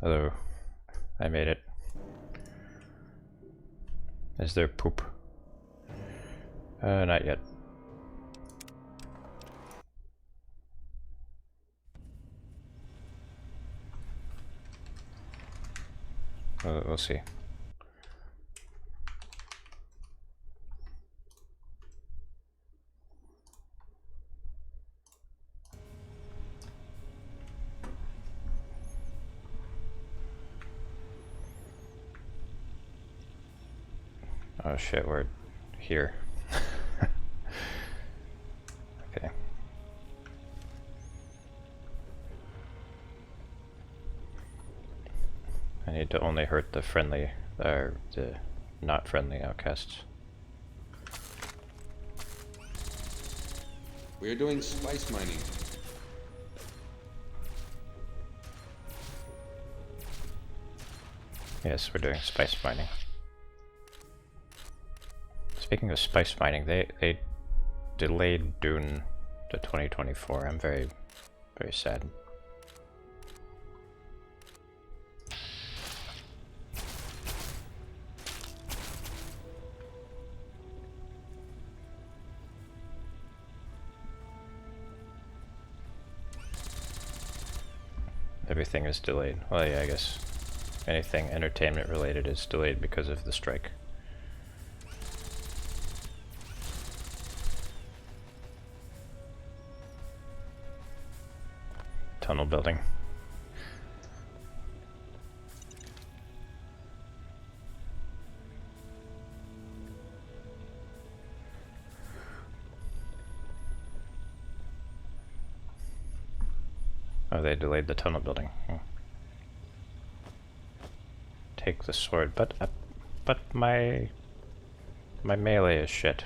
Hello. I made it. Is there poop? Not yet. We'll see. Oh shit, we're here. Okay. I need to only hurt the friendly, or the not friendly outcasts. We're doing spice mining. Yes, we're doing spice mining. Speaking of spice mining, they delayed Dune to 2024. I'm very sad. Everything is delayed. Well, yeah, I guess anything entertainment related is delayed because of the strike. Tunnel building. Oh, they delayed the tunnel building. Take the sword, but my melee is shit.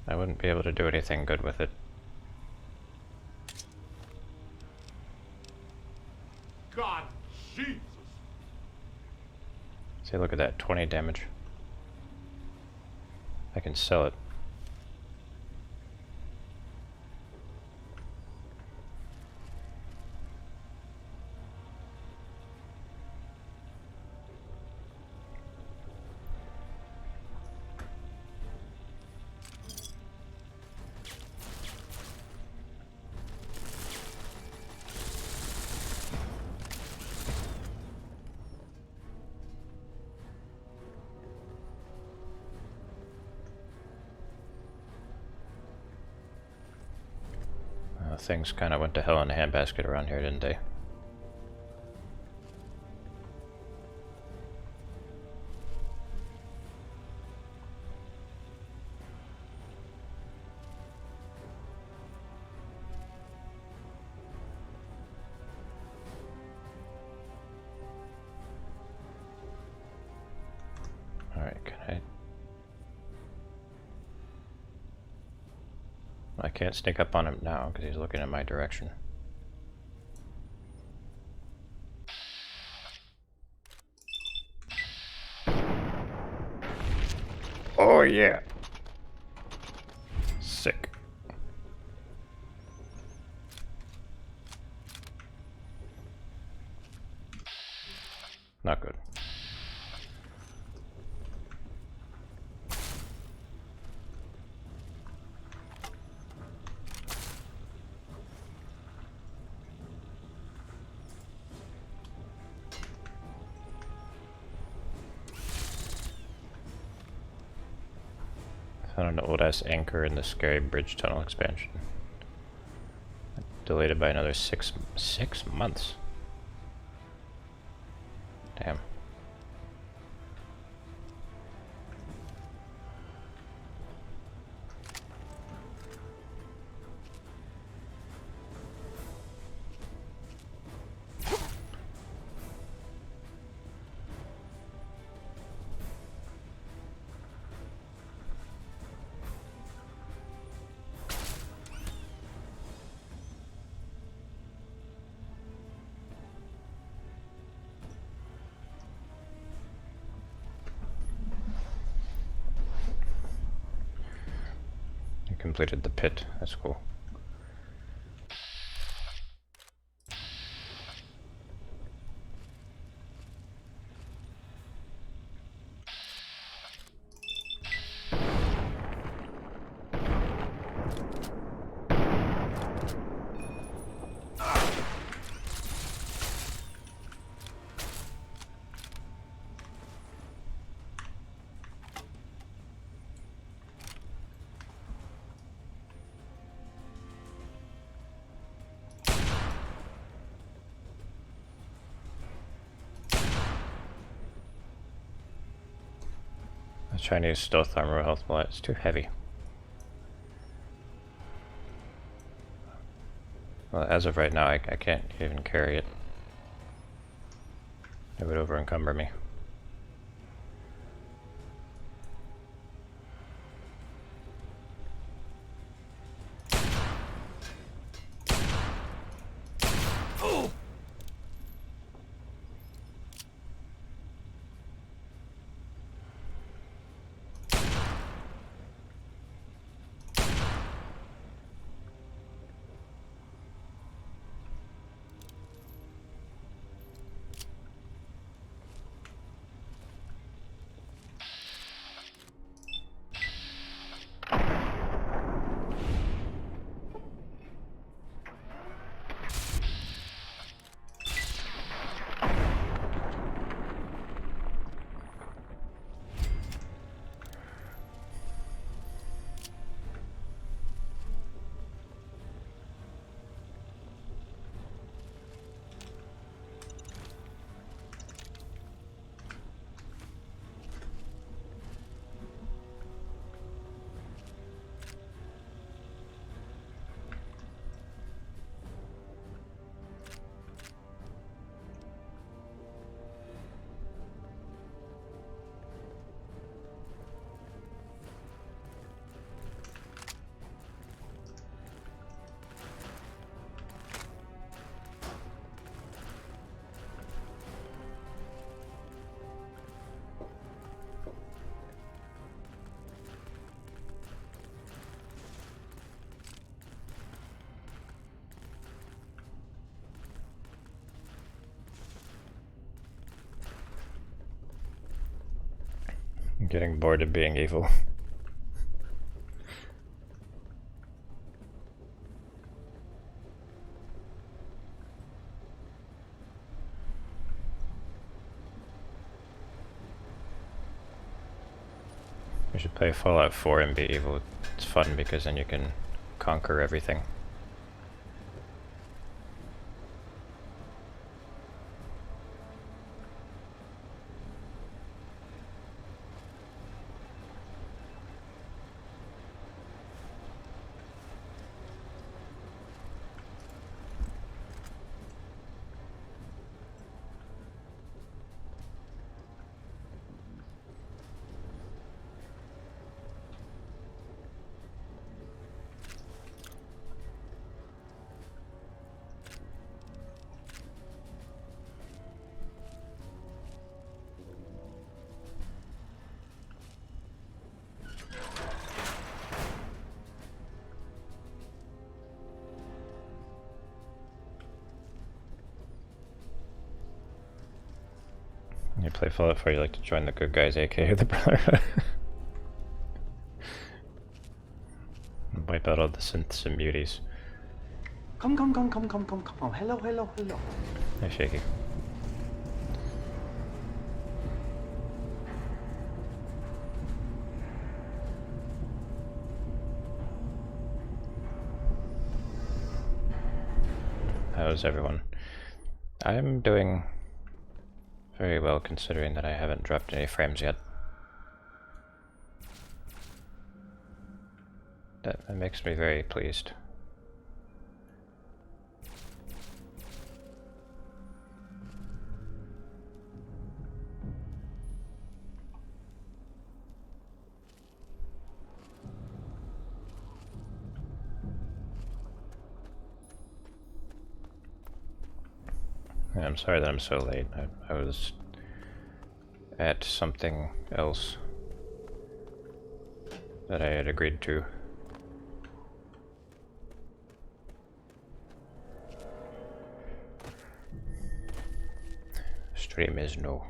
I wouldn't be able to do anything good with it. God, Jesus! See, look at that, 20 damage. I can sell it. Things kind of went to hell in a handbasket around here, didn't they? Alright, can I can't sneak up on him now because he's looking in my direction. Oh yeah! Sick. Not good. Found an old-ass anchor in the scary bridge tunnel expansion. Delayed it by another six months. Damn. Completed the pit. That's cool. Chinese stealth armor health bullet. It's too heavy. Well, as of right now, I can't even carry it. It would over encumber me. I'm getting bored of being evil. We should play Fallout 4 and be evil. It's fun because then you can conquer everything. You play Fallout 4, you like to join the good guys, aka the Brotherhood. And wipe out all the synths and muties. Come. Hello. Hey, Shaky. How's everyone? I'm doing very well considering that I haven't dropped any frames yet. That makes me very pleased. Yeah, I'm sorry that I'm so late. I was at something else that I had agreed to. Stream is no.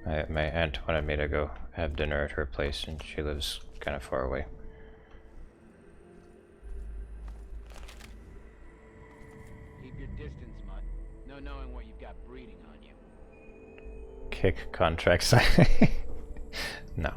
My aunt wanted me to go have dinner at her place, and she lives kind of far away. Keep your distance, Mutt. No knowing what you've got breeding on you. Kick contract signing. No.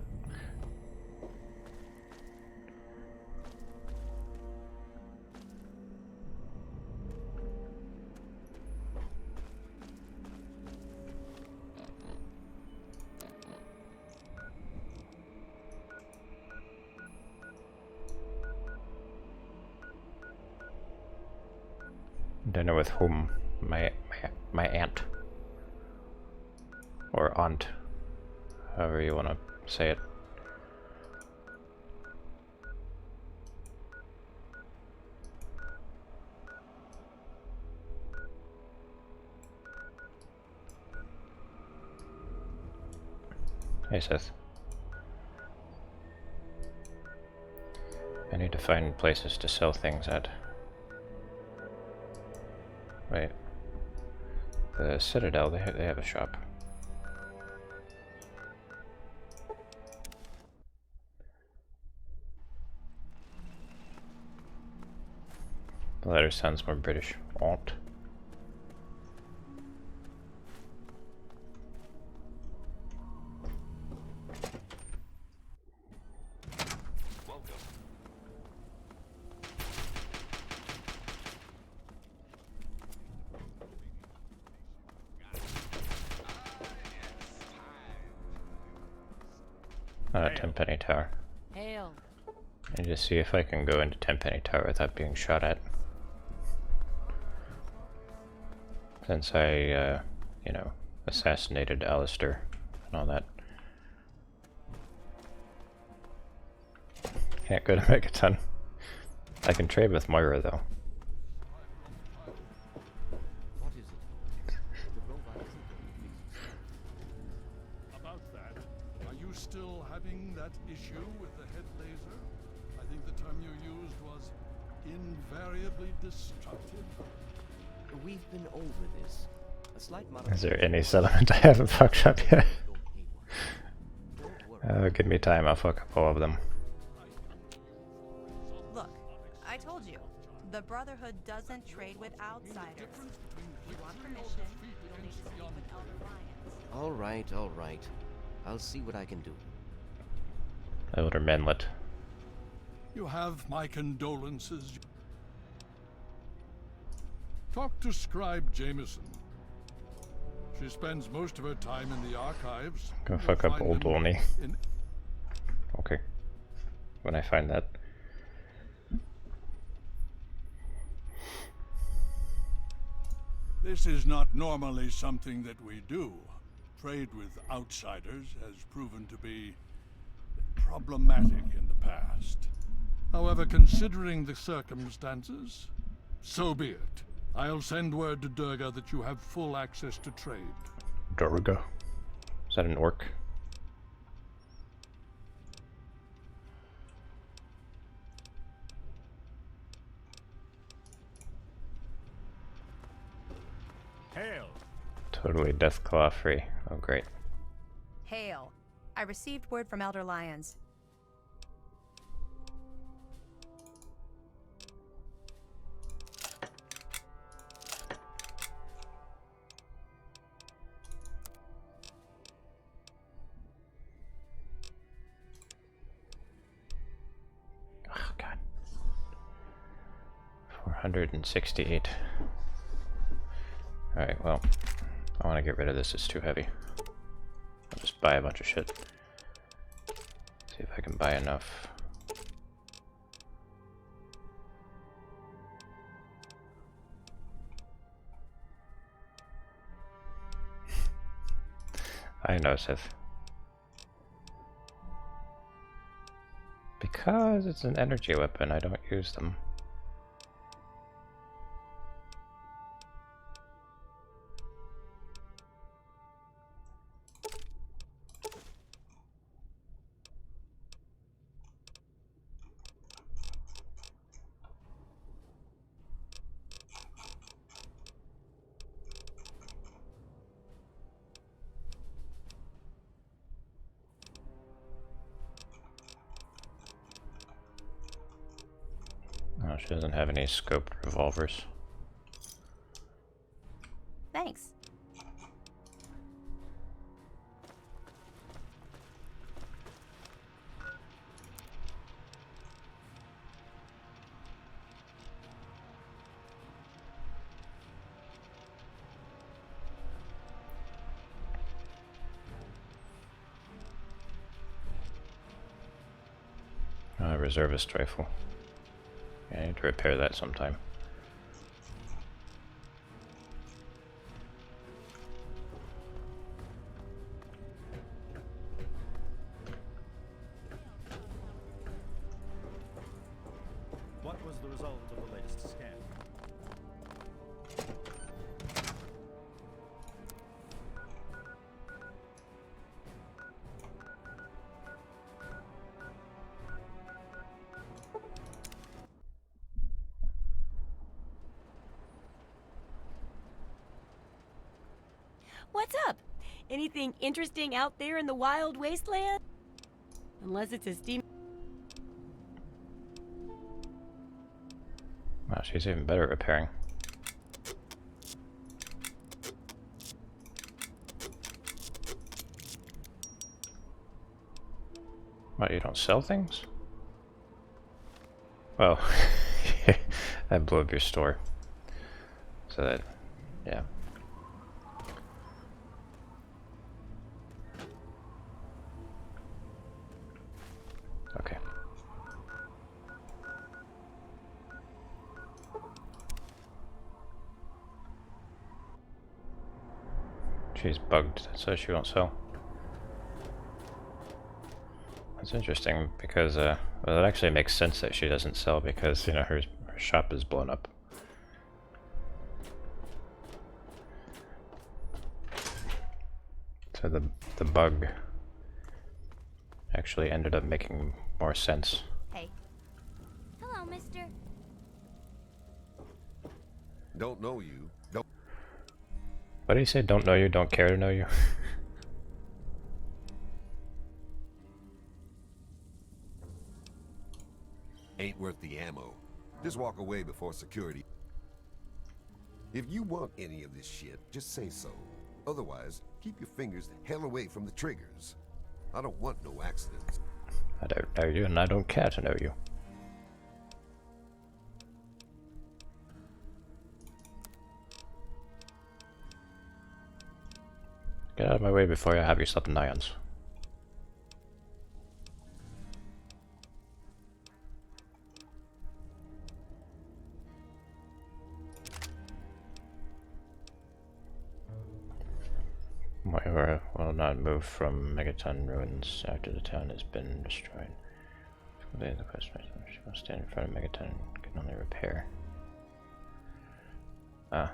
dinner with whom? My aunt. Or aunt. However you want to say it. Hey Seth. I need to find places to sell things at. Wait. The Citadel, they have a shop. The letter sounds more British. Aunt. Tenpenny Tower. Hail. I need to see if I can go into Tenpenny Tower without being shot at. Since I, you know, assassinated Alistair and all that. Can't go to Megaton. I can trade with Moira though. What is it? The robot isn't going to About that, are you still having that issue with the head laser? I think the term you used was invariably destructive. We've been over this. A slight Is there any settlement I haven't fucked up yet? Don't worry. Give me time, I'll fuck up all of them. Look, I told you, the Brotherhood doesn't trade with outsiders. If you want permission, you'll need to speak with Elder Lyons. All right. I'll see what I can do. Elder Menlet. You have my condolences. Talk to Scribe Jameson. She spends most of her time in the archives. Go You'll fuck up find old them Olney. in- Okay. When I find that. This is not normally something that we do. Trade with outsiders has proven to be problematic in the past. However, considering the circumstances, so be it. I'll send word to Durga that you have full access to trade. Durga. Is that an orc? Hail! Totally Deathclaw free. Oh great. Hail. I received word from Elder Lyons. Oh god. 468. Alright, well, I want to get rid of this, it's too heavy. I'll just buy a bunch of shit. See if I can buy enough. I know, Sith. Because it's an energy weapon, I don't use them. Oh, she doesn't have any scoped revolvers. Thanks. Reservist rifle. Yeah, I need to repair that sometime. What's up? Anything interesting out there in the wild wasteland? Unless it's a steam... Wow, she's even better at repairing. What, you don't sell things? Well, that blew up your store. So that, yeah. Okay. She's bugged, so she won't sell. That's interesting because, well, it actually makes sense that she doesn't sell because, you know, her shop is blown up. So the bug actually ended up making more sense. Hey. Hello, mister. Don't know you. Don't. What did he say? Don't know you, don't care to know you? Ain't worth the ammo. Just walk away before security. If you want any of this shit, just say so. Otherwise, keep your fingers the hell away from the triggers. I don't want no accidents. I don't know you, and I don't care to know you. Get out of my way before I have you slept in ions. Moira will not move from Megaton ruins after the town has been destroyed. The question is, she will stand in front of Megaton and can only repair. Ah.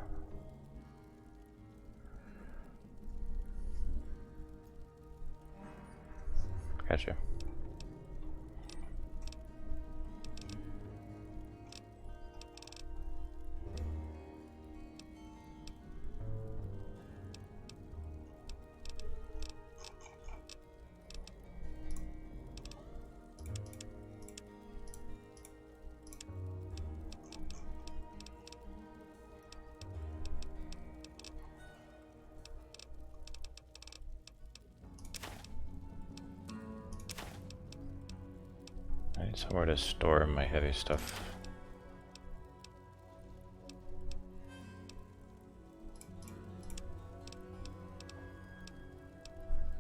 Gotcha. I need somewhere to store my heavy stuff.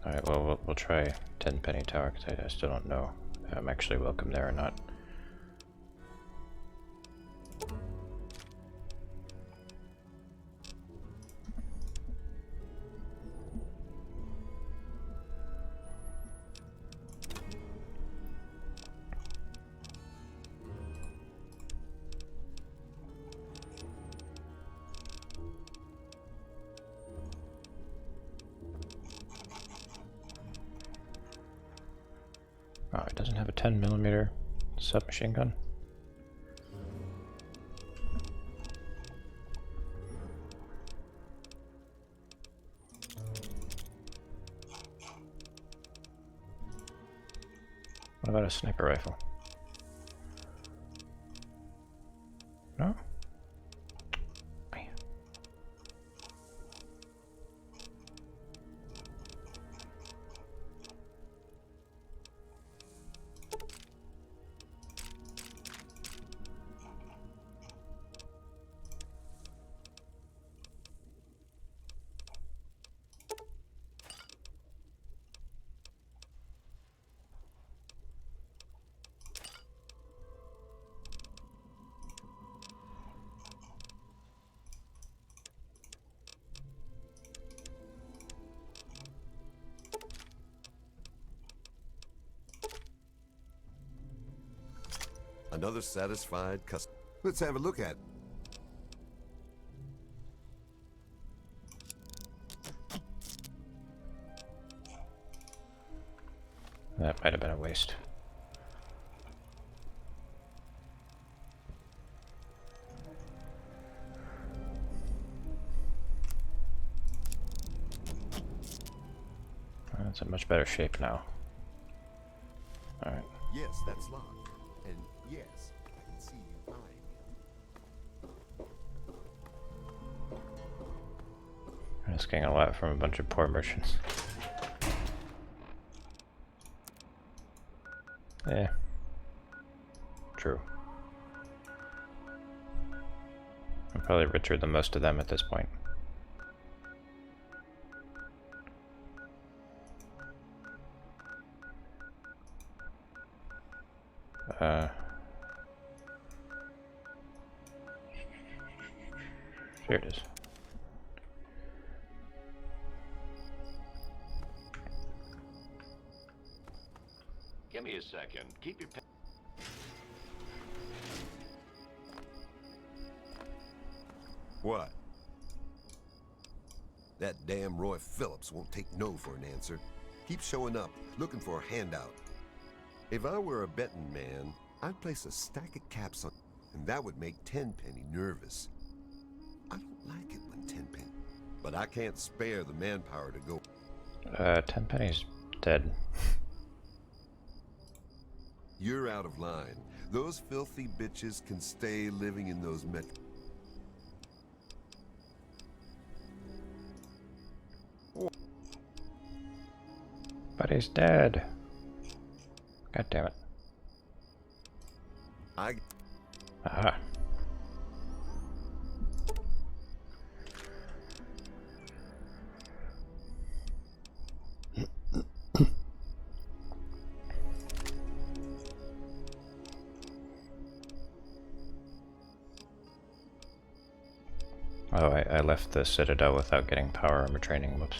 Alright, well, we'll try Tenpenny Tower because I still don't know if I'm actually welcome there or not. Oh, it doesn't have a 10mm submachine gun. What about a sniper rifle? No? Man. Another satisfied customer. Let's have a look at it. That might have been a waste. That's in much better shape now. Alright. Yes, that's locked. And yes, I can see you eyeing him. Asking a lot from a bunch of poor merchants. Yeah. True. I'm probably richer than most of them at this point. Here it is. Give me a second. Keep your pen. What? That damn Roy Phillips won't take no for an answer. Keeps showing up, looking for a handout. If I were a betting man, I'd place a stack of caps on, and that would make Tenpenny nervous. I don't like it when Tenpenny, but I can't spare the manpower to go. Tenpenny's dead. You're out of line. Those filthy bitches can stay living in those But he's dead. God damn it. Aha. Oh, I left the Citadel without getting power armor training. Whoops.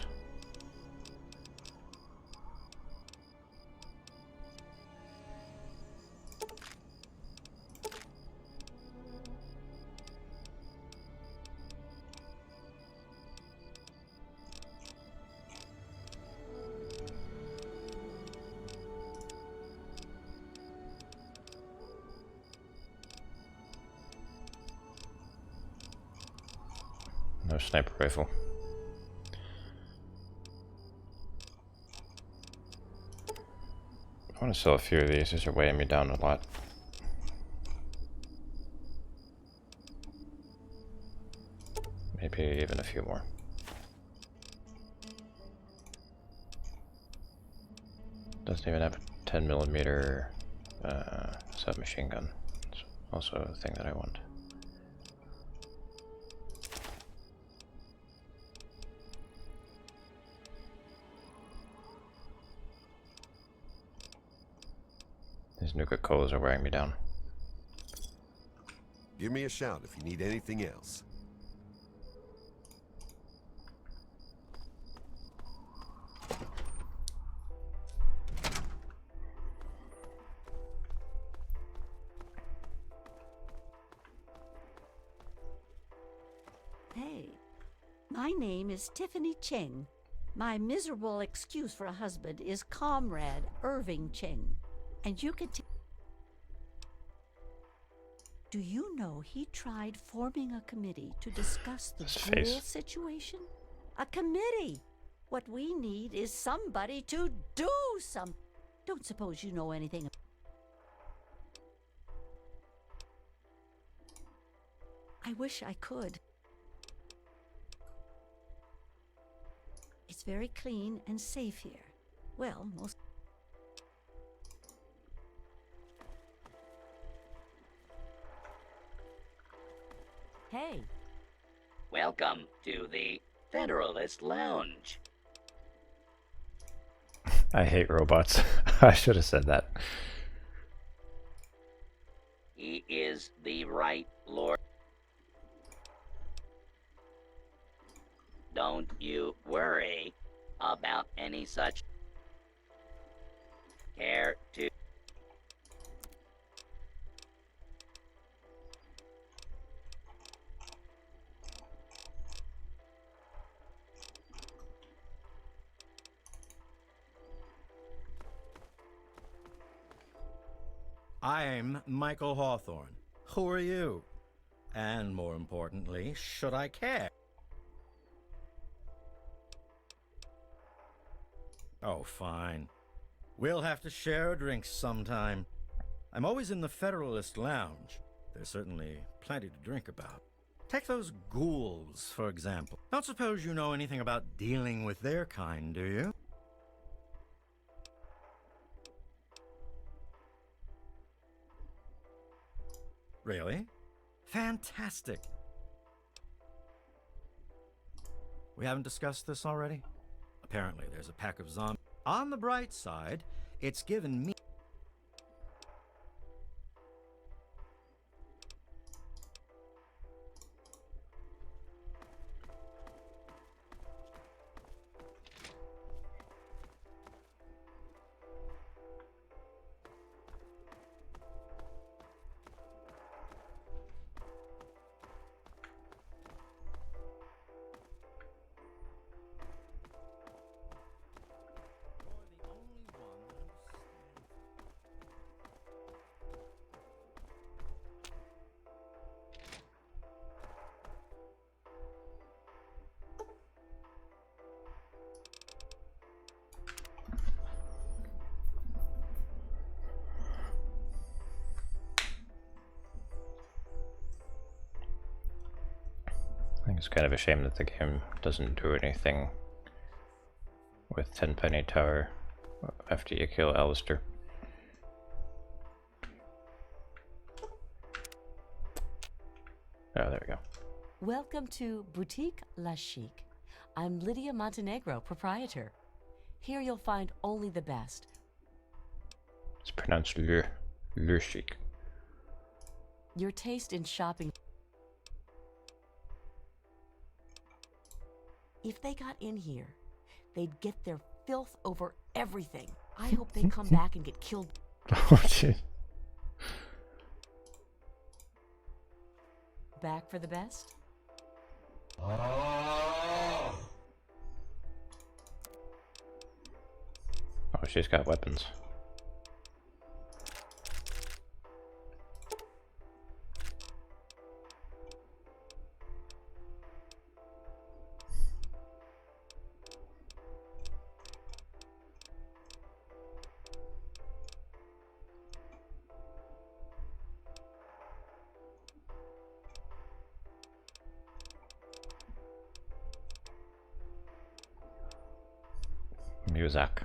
No sniper rifle. I want to sell a few of these. These are weighing me down a lot. Maybe even a few more. Doesn't even have a 10mm submachine gun. It's also a thing that I want. These Nuka-Colas are wearing me down. Give me a shout if you need anything else. Hey, my name is Tiffany Cheng. My miserable excuse for a husband is Comrade Irving Cheng. And you can Do you know he tried forming a committee to discuss the ghoul situation? A committee! What we need is somebody to do something. Don't suppose you know anything. I wish I could. It's very clean and safe here. Well, most... Hey. Welcome to the Federalist Lounge. I hate robots. I should have said that. He is the right Lord. Don't you worry about any such. Care to. I'm Michael Hawthorne. Who are you? And more importantly, should I care? Oh, fine. We'll have to share drinks sometime. I'm always in the Federalist Lounge. There's certainly plenty to drink about. Take those ghouls, for example. Don't suppose you know anything about dealing with their kind, do you? Really? Fantastic. We haven't discussed this already? Apparently, there's a pack of zombies. On the bright side, it's given me... I think it's kind of a shame that the game doesn't do anything with Tenpenny Tower after you kill Alistair. Oh, there we go. Welcome to Boutique La Chic. I'm Lydia Montenegro, proprietor. Here you'll find only the best. It's pronounced Le Chic. Your taste in shopping. If they got in here, they'd get their filth over everything. I hope they come back and get killed. Oh, jeez. Back for the best? Oh, she's got weapons. Music.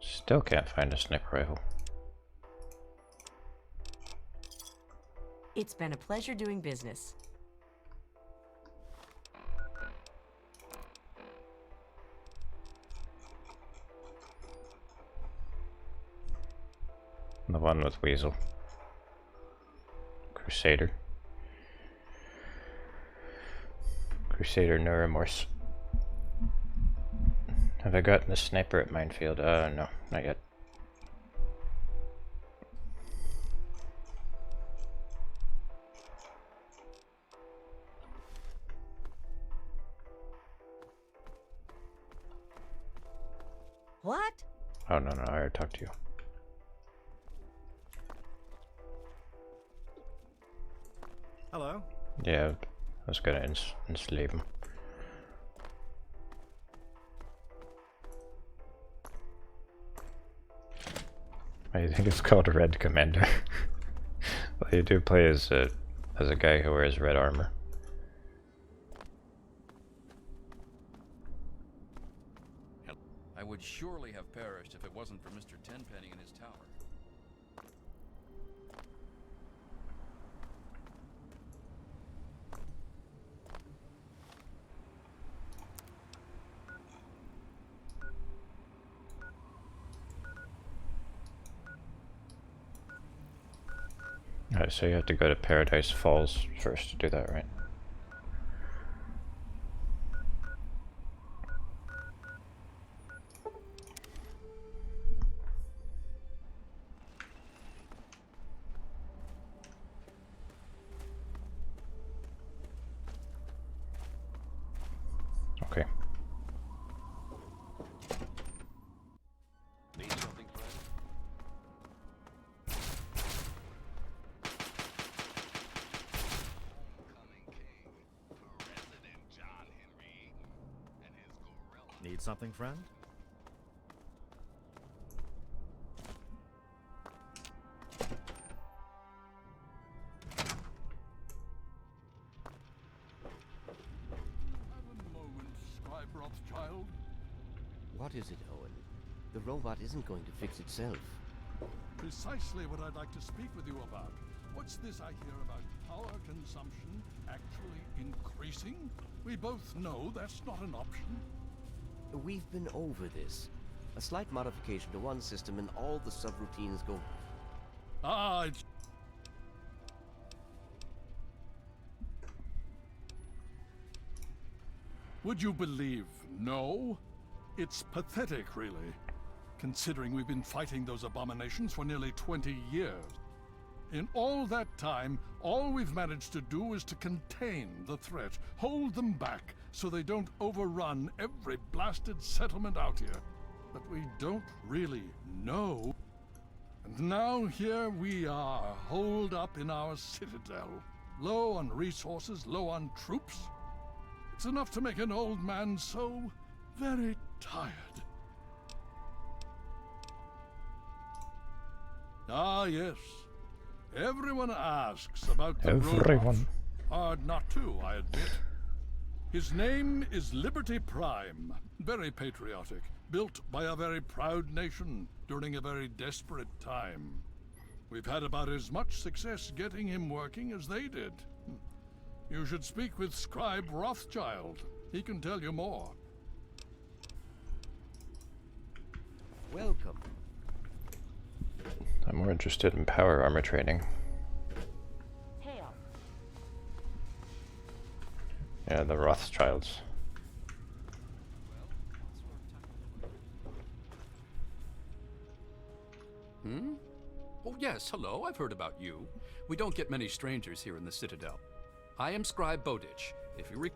Still can't find a sniper rifle. It's been a pleasure doing business. The one with Weasel. Crusader. Crusader, no remorse. Have I gotten the sniper at Minefield? No, not yet. What? Oh, no, I already talked to you. Hello? Yeah, I was gonna enslave him. I think it's called Red Commander. Well, you do play as a guy who wears red armor. I would surely have perished if it wasn't for Mr. Tenpenny and his tower. Alright, so you have to go to Paradise Falls first to do that, right? Okay. Need something, friend? Need something, friend? Rothschild? What is it, Owen? The robot isn't going to fix itself. Precisely what I'd like to speak with you about. What's this I hear about power consumption actually increasing? We both know that's not an option. We've been over this. A slight modification to one system and all the subroutines go... Ah, it's... Would you believe no? It's pathetic, really, considering we've been fighting those abominations for nearly 20 years. In all that time, all we've managed to do is to contain the threat, hold them back, so they don't overrun every blasted settlement out here. But we don't really know. And now here we are, holed up in our citadel, low on resources, low on troops. It's enough to make an old man so very tired. Ah, yes. Everyone asks about the robot. Hard not to, I admit. His name is Liberty Prime. Very patriotic. Built by a very proud nation during a very desperate time. We've had about as much success getting him working as they did. You should speak with Scribe Rothschild. He can tell you more. Welcome. I'm more interested in power armor training. Hail. Yeah, the Rothschilds. Hmm? Oh yes, hello, I've heard about you. We don't get many strangers here in the Citadel. I am Scribe Bowditch. If you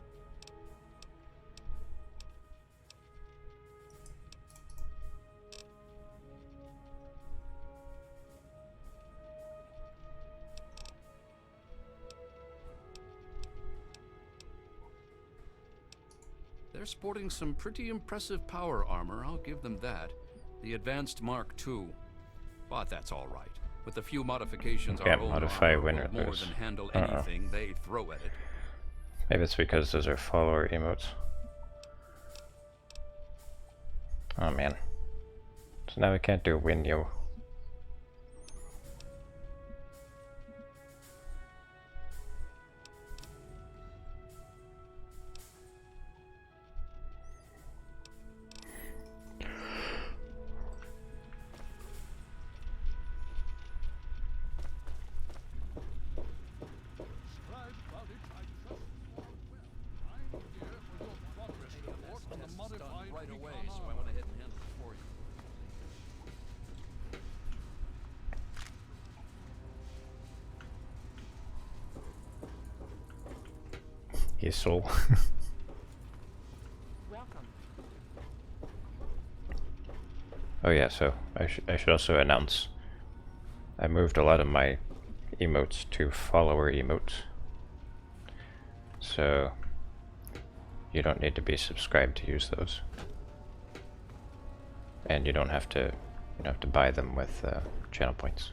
They're sporting some pretty impressive power armor, I'll give them that. The Advanced Mark II. But that's all right. With a few modifications, Can't our own modify armor win or will more lose. than handle anything they throw at it. Maybe it's because those are follower emotes. Oh man. So now we can't do win yo. Right away, so I went ahead and handled it for you. His soul. Welcome. Oh yeah, so I should also announce I moved a lot of my emotes to follower emotes. So you don't need to be subscribed to use those. And you don't have to buy them with channel points.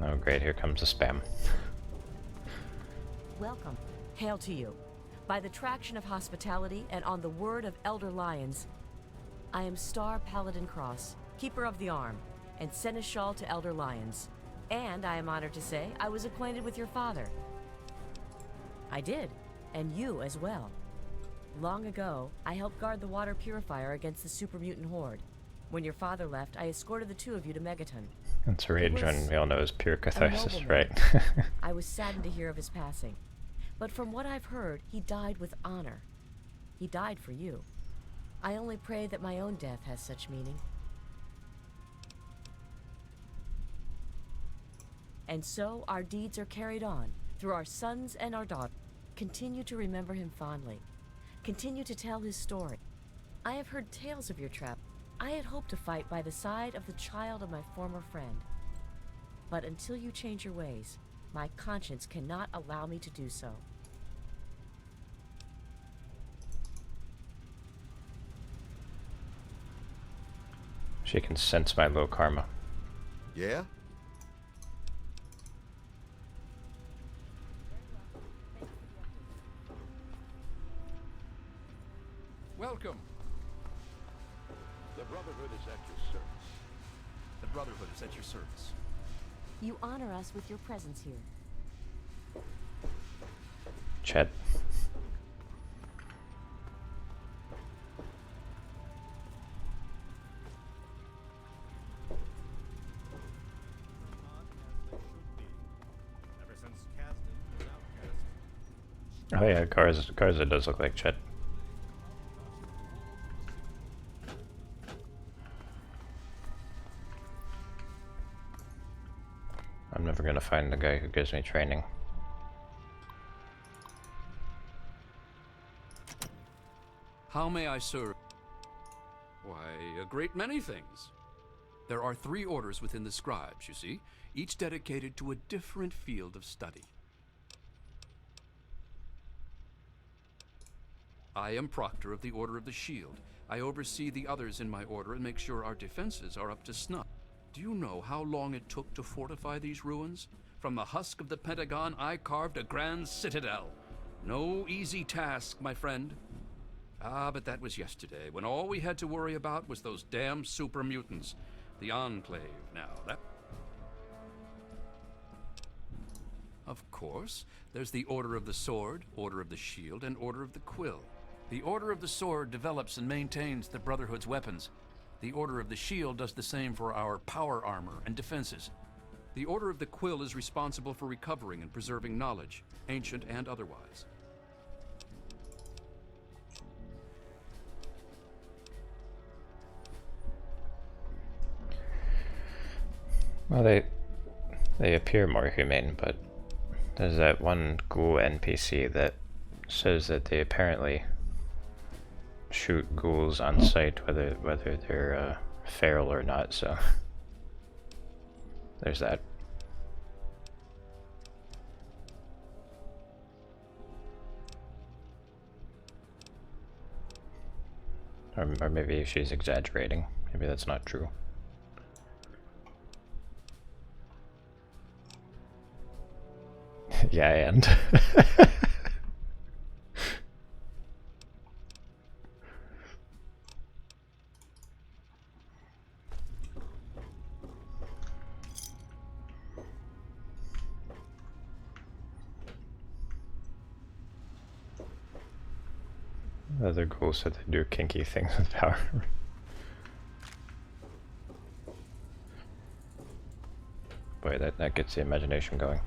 Oh great, here comes the spam. Welcome. Hail to you. By the traction of hospitality and on the word of Elder Lyons, I am Star Paladin Cross, Keeper of the Arm, and Seneschal to Elder Lyons. And I am honored to say I was acquainted with your father. I did, and you as well. Long ago, I helped guard the water purifier against the super mutant horde. When your father left, I escorted the two of you to Megaton. That's a rage when we all know is pure catharsis, nobleman. right? I was saddened to hear of his passing. But from what I've heard, he died with honor. He died for you. I only pray that my own death has such meaning. And so our deeds are carried on through our sons and our daughters. Continue to remember him fondly. Continue to tell his story. I have heard tales of your trap. I had hoped to fight by the side of the child of my former friend. But until you change your ways, my conscience cannot allow me to do so. She can sense my low karma. Yeah? Welcome. The Brotherhood is at your service. The Brotherhood is at your service. You honor us with your presence here. Chet. Oh yeah, Garza does look like Chet. I'm never gonna find the guy who gives me training. How may I serve? Why, a great many things. There are 3 orders within the scribes, you see, each dedicated to a different field of study. I am Proctor of the Order of the Shield. I oversee the others in my order and make sure our defenses are up to snuff. Do you know how long it took to fortify these ruins? From the husk of the Pentagon, I carved a grand citadel. No easy task, my friend. Ah, but that was yesterday, when all we had to worry about was those damn super mutants. The Enclave, now, that... Of course, there's the Order of the Sword, Order of the Shield, and Order of the Quill. The Order of the Sword develops and maintains the Brotherhood's weapons. The Order of the Shield does the same for our power armor and defenses. The Order of the Quill is responsible for recovering and preserving knowledge, ancient and otherwise. Well, they appear more humane, but there's that one ghoul NPC that says that they apparently shoot ghouls on sight, whether they're feral or not. So there's that. Or maybe she's exaggerating. Maybe that's not true. Yeah, and other ghouls said they do kinky things with power. Boy, that gets the imagination going.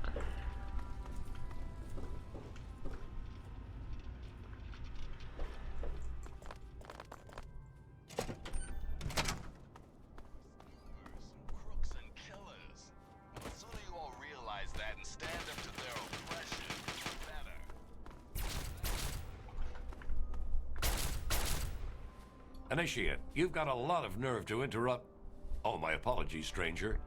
Initiate, you've got a lot of nerve to interrupt. Oh, my apologies, stranger.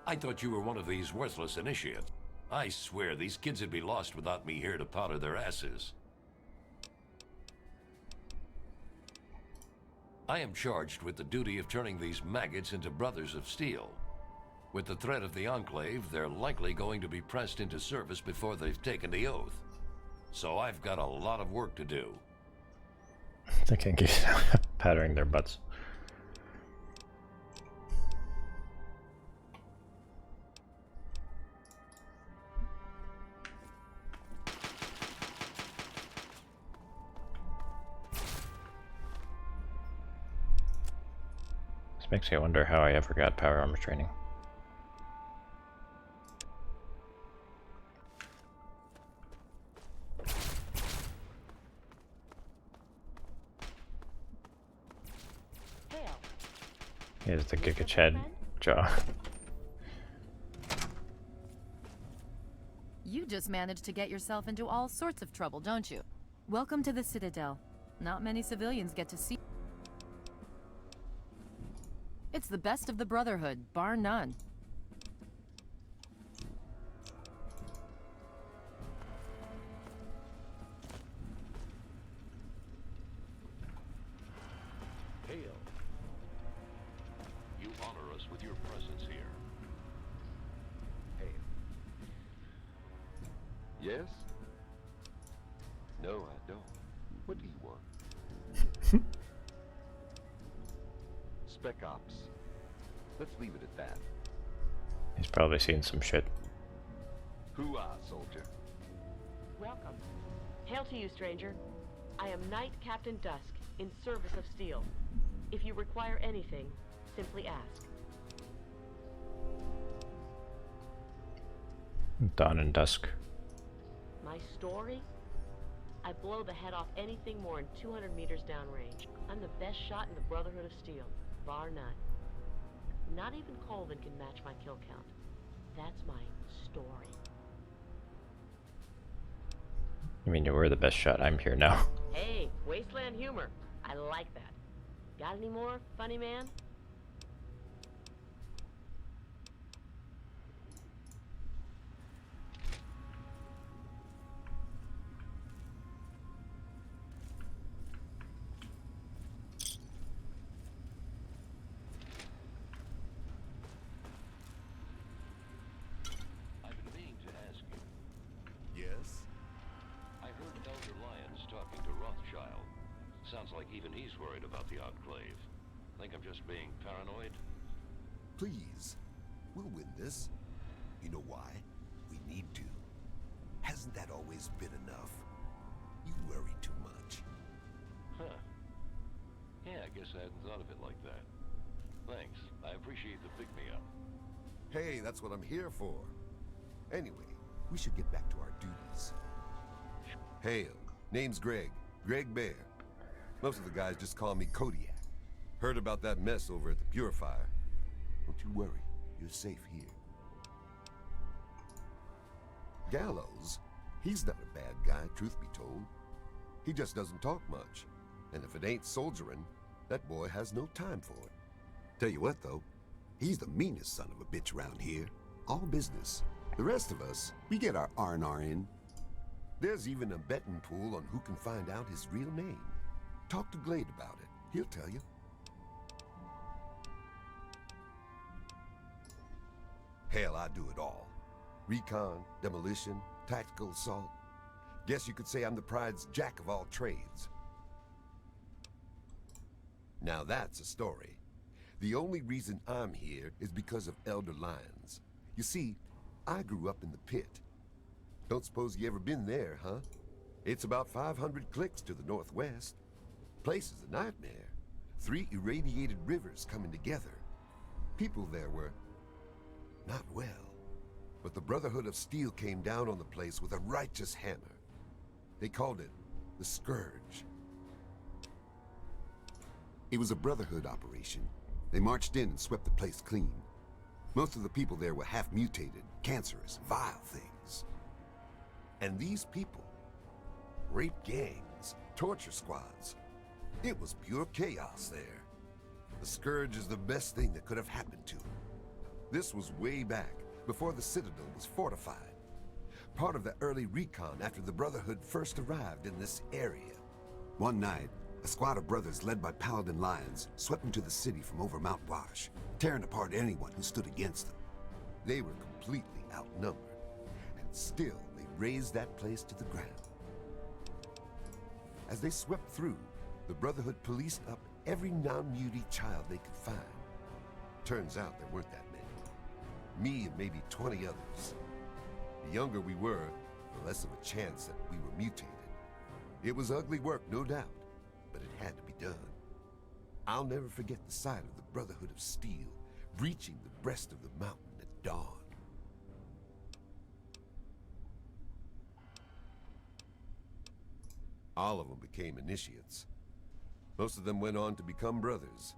I thought you were one of these worthless initiate. I swear these kids would be lost without me here to powder their asses. I am charged with the duty of turning these maggots into brothers of steel. With the threat of the Enclave, they're likely going to be pressed into service before they've taken the oath. So I've got a lot of work to do. They can't keep powdering their butts. This makes me wonder how I ever got power armor training. Here's the Giga Chad jaw. You just managed to get yourself into all sorts of trouble, don't you? Welcome to the Citadel. Not many civilians get to see. It's the best of the Brotherhood, bar none. Hail. You honor us with your presence here. Hail. Yes? No, I don't. What do you want? Spec Ops. Let's leave it at that. He's probably seen some shit. Hoo-ah, soldier. Welcome. Hail to you, stranger. I am Knight Captain Dusk, in service of Steel. If you require anything, simply ask. Dawn and Dusk. My story? I blow the head off anything more than 200 meters downrange. I'm the best shot in the Brotherhood of Steel, bar none. Not even Colvin can match my kill count. That's my story. I mean, you were the best shot. I'm here now. Hey, wasteland humor. I like that. Got any more, funny man? I've been meaning to ask you. Yes? I heard Elder Lyons talking to Rothschild. Sounds like even he's worried about the Enclave. Think I'm just being paranoid? Please. We'll win this. You know why? We need to. Hasn't that always been enough? You worry too much. Huh. Yeah, I guess I hadn't thought of it like that. Thanks. I appreciate the pick-me-up. Hey, that's what I'm here for. Anyway, we should get back to our duties. Hail. Name's Greg. Greg Bear. Most of the guys just call me Kodiak. Heard about that mess over at the Purifier. Don't you worry. You're safe here. Gallows? He's not a bad guy, truth be told. He just doesn't talk much. And if it ain't soldiering, that boy has no time for it. Tell you what, though. He's the meanest son of a bitch around here. All business. The rest of us, we get our R&R in. There's even a betting pool on who can find out his real name. Talk to Glade about it. He'll tell you. Hell, I do it all. Recon, demolition, tactical assault. Guess you could say I'm the Pride's jack of all trades. Now that's a story. The only reason I'm here is because of Elder Lyons. You see, I grew up in the pit. Don't suppose you ever been there, huh? It's about 500 clicks to the northwest. Place is a nightmare. 3 irradiated rivers coming together. People there were not well. But the Brotherhood of Steel came down on the place with a righteous hammer. They called it the Scourge. It was a Brotherhood operation. They marched in and swept the place clean. Most of the people there were half-mutated, cancerous, vile things. And these people, rape gangs, torture squads. It was pure chaos there. The Scourge is the best thing that could have happened to them. This was way back, before the Citadel was fortified. Part of the early recon after the Brotherhood first arrived in this area. One night, a squad of brothers led by Paladin Lyons swept into the city from over Mount Wash, tearing apart anyone who stood against them. They were completely outnumbered, and still they razed that place to the ground. As they swept through, the Brotherhood policed up every non-mutie child they could find. Turns out there weren't that many. Me and maybe 20 others. The younger we were, the less of a chance that we were mutated. It was ugly work, no doubt, but it had to be done. I'll never forget the sight of the Brotherhood of Steel breaching the breast of the mountain at dawn. All of them became initiates. Most of them went on to become brothers.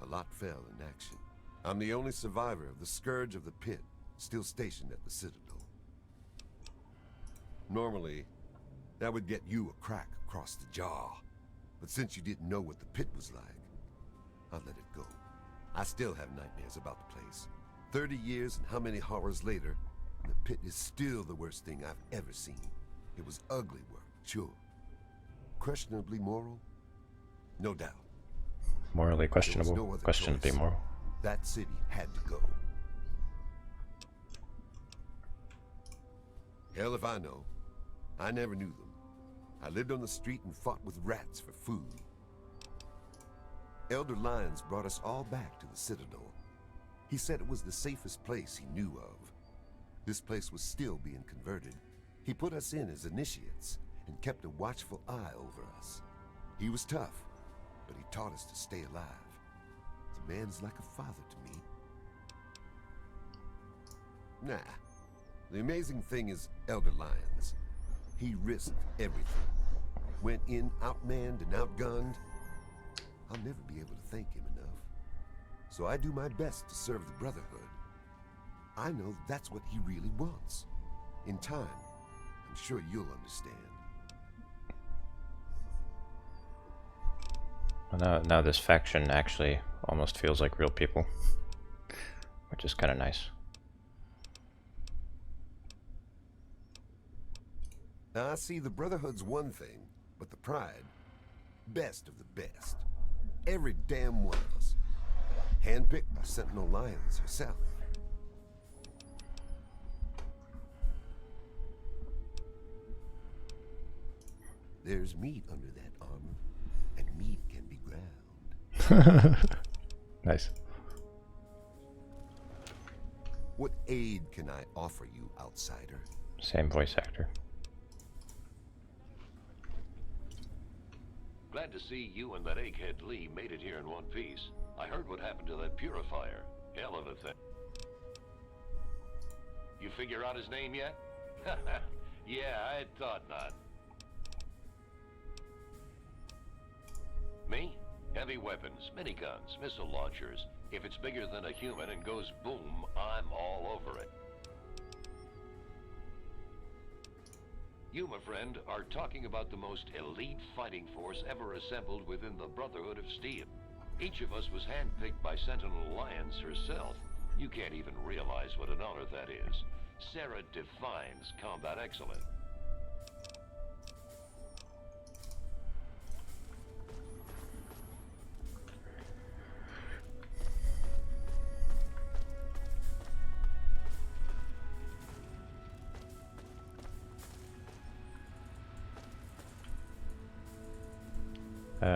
A lot fell in action. I'm the only survivor of the Scourge of the Pit, still stationed at the Citadel. Normally, that would get you a crack across the jaw. But since you didn't know what the pit was like, I'll let it go. I still have nightmares about the place. 30 years and how many horrors later, the pit is still the worst thing I've ever seen. It was ugly work, sure. Questionably moral? No doubt. Morally questionable. There was no other Questionably choice. moral. That city had to go. Hell if I know. I never knew them. I lived on the street and fought with rats for food. Elder Lyons brought us all back to the Citadel. He said it was the safest place he knew of. This place was still being converted. He put us in as initiates and kept a watchful eye over us. He was tough, but he taught us to stay alive. The man's like a father to me. Nah. The amazing thing is Elder Lyons. He risked everything. Went in outmanned and outgunned. I'll never be able to thank him enough. So I do my best to serve the Brotherhood. I know that's what he really wants. In time, I'm sure you'll understand. Well, now this faction actually almost feels like real people, which is kind of nice. Now, I see the Brotherhood's one thing, but the Pride, best of the best. Every damn one of us. Handpicked by Sentinel Lyons herself. There's meat under that armor, and meat can be ground. Nice. What aid can I offer you, outsider? Same voice actor. Glad to see you and that egghead Lee made it here in one piece. I heard what happened to that purifier. Hell of a thing. You figure out his name yet? Yeah, I had thought not. Me? Heavy weapons, miniguns, missile launchers. If it's bigger than a human and goes boom, I'm all over it. You, my friend, are talking about the most elite fighting force ever assembled within the Brotherhood of Steel. Each of us was handpicked by Sentinel Lyons herself. You can't even realize what an honor that is. Sarah defines combat excellence.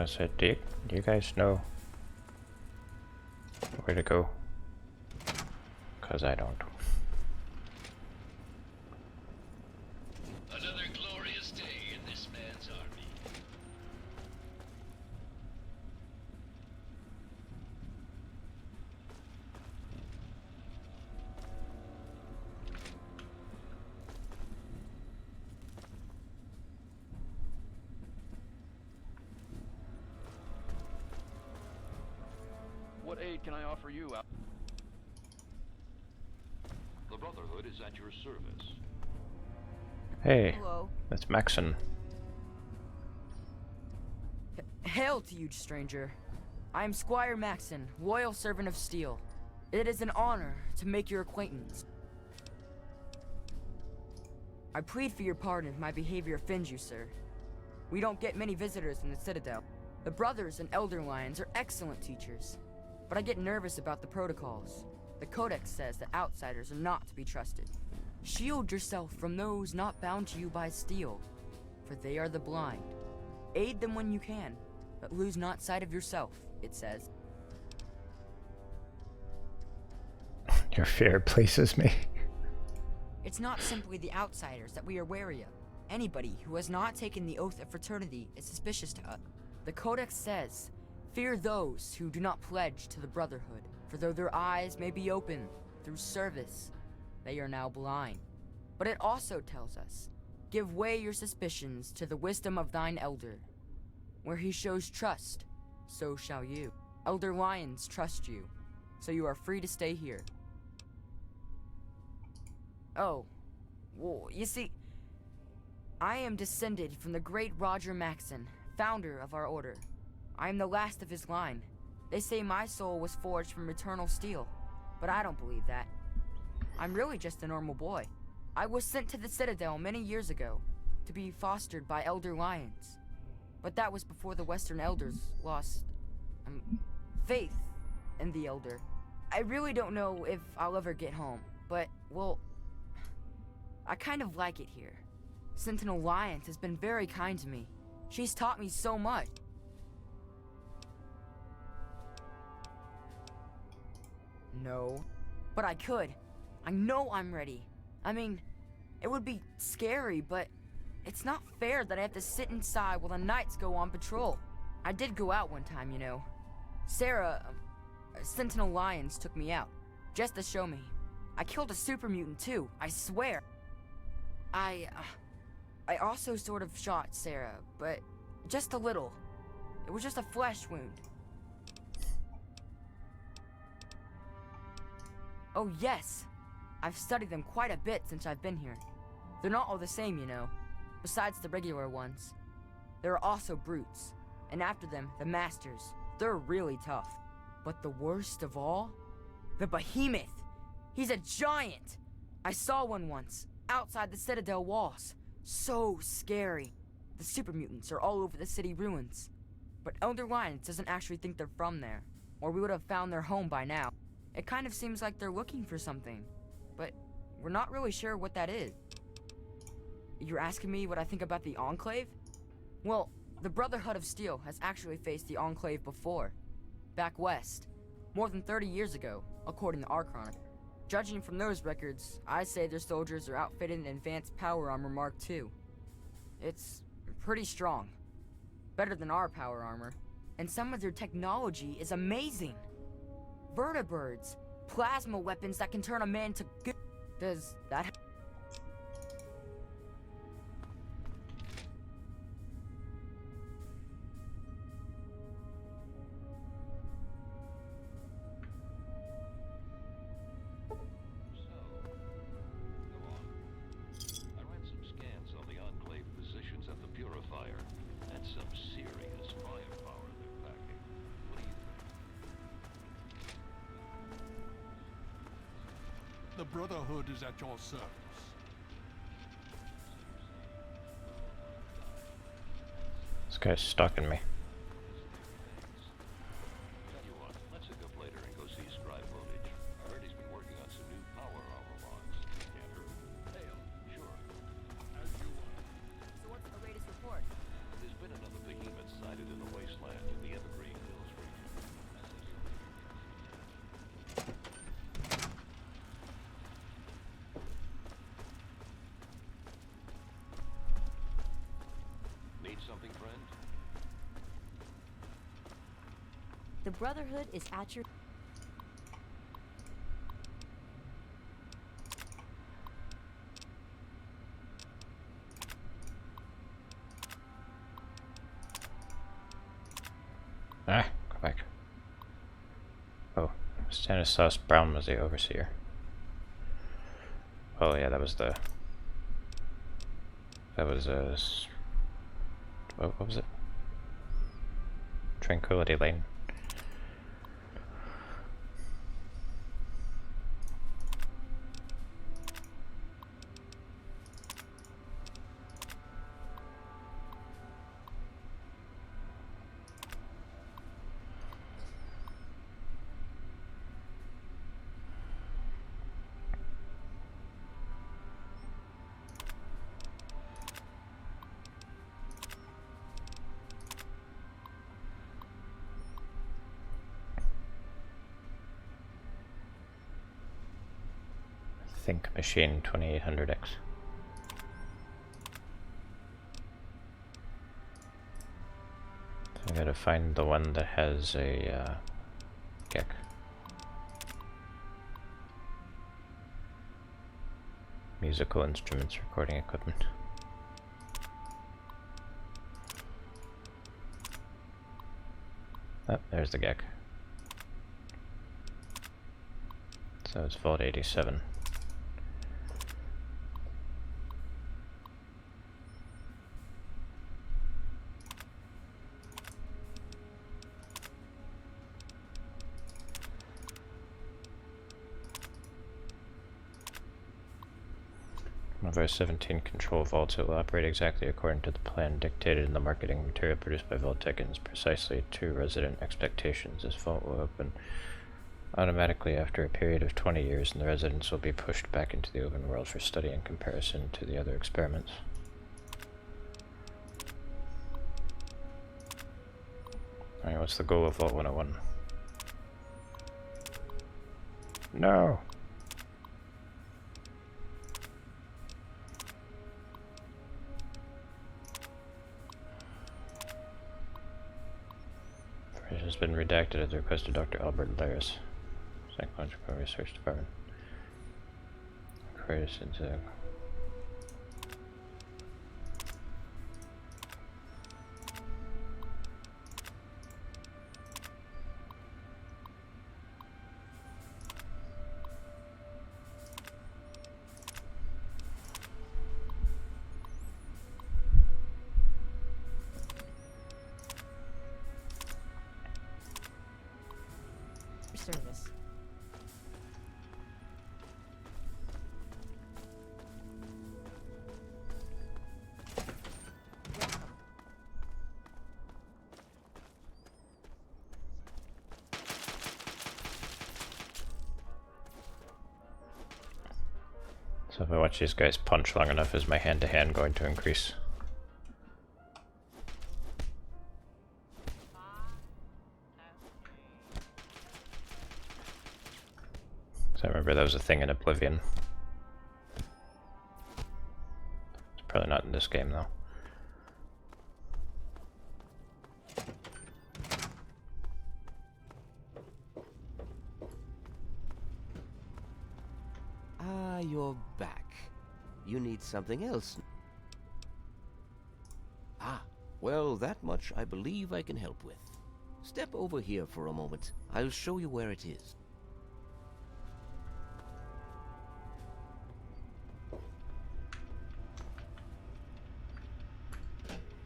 So do you guys know where to go? 'Cause I don't. Another glorious day in this man's army. What aid can I offer you? The Brotherhood is at your service. Hey, Hello. that's Maxon. Hail to you, stranger. I am Squire Maxon, loyal servant of Steel. It is an honor to make your acquaintance. I plead for your pardon if my behavior offends you, sir. We don't get many visitors in the Citadel. The Brothers and Elder Lyons are excellent teachers, but I get nervous about the protocols. The Codex says that outsiders are not to be trusted. Shield yourself from those not bound to you by steel, for they are the blind. Aid them when you can, but lose not sight of yourself, it says. Your fear pleases me. It's not simply the outsiders that we are wary of. Anybody who has not taken the oath of fraternity is suspicious to us. The Codex says Fear those who do not pledge to the Brotherhood, for though their eyes may be open through service, they are now blind. But it also tells us, give way your suspicions to the wisdom of thine elder. Where he shows trust, so shall you. Elder Lyons trust you, so you are free to stay here. Oh, well, you see, I am descended from the great Roger Maxon, founder of our order. I am the last of his line. They say my soul was forged from eternal steel, but I don't believe that. I'm really just a normal boy. I was sent to the Citadel many years ago, to be fostered by Elder Lyons. But that was before the Western Elders lost, faith in the Elder. I really don't know if I'll ever get home, but, well, I kind of like it here. Sentinel Lyons has been very kind to me. She's taught me so much. No, but I could. I know I'm ready. I mean, it would be scary, but it's not fair that I have to sit inside while the knights go on patrol. I did go out one time, you know. Sarah, Sentinel Lyons took me out, just to show me. I killed a super mutant too, I swear. I also sort of shot Sarah, but just a little. It was just a flesh wound. Oh yes, I've studied them quite a bit since I've been here. They're not all the same, you know, besides the regular ones. There are also brutes, and after them, the masters. They're really tough. But the worst of all? The behemoth! He's a giant! I saw one once, outside the Citadel walls. So scary. The super mutants are all over the city ruins. But Elder Lyons doesn't actually think they're from there, or we would have found their home by now. It kind of seems like they're looking for something, but we're not really sure what that is. You're asking me what I think about the Enclave? Well, the Brotherhood of Steel has actually faced the Enclave before. Back west. More than 30 years ago, according to our chronicle. Judging from those records, I say their soldiers are outfitted in advanced power armor Mark II. It's pretty strong. Better than our power armor. And some of their technology is amazing. Vertibirds, plasma weapons that can turn a man to good. Does that The Brotherhood is at your service. This guy's stalking me. Tell you what, let's hook up later and go see Scribe Bowditch. I heard he's been working on some new power armor mods. Can't hurt. Dale, sure. As you want. So what's the latest report? There's been another behemoth sighted in the wasteland in the Evergreen Hills region. Need something, friend? The Brotherhood is at your... Ah, go back. Oh, Stanislaus Brown was the overseer. Oh yeah, that was the... That was what was it? Tranquility Lane. Think Machine 2800X. So I gotta find the one that has a Gek. Musical instruments, recording equipment. Oh, there's the Gek. So it's Vault 87. One of our 17 control vaults, it will operate exactly according to the plan dictated in the marketing material produced by Vault-Tec and is precisely to resident expectations. This vault will open automatically after a period of 20 years, and the residents will be pushed back into the open world for study in comparison to the other experiments. Alright, what's the goal of Vault 101? No! It has been redacted at the request of Dr. Albert Laris, Psychological Research Department. Aquarius into service. So if I watch these guys punch long enough, is my hand-to-hand going to increase? So I remember that was a thing in Oblivion. It's probably not in this game though. Ah, you're back. You need something else. Ah, well, that much I believe I can help with. Step over here for a moment. I'll show you where it is.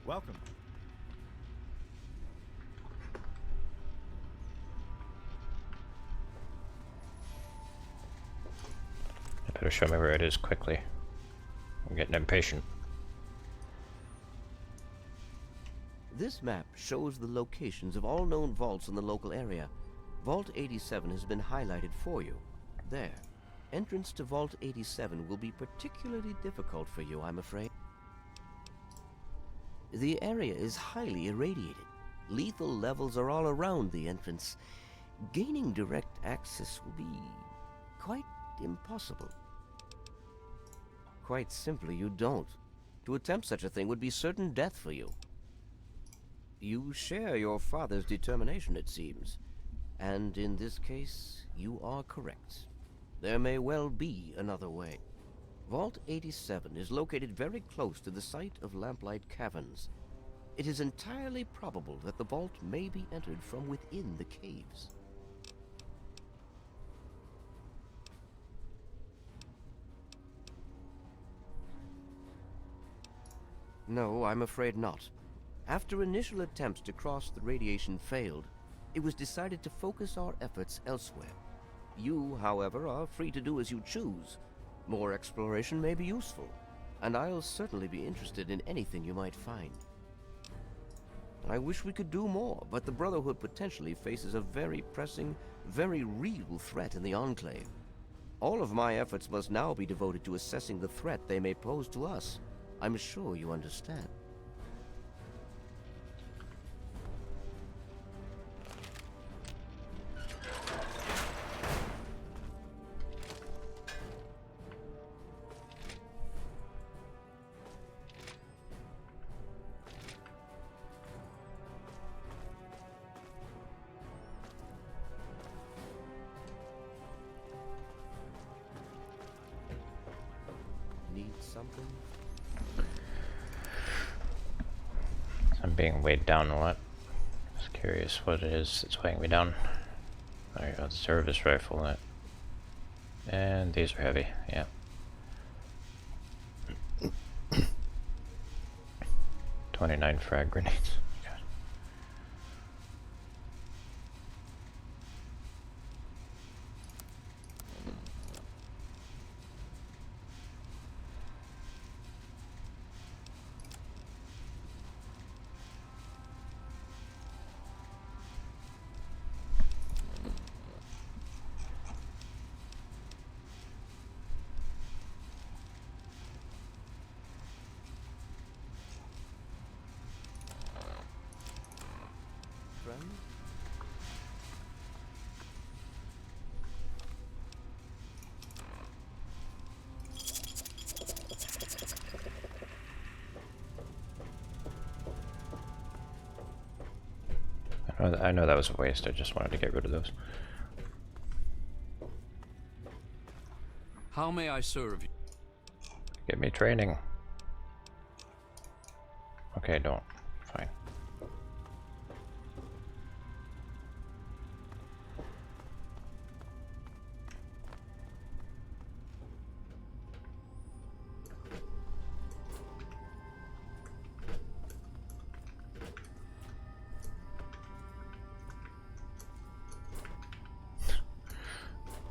Welcome. You better show me where it is quickly. I'm getting impatient. This map shows the locations of all known vaults in the local area. Vault 87 has been highlighted for you. There. Entrance to Vault 87 will be particularly difficult for you, I'm afraid. The area is highly irradiated. Lethal levels are all around the entrance. Gaining direct access will be quite impossible. Quite simply, you don't. To attempt such a thing would be certain death for you. You share your father's determination, it seems. And in this case, you are correct. There may well be another way. Vault 87 is located very close to the site of Lamplight Caverns. It is entirely probable that the vault may be entered from within the caves. No, I'm afraid not. After initial attempts to cross the radiation failed, it was decided to focus our efforts elsewhere. You, however, are free to do as you choose. More exploration may be useful, and I'll certainly be interested in anything you might find. I wish we could do more, but the Brotherhood potentially faces a very pressing, very real threat in the Enclave. All of my efforts must now be devoted to assessing the threat they may pose to us. I'm sure you understand. something? I'm being weighed down a lot. Just curious what it is that's weighing me down. There you go, the service rifle. And these are heavy, yeah. 29 frag grenades. God. Friend? I know that was a waste, I just wanted to get rid of those. How may I serve you? Give me training. Okay, don't. Fine.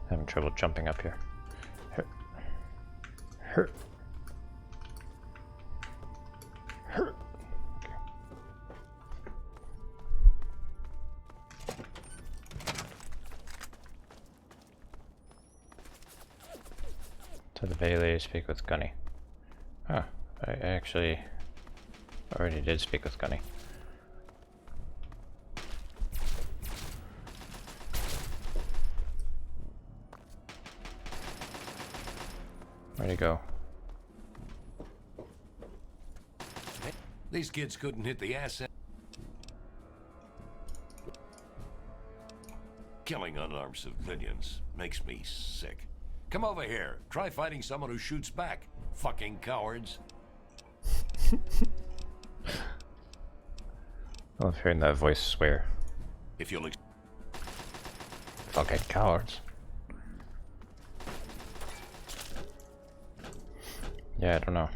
Having trouble jumping up here. Hurt. To the Bailey, speak with Gunny. Huh, I actually already did speak with Gunny. Where'd he go? These kids couldn't hit the asset. Killing unarmed civilians makes me sick. Come over here. Try fighting someone who shoots back. Fucking cowards. I love hearing that voice swear. If you'll fucking cowards. Yeah, I don't know.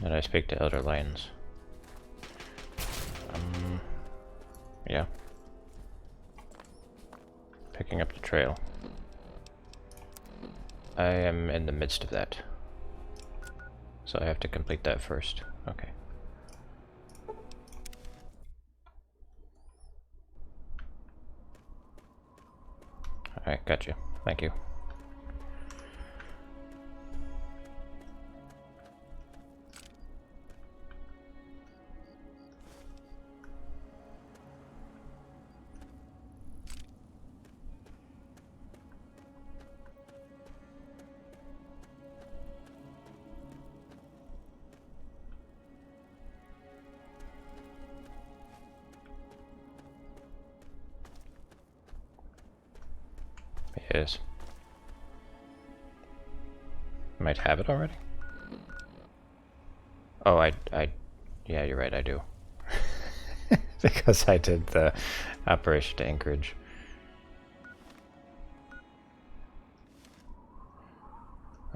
Did I speak to Elder Lions? Yeah. Picking up the trail. I am in the midst of that. So I have to complete that first. Okay. Alright, got you. Thank you. It is. Might have it already? Oh, yeah, you're right, I do. Because I did the operation to Anchorage.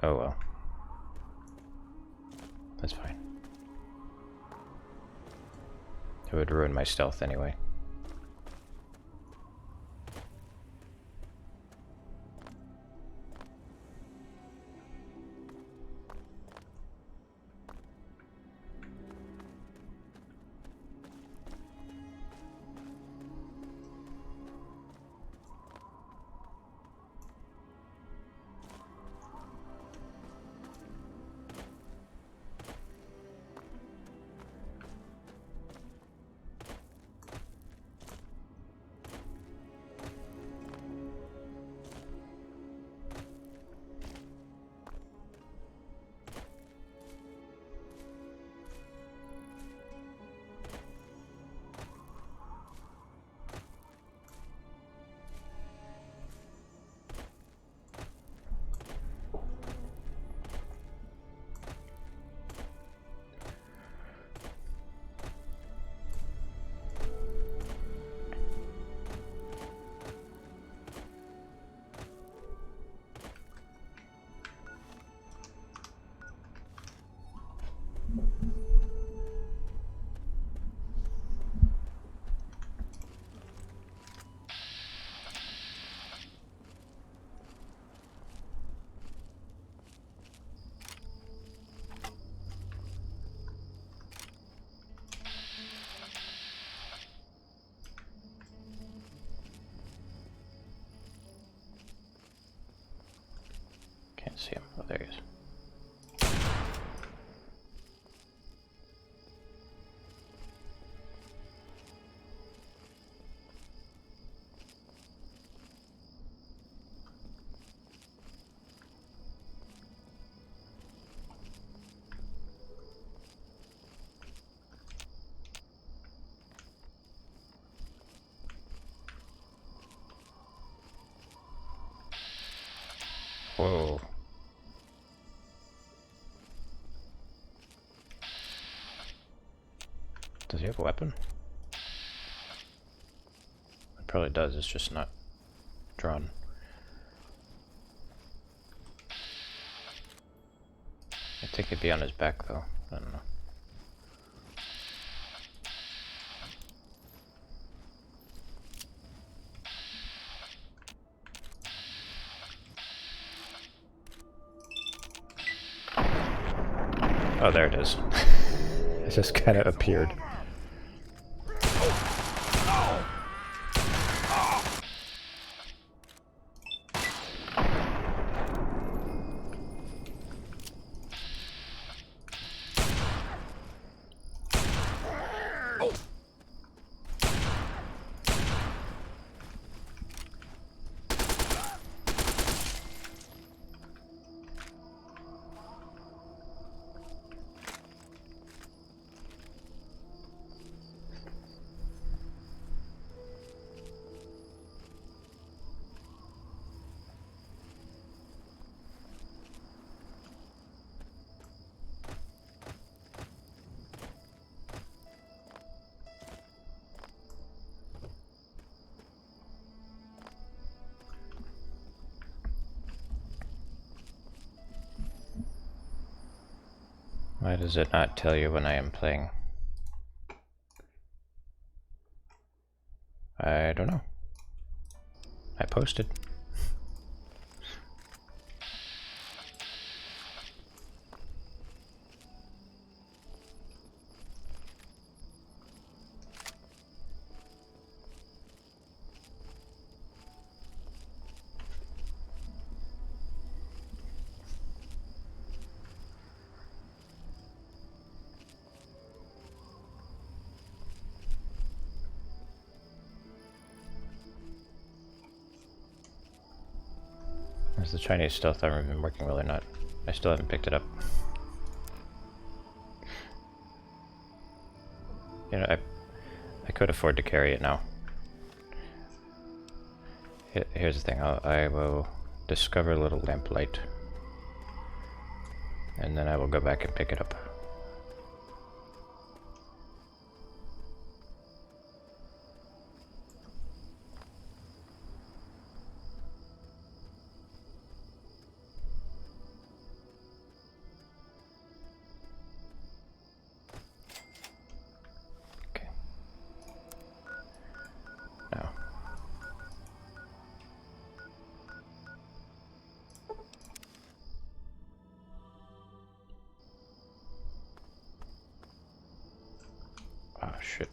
Oh well. That's fine. It would ruin my stealth anyway. Can't see him. Oh, there he is. Whoa. Does he have a weapon? It probably does, it's just not drawn. I think it'd be on his back though. I don't know. Oh, there it is. It just kind of appeared. Why does it not tell you when I am playing? I don't know. I posted. Has the Chinese stealth armor been working well or not? I still haven't picked it up. You know, I could afford to carry it now. Here's the thing, I will discover a little lamplight. And then I will go back and pick it up. Oh shit.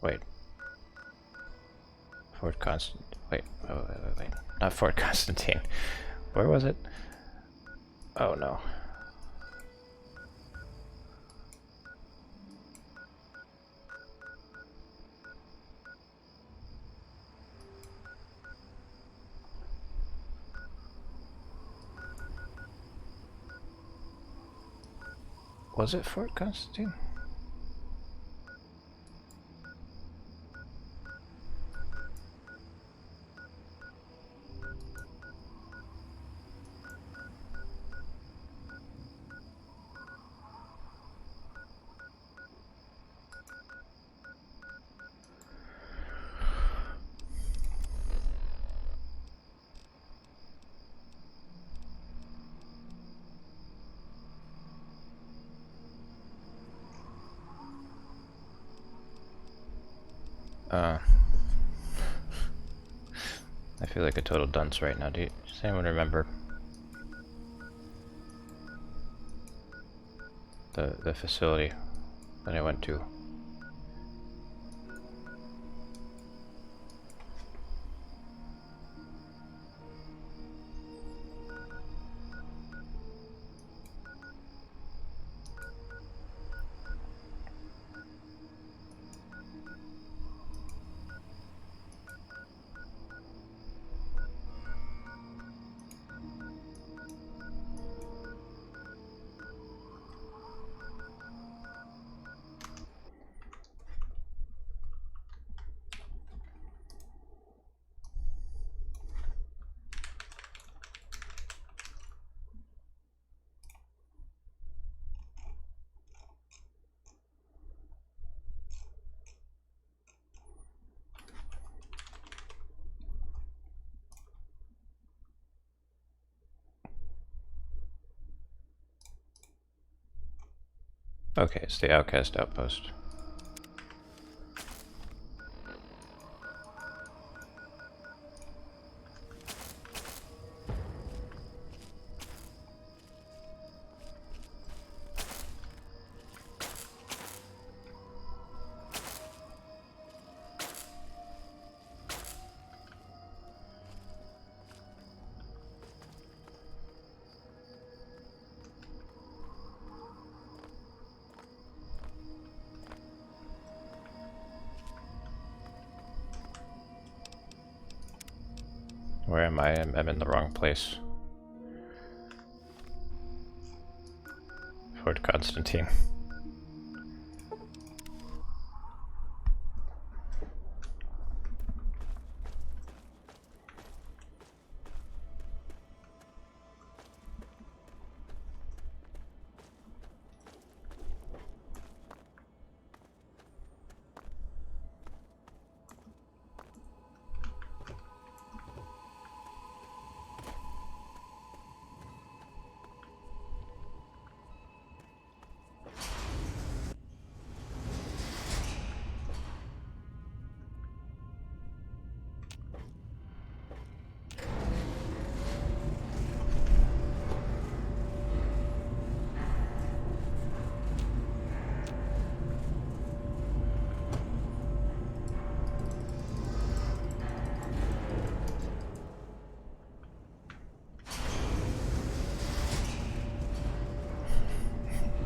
Wait. Fort Constantine. Wait. Wait. Not Fort Constantine. Where was it? Oh no. Was it Fort Constantine? I feel like a total dunce right now. Does anyone remember the facility that I went to? Okay, it's the Outcast Outpost. Where am I? I'm in the wrong place. Fort Constantine.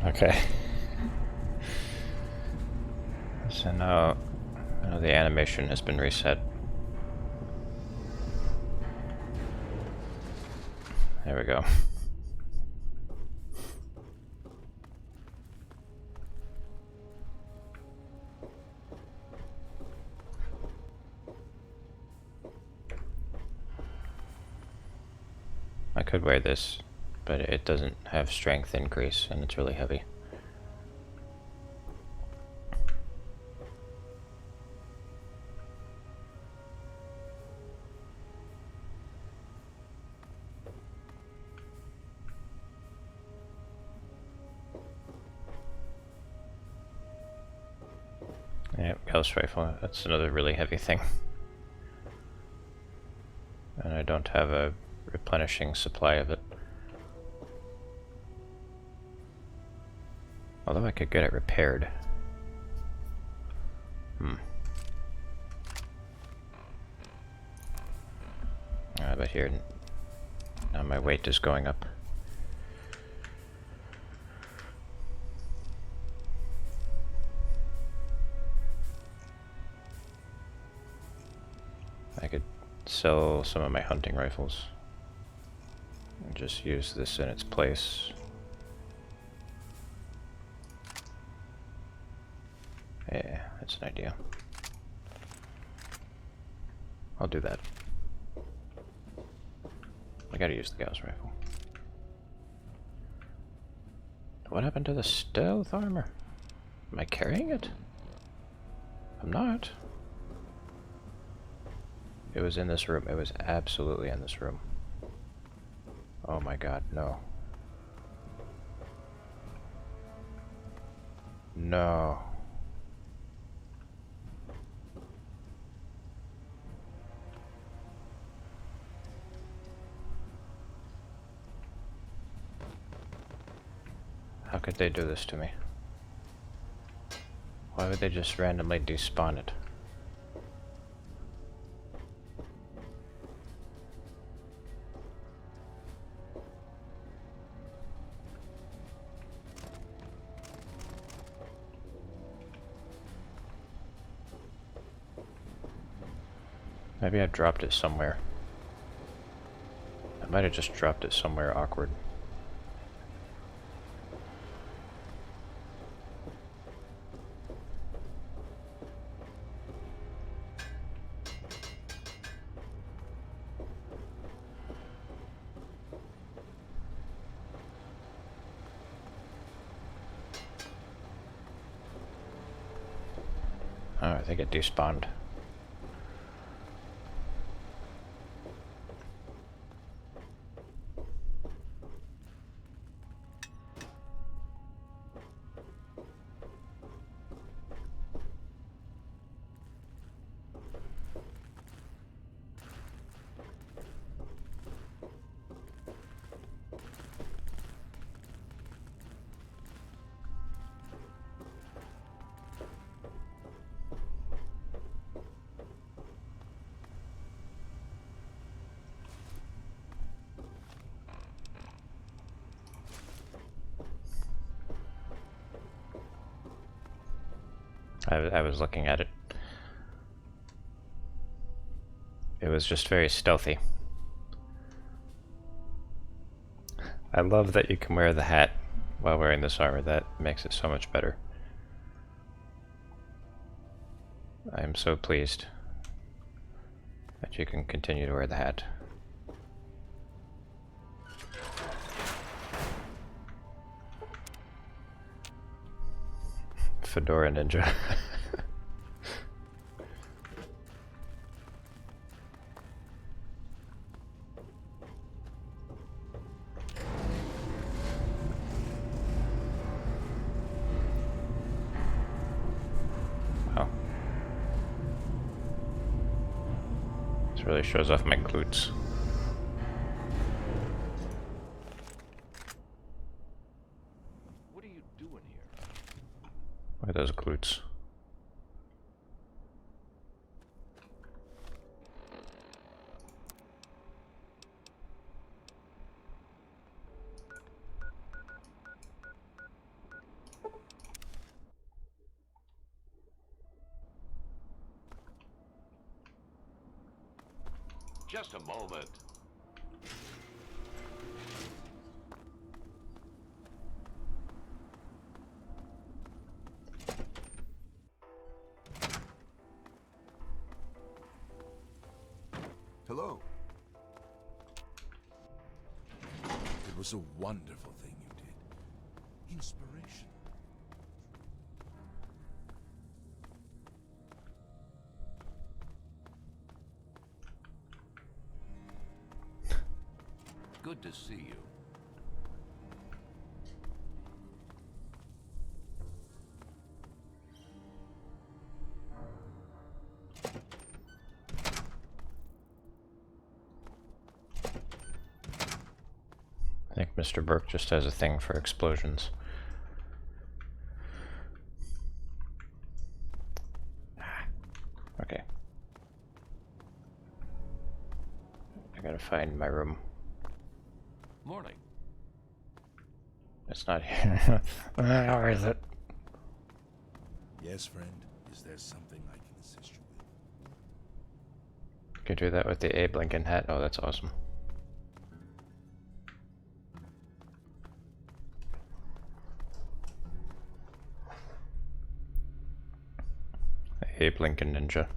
Okay. So now the animation has been reset. There we go. I could wear this, but it doesn't have strength increase and it's really heavy. Yep, Gauss rifle, that's another really heavy thing. And I don't have a replenishing supply of it. Although I could get it repaired. But here, now my weight is going up. I could sell some of my hunting rifles and just use this in its place. Yeah, that's an idea. I'll do that. I gotta use the Gauss rifle. What happened to the stealth armor? Am I carrying it? I'm not. It was in this room. It was absolutely in this room. Oh my god, no. No. How could they do this to me? Why would they just randomly despawn it? Maybe I dropped it somewhere. I might have just dropped it somewhere awkward. Oh, I think it despawned. I was looking at it. It was just very stealthy. I love that you can wear the hat while wearing this armor. That makes it so much better. I am so pleased that you can continue to wear the hat. Fedora Ninja. Wow. This really shows off my glutes. What are you doing here? Look at those glutes. Just a moment. Hello. It was a wonderful thing you did. Inspiration. Good to see you. I think Mr. Burke just has a thing for explosions. Okay. I gotta find my room. Morning. It's not here. Where is it? Yes, friend. Is there something I can assist you with? You can do that with the Abe Lincoln hat. Oh, that's awesome. Abe Lincoln Ninja.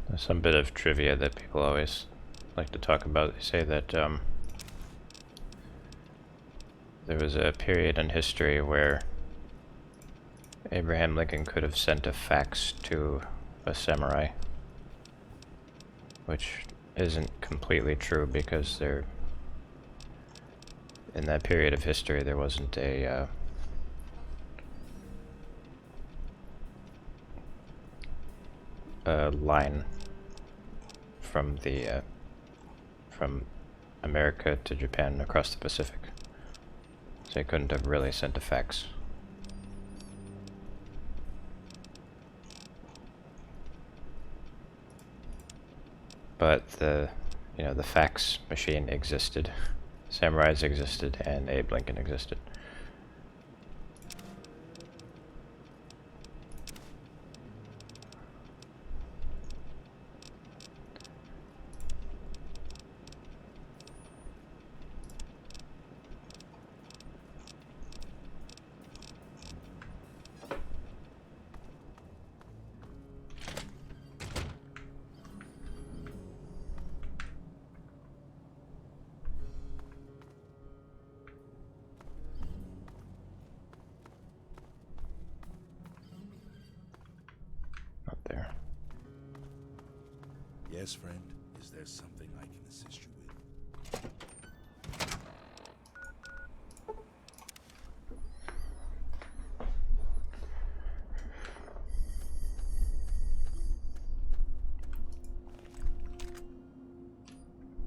There's some bit of trivia that people always like to talk about. They say that there was a period in history where Abraham Lincoln could have sent a fax to a samurai, which isn't completely true because there, in that period of history, there wasn't a line from the from America to Japan across the Pacific, so they couldn't have really sent a fax. But the fax machine existed, samurais existed, and Abe Lincoln existed. Not there. Yes, friend. Is there something I can assist you with?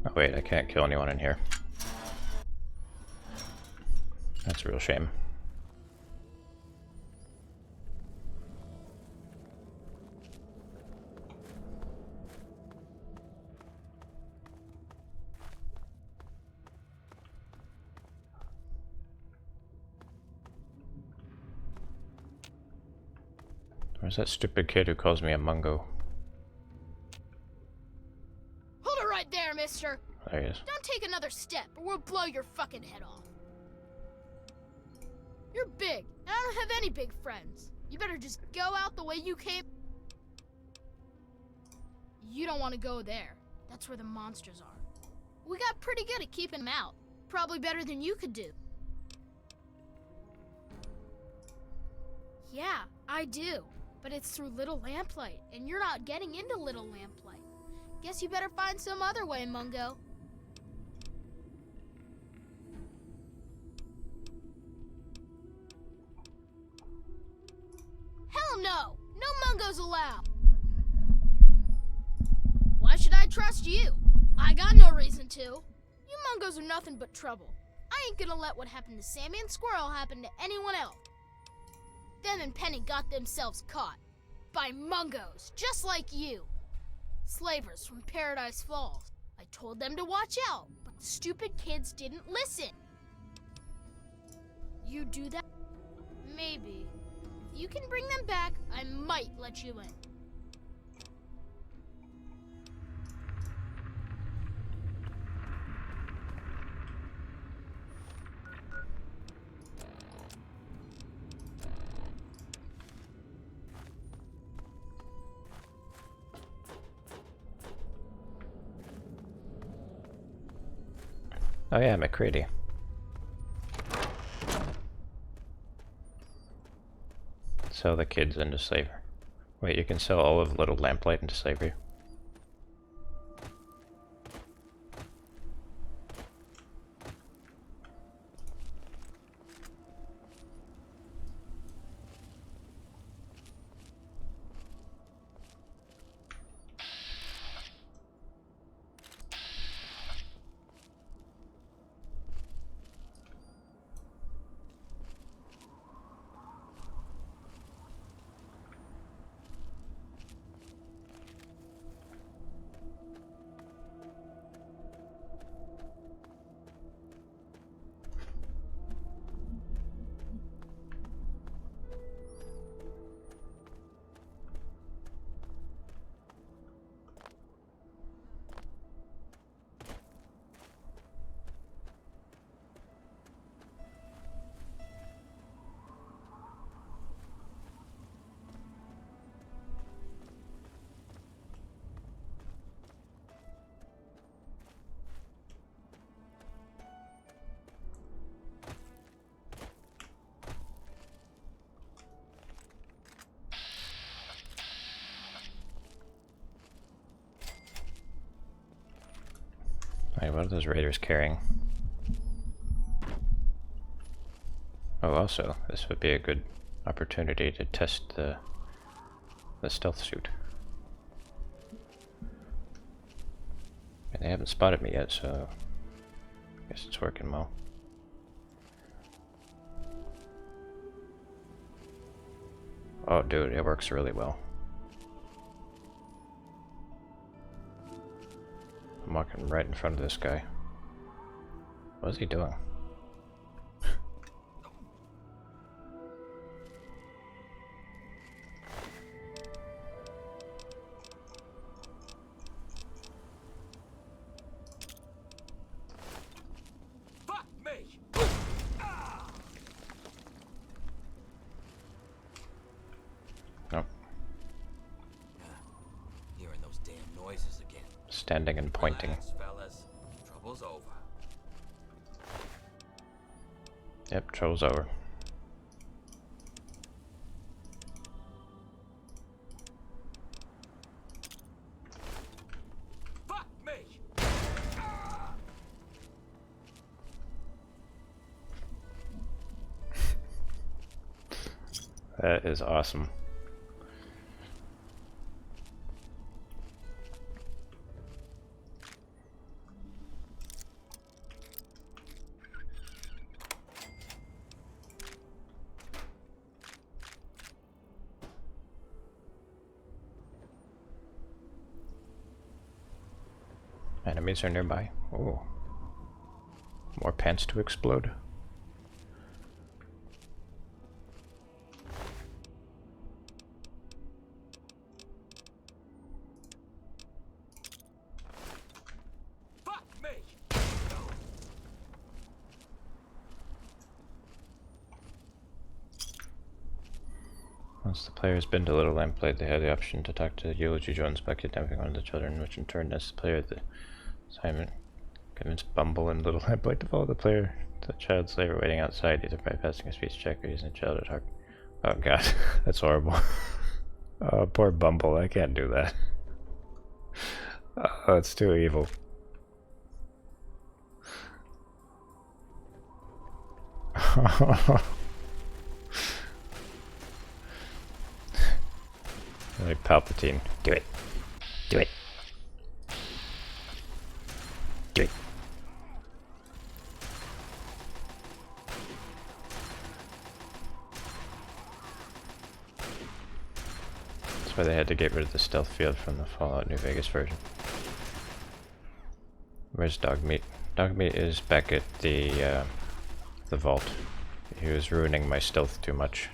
Oh wait, I can't kill anyone in here. That's a real shame. Where's that stupid kid who calls me a Mungo? Hold it right there, mister. There he is. Don't take another step or we'll blow your fucking head off. You're big, and I don't have any big friends. You better just go out the way you came. You don't want to go there. That's where the monsters are. We got pretty good at keeping them out. Probably better than you could do. Yeah, I do. But it's through Little Lamplight, and you're not getting into Little Lamplight. Guess you better find some other way, Mungo. Hell no! No Mungos allowed! Why should I trust you? I got no reason to. You Mungos are nothing but trouble. I ain't gonna let what happened to Sammy and Squirrel happen to anyone else. Them and Penny got themselves caught. By Mungos, just like you. Slavers from Paradise Falls. I told them to watch out, but the stupid kids didn't listen. You do that? Maybe. If you can bring them back, I might let you in. Oh yeah, McCready. Sell the kids into slavery. Wait, you can sell all of Little Lamplight into slavery? Alright, what are those raiders carrying? Oh, also, this would be a good opportunity to test the stealth suit. And they haven't spotted me yet, so I guess it's working well. Oh, dude, it works really well. I'm walking right in front of this guy. What is he doing? Fuck me! Nope. Hearing those damn noises again. Standing and pointing. Relax, fellas. Trouble's over. Yep, troll's over. Fuck me! That is awesome. Enemies are nearby. Oh. More pants to explode. Once the player has been to Little Lamplight, they have the option to talk to Eulogy Jones by kidnapping one of the children, which in turn lets the player the assignment convince Bumble and Little Lamplight to follow the player to the child slaver waiting outside, either by passing a speech check or using a child at heart. Oh god, that's horrible. Oh, poor Bumble, I can't do that. Oh, it's too evil. Like Palpatine. Do it. Do it. Do it. That's why they had to get rid of the stealth field from the Fallout New Vegas version. Where's Dogmeat? Dogmeat is back at the vault. He was ruining my stealth too much.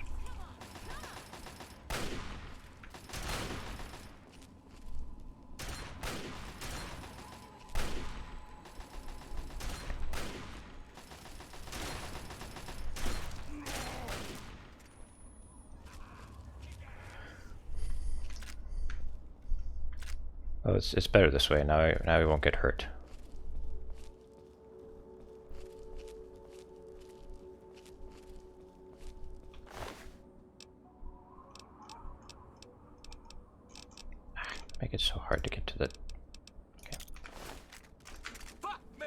Oh, it's better this way. Now he won't get hurt. Make it so hard to get to the... Okay. Fuck me!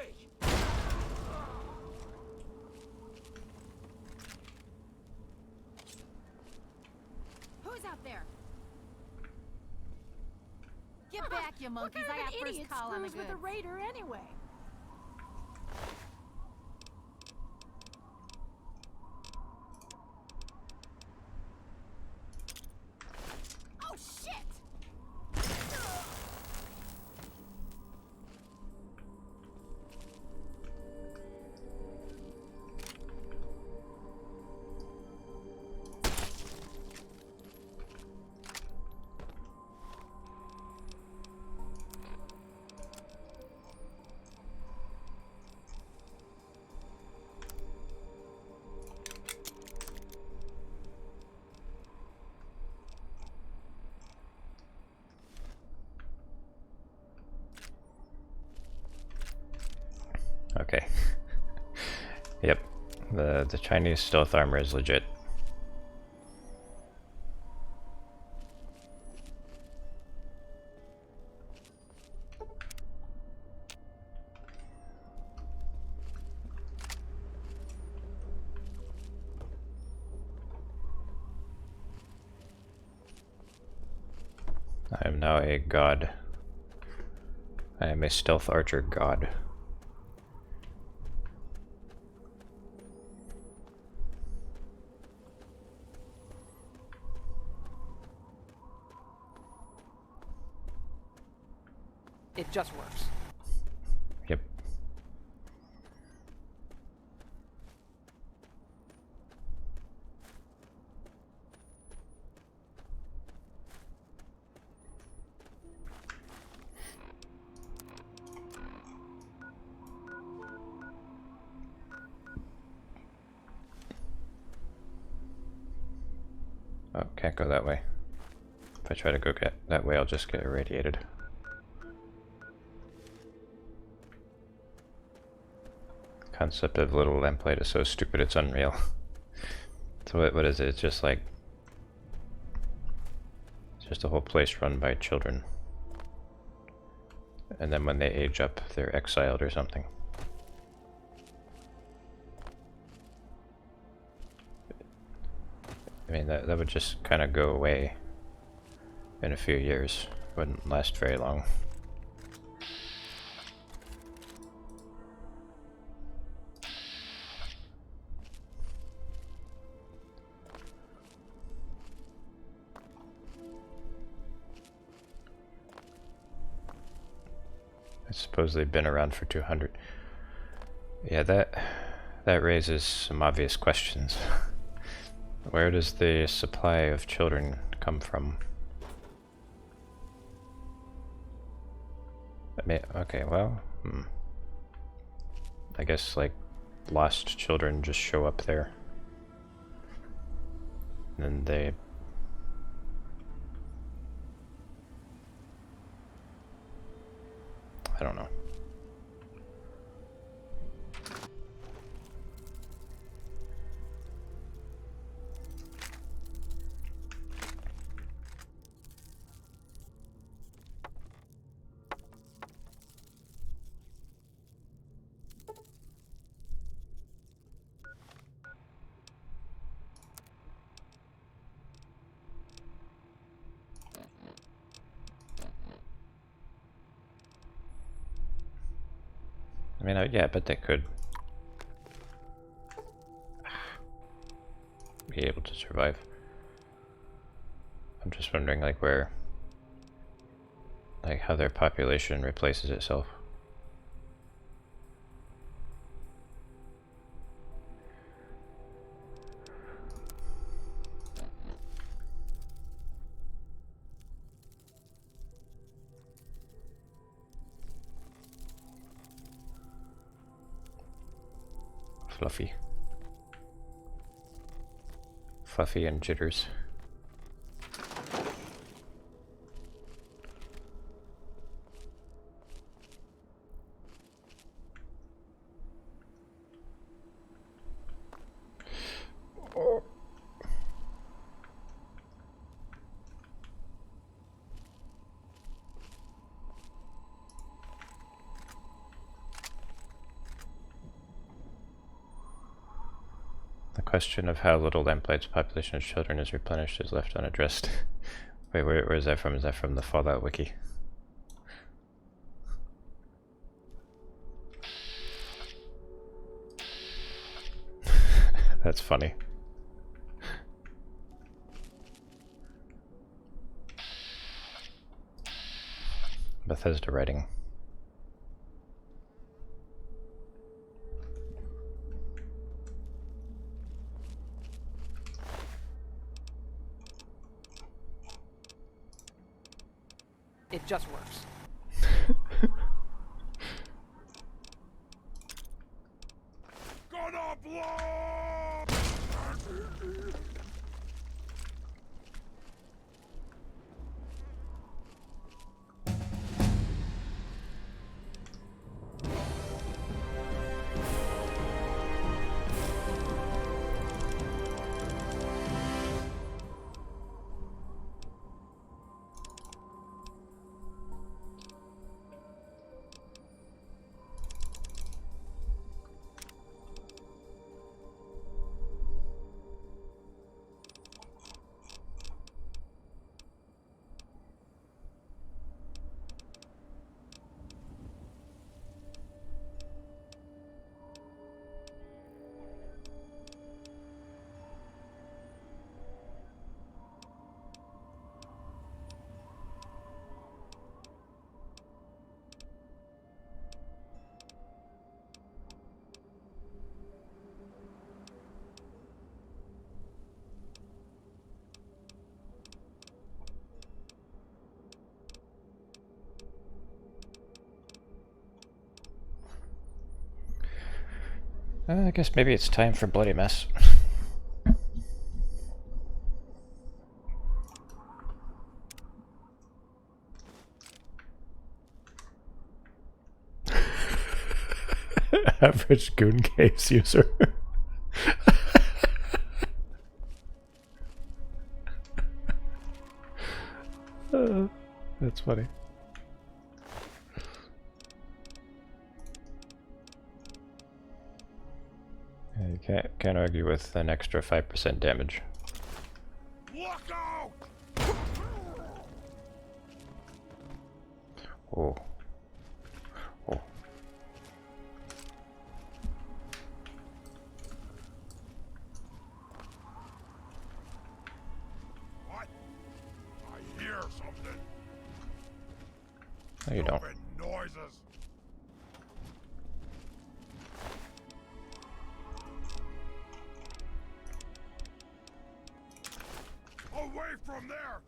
Who's out there? Get back, you monkeys! I got first call on the goods. With a raider anyway. Oh shit! Okay. Yep. The Chinese stealth armor is legit. I am now a god. I am a stealth archer god. It just works. Yep. Oh, can't go that way. If I try to go get that way, I'll just get irradiated. Concept of Little Lamplight is so stupid it's unreal. So what is it? It's just like... It's just a whole place run by children. And then when they age up, they're exiled or something. I mean, that would just kind of go away in a few years. Wouldn't last very long. I suppose they've been around for 200. Yeah, that raises some obvious questions. Where does the supply of children come from? Okay, well, I guess like lost children just show up there. And then they... I don't know. I mean, yeah, but they could be able to survive. I'm just wondering, like, where, like, how their population replaces itself. Fluffy. Fluffy and Jitters. Oh. The question of how little Lamplight's population of children is replenished is left unaddressed. Wait, where is that from? Is that from the Fallout wiki? That's funny. Bethesda writing. It just works. Gonna blow! I guess maybe it's time for Bloody Mess. Average Goon Caves user. That's funny. You can't argue with an extra 5% damage. Look out! Oh. Oh. What? I hear something. No, you don't. Stupid noises. from there!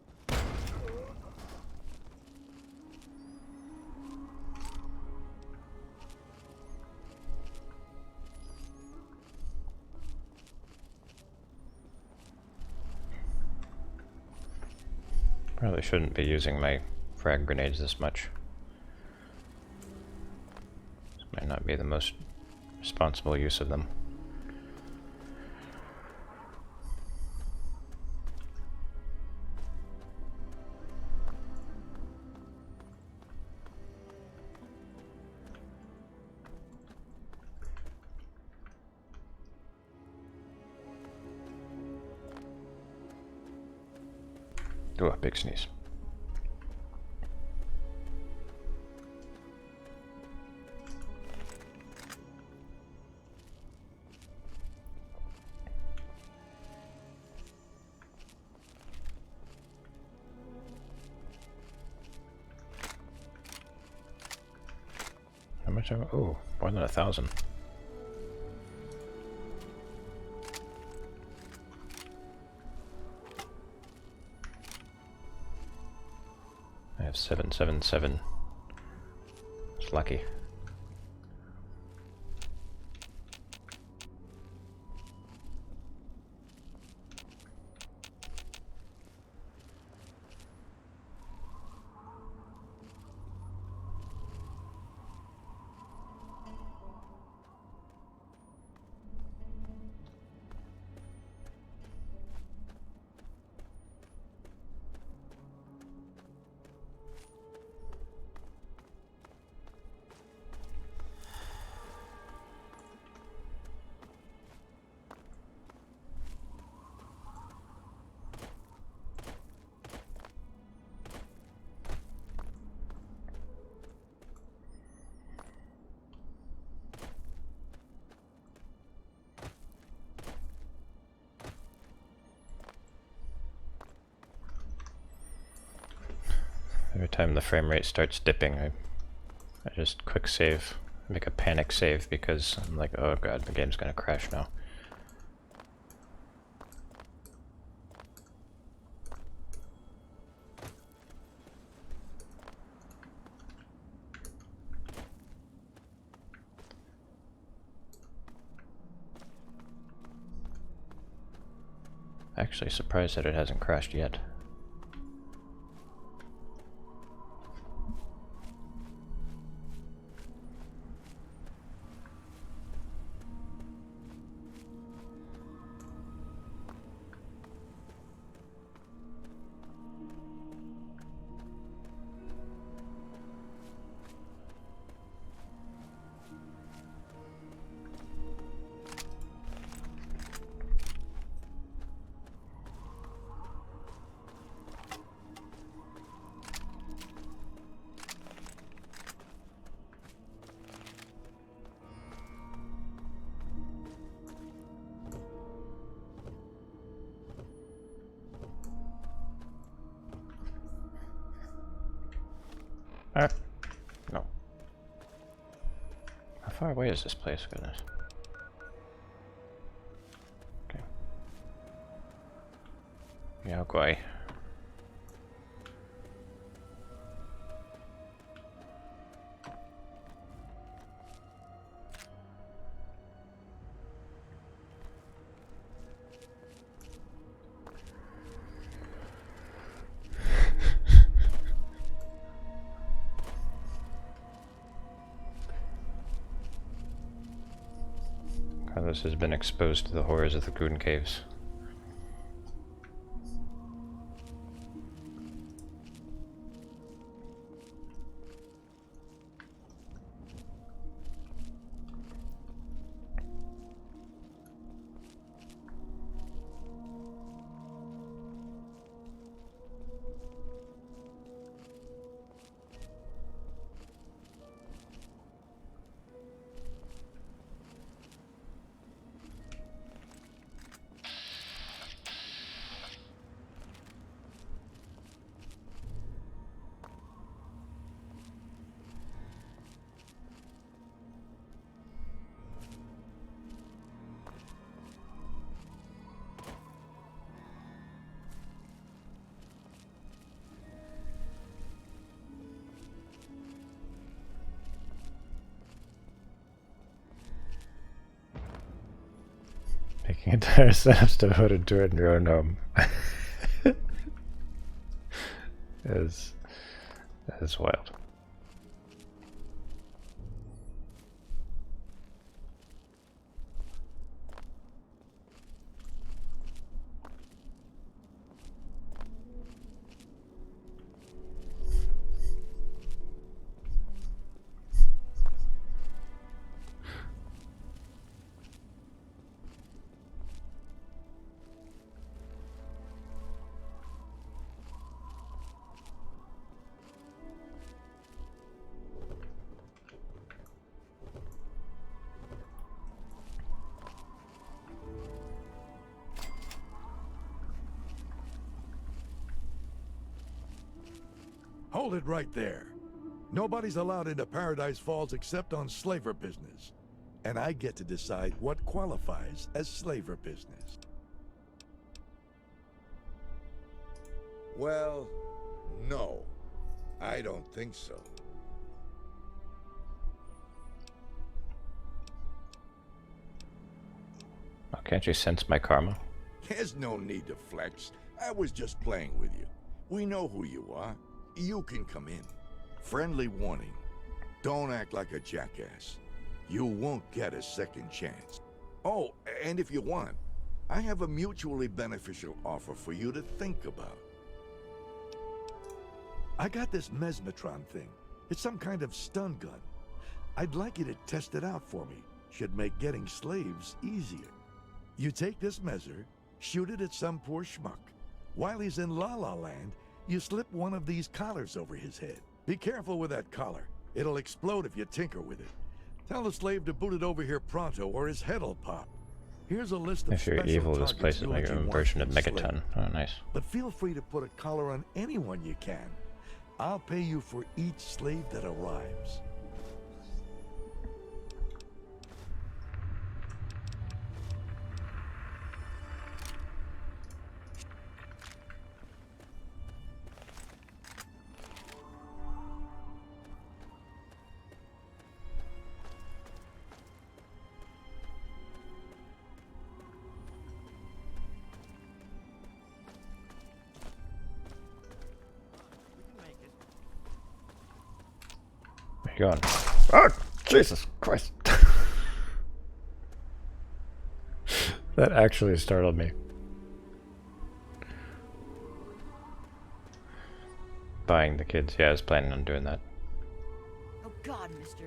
Probably shouldn't be using my frag grenades this much. This might not be the most responsible use of them. Oh, big sneeze. How much? Oh, more than 1,000. I have 777. It's lucky. Every time the frame rate starts dipping, I just quick save, make a panic save because I'm like, oh god, the game's gonna crash now. Actually surprised that it hasn't crashed yet. No. How far away is this place? Goodness. Okay. Yeah, okay. Carlos has been exposed to the horrors of the Goon Caves. Making entire setups devoted to it in your own home. is wild. Hold it right there. Nobody's allowed into Paradise Falls except on slaver business. And I get to decide what qualifies as slaver business. Well, no. I don't think so. Oh, can't you sense my karma? There's no need to flex. I was just playing with you. We know who you are. You can come in. Friendly warning. Don't act like a jackass. You won't get a second chance. Oh, and if you want, I have a mutually beneficial offer for you to think about. I got this Mesmetron thing. It's some kind of stun gun. I'd like you to test it out for me. Should make getting slaves easier. You take this measure, shoot it at some poor schmuck. While he's in La La Land, you slip one of these collars over his head. Be careful with that collar. It'll explode if you tinker with it. Tell the slave to boot it over here pronto or his head'll pop. Here's a list of If you're special evil, this targets place is like Eulogy a wants version you of to slay. Megaton. Oh, nice. But feel free to put a collar on anyone you can. I'll pay you for each slave that arrives. Where you going? Oh, Jesus Christ. That actually startled me. Buying the kids. Yeah, I was planning on doing that. Oh God, mister.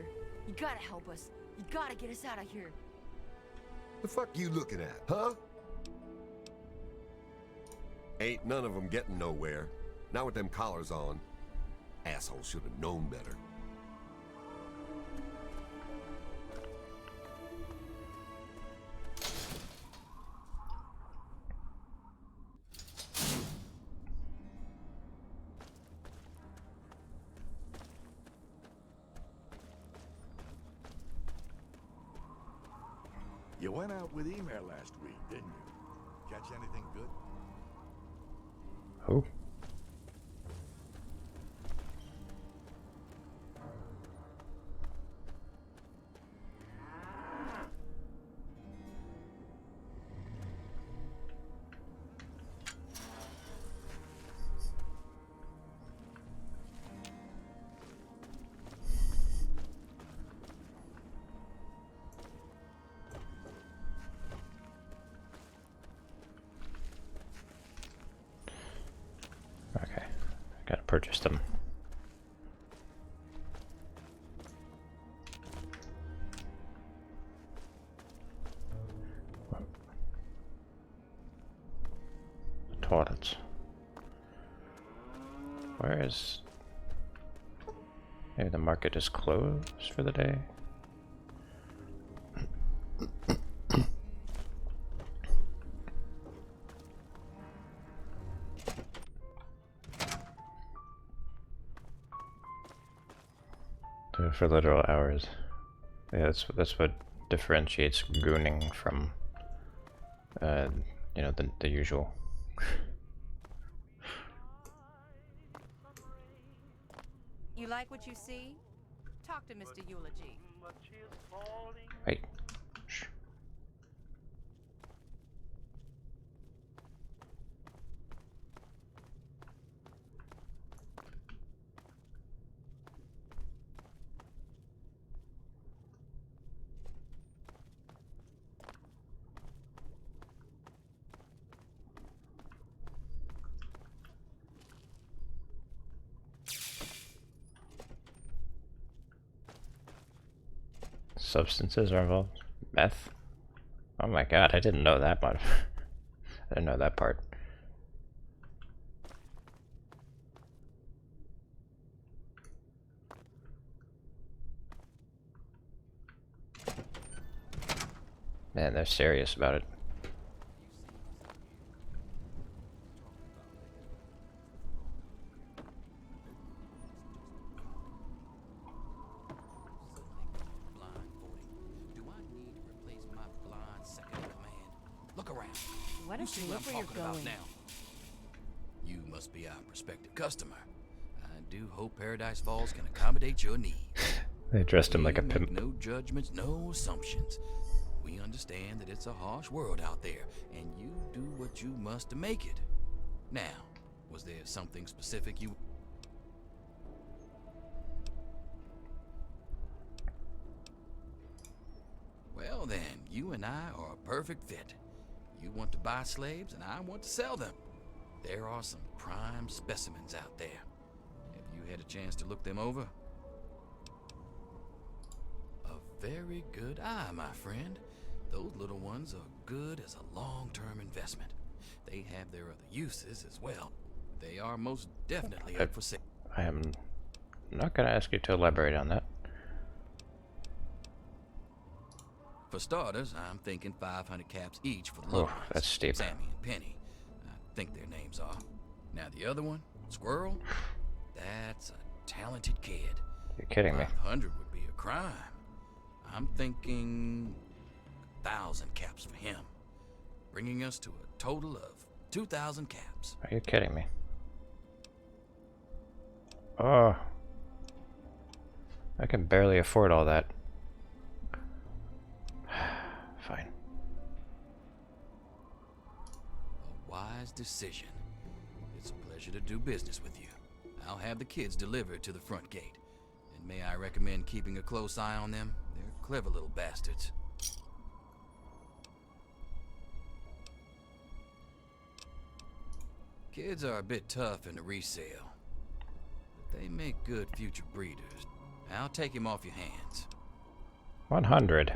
You gotta help us. You gotta get us out of here. The fuck you looking at, huh? Ain't none of them getting nowhere. Not with them collars on. Assholes should have known better. You went out with Emer last week, didn't you? Catch anything good? Who? Gotta purchase them. Toilets. Where is... Maybe the market is closed for the day? Do it for literal hours. Yeah, that's what differentiates gooning from, you know, the usual. You like what you see? Talk to Mr. Eulogy. Wait. Shh. substances are involved. Meth? Oh my god, I didn't know that much. I didn't know that part. Man, they're serious about it. Look around. Why don't you see look what where I'm you're talking about going? now? You must be our prospective customer. I do hope Paradise Falls can accommodate your needs. They dressed him like a We pimp. make no judgments, no assumptions. We understand that it's a harsh world out there, and you do what you must to make it. Now, was there something specific you... Well then, you and I are a perfect fit. You want to buy slaves, and I want to sell them. There are some prime specimens out there. Have you had a chance to look them over? A very good eye, my friend. Those little ones are good as a long-term investment. They have their other uses as well. They are most definitely up for sale. I am not going to ask you to elaborate on that. For starters, I'm thinking 500 caps each for the Oh, little ones. that's steep. Sammy and Penny. I think their names are. Now the other one, Squirrel, that's a talented kid. You're kidding me. 500 would be a crime. I'm thinking 1,000 caps for him, bringing us to a total of 2,000 caps. Are you kidding me? Oh. I can barely afford all that. Fine. A wise decision. It's a pleasure to do business with you. I'll have the kids delivered to the front gate. And may I recommend keeping a close eye on them? They're clever little bastards. Kids are a bit tough in the resale, but they make good future breeders. I'll take him off your hands. 100.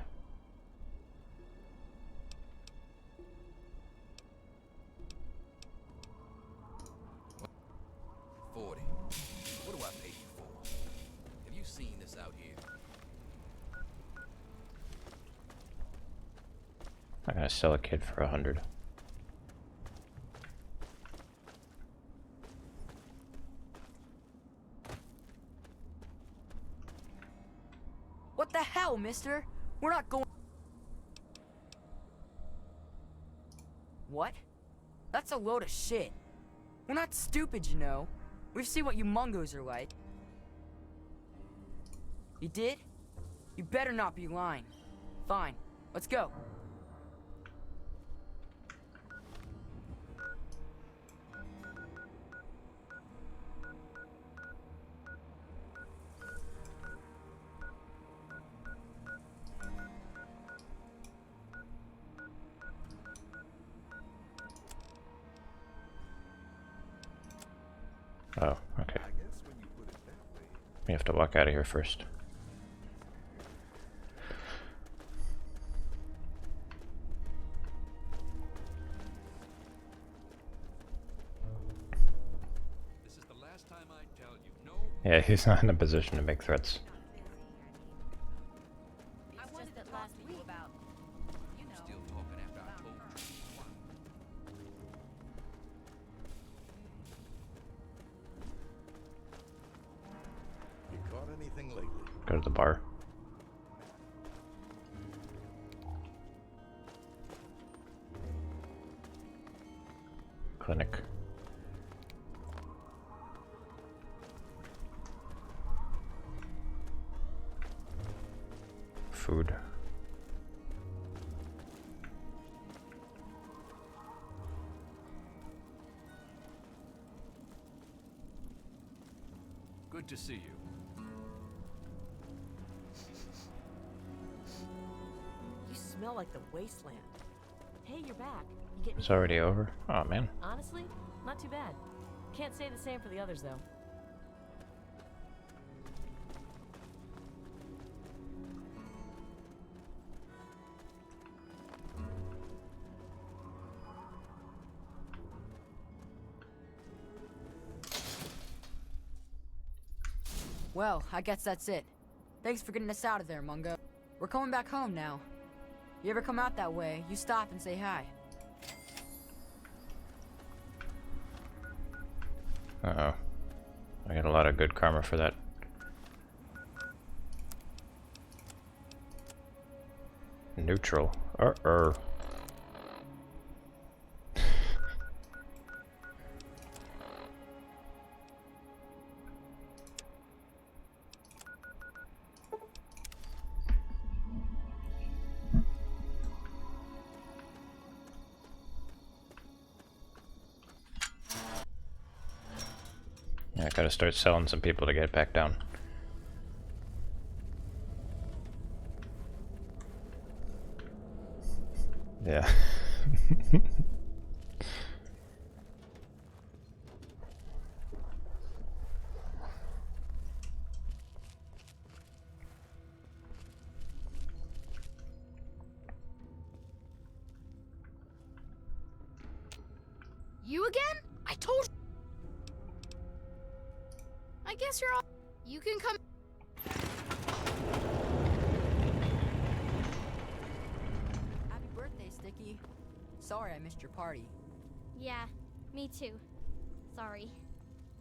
What do I pay you for? Have you seen this out here? I'm gonna sell a kid for 100. What the hell, mister? We're not going... What? That's a load of shit. We're not stupid, you know. We've seen what you mungos are like. You did? You better not be lying. Fine, let's go. Oh, okay. We have to walk out of here first. This is the last time I tell you, no. Yeah, he's not in a position to make threats. I wanted to talk to you about, you know. Still talking after I told you. You caught anything lately? Go to the bar. Clinic. Food. Good to see you. You smell like the wasteland. Hey, you're back. You getting It's already over? Oh man. Honestly, not too bad. Can't say the same for the others, though. Well, I guess that's it. Thanks for getting us out of there, Mungo. We're coming back home now. You ever come out that way, you stop and say hi. Uh-oh. I got a lot of good karma for that. Neutral. Uh-oh. Yeah, I gotta start selling some people to get back down. Yeah. You again? I told you. I guess you're all. You can come. Happy birthday, Sticky. Sorry I missed your party. Yeah, me too. Sorry.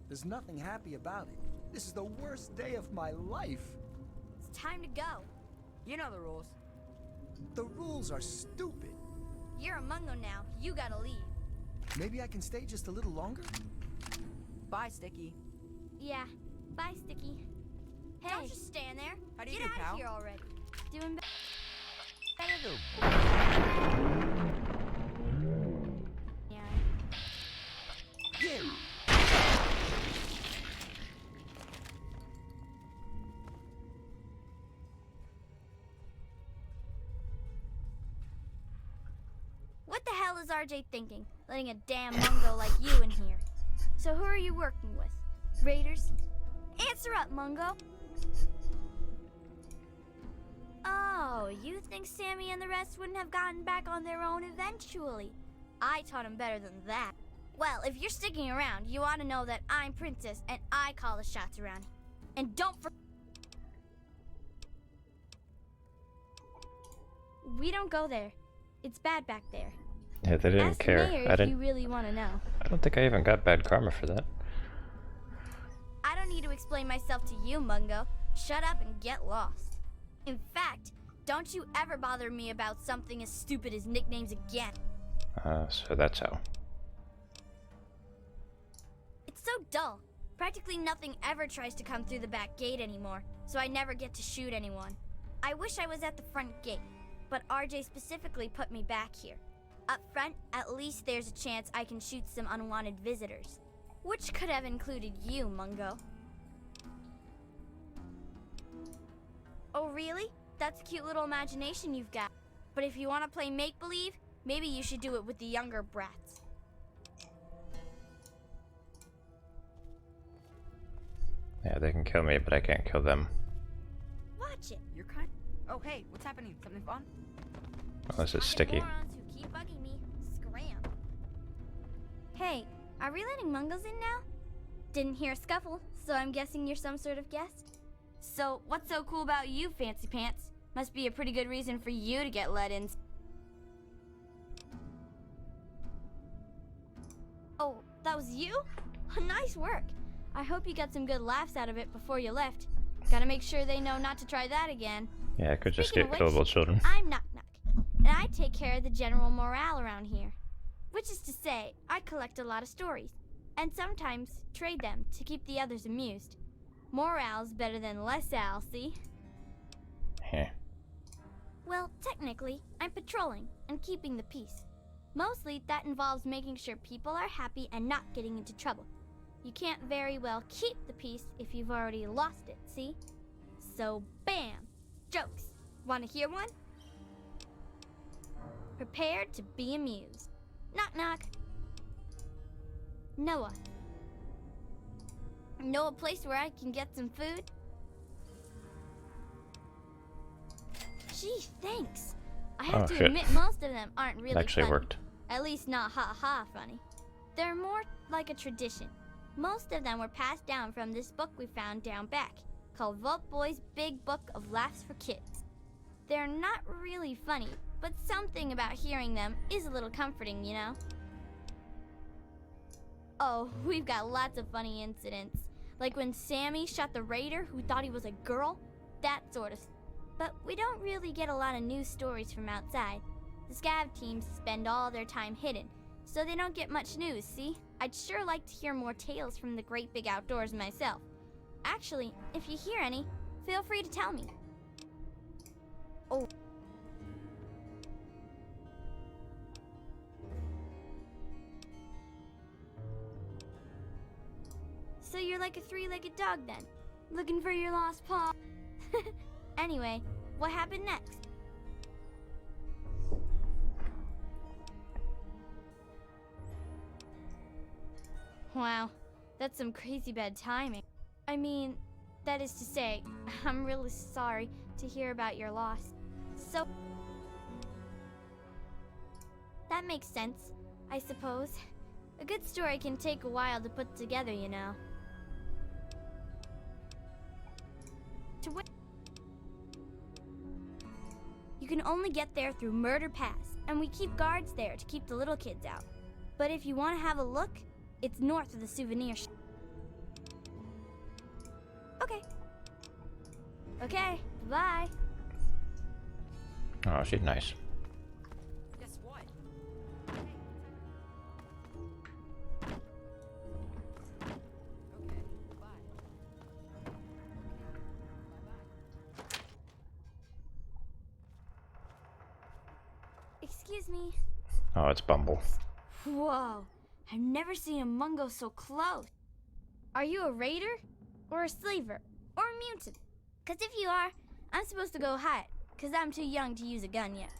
There's nothing happy about it. This is the worst day of my life. It's time to go. You know the rules. The rules are stupid. You're a Mungo now. You gotta leave. Maybe I can stay just a little longer? Bye, Sticky. Yeah. Bye, Sticky. Hey. Don't just stand there. How do you Get do, out pal? of here already. Doing better. Yeah. You! What the hell is RJ thinking? Letting a damn Mungo like you in here. So who are you working with? Raiders? Answer up, Mungo! Oh, you think Sammy and the rest wouldn't have gotten back on their own eventually? I taught them better than that. Well, if you're sticking around, you ought to know that I'm Princess and I call the shots around. And don't We don't go there. It's bad back there. Yeah, they didn't Ask care. the mayor I if didn't. you really want to know. I don't think I even got bad karma for that. I don't need to explain myself to you, Mungo. Shut up and get lost. In fact, don't you ever bother me about something as stupid as nicknames again. So that's how. It's so dull. Practically nothing ever tries to come through the back gate anymore, so I never get to shoot anyone. I wish I was at the front gate, but RJ specifically put me back here. Up front, at least there's a chance I can shoot some unwanted visitors. Which could have included you, Mungo. Oh, really? That's a cute little imagination you've got. But if you want to play make-believe, maybe you should do it with the younger brats. Yeah, they can kill me, but I can't kill them. Watch it. You're kind. Oh, hey, what's happening? Something fun? Oh, this is sticky. Morons who keep bugging me. Scram. Hey, are we letting Mungos in now? Didn't hear a scuffle, so I'm guessing you're some sort of guest? So, what's so cool about you, Fancy Pants? Must be a pretty good reason for you to get let in. Oh, that was you? Nice work. I hope you got some good laughs out of it before you left. Gotta make sure they know not to try that again. Yeah, I could just Speaking get of which, killable children. I'm Knock Knock, and I take care of the general morale around here. Which is to say, I collect a lot of stories, and sometimes trade them to keep the others amused. Morale's better than less al, see? Heh. Well, technically, I'm patrolling and keeping the peace. Mostly, that involves making sure people are happy and not getting into trouble. You can't very well keep the peace if you've already lost it, see? So, bam! Jokes. Want to hear one? Prepared to be amused. Knock knock. Noah. Know a place where I can get some food? Gee, thanks. I have to admit most of them aren't really Actually funny. worked. At least not ha-ha funny. They're more like a tradition. Most of them were passed down from this book we found down back, called Vault Boy's Big Book of Laughs for Kids. They're not really funny, but something about hearing them is a little comforting, you know? Oh, we've got lots of funny incidents. Like when Sammy shot the raider who thought he was a girl, that sort of. But we don't really get a lot of news stories from outside. The scav teams spend all their time hidden, so they don't get much news, see? I'd sure like to hear more tales from the great big outdoors myself. Actually, if you hear any, feel free to tell me. Oh. So you're like a three-legged dog then, looking for your lost paw. Anyway, what happened next? Wow, that's some crazy bad timing. I mean, that is to say, I'm really sorry to hear about your loss. So, that makes sense, I suppose. A good story can take a while to put together, you know. You can only get there through Murder Pass, and we keep guards there to keep the little kids out. But if you want to have a look, it's north of the souvenir shop. Okay. Okay, bye. Oh, she's nice. Guess what? Excuse me. Oh, it's Bumble. Whoa, I've never seen a Mungo so close. Are you a raider? Or a slaver? Or a mutant? 'Cause if you are, I'm supposed to go hide, 'cause I'm too young to use a gun yet.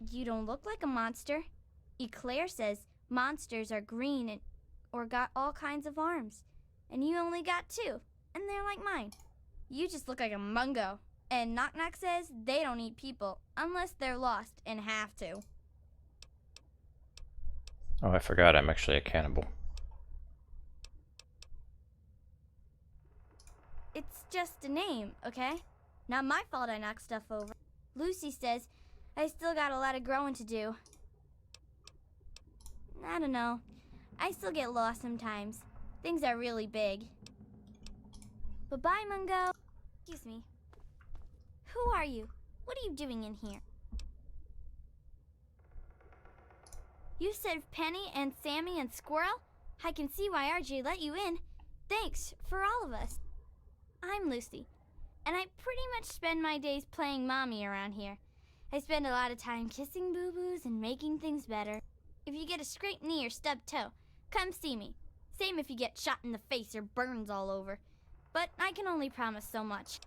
You don't look like a monster. Eclair says monsters are green and or got all kinds of arms. And you only got 2, and they're like mine. You just look like a Mungo. And Knock Knock says they don't eat people unless they're lost and have to. Oh, I forgot I'm actually a cannibal. It's just a name, okay? Not my fault I knocked stuff over. Lucy says I still got a lot of growing to do. I don't know. I still get lost sometimes. Things are really big. But bye, Mungo. Excuse me. Who are you? What are you doing in here? You said Penny and Sammy and Squirrel? I can see why RJ let you in. Thanks for all of us. I'm Lucy, and I pretty much spend my days playing mommy around here. I spend a lot of time kissing boo-boos and making things better. If you get a scraped knee or stubbed toe, come see me. Same if you get shot in the face or burns all over. But I can only promise so much.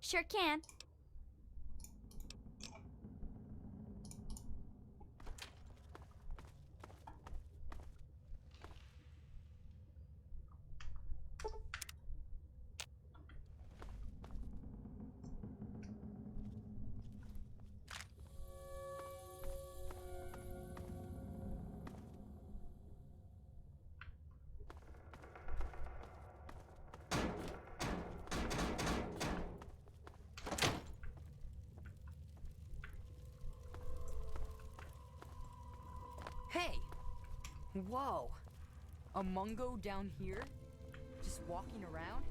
Sure can. Hey! Whoa! A Mungo down here? Just walking around?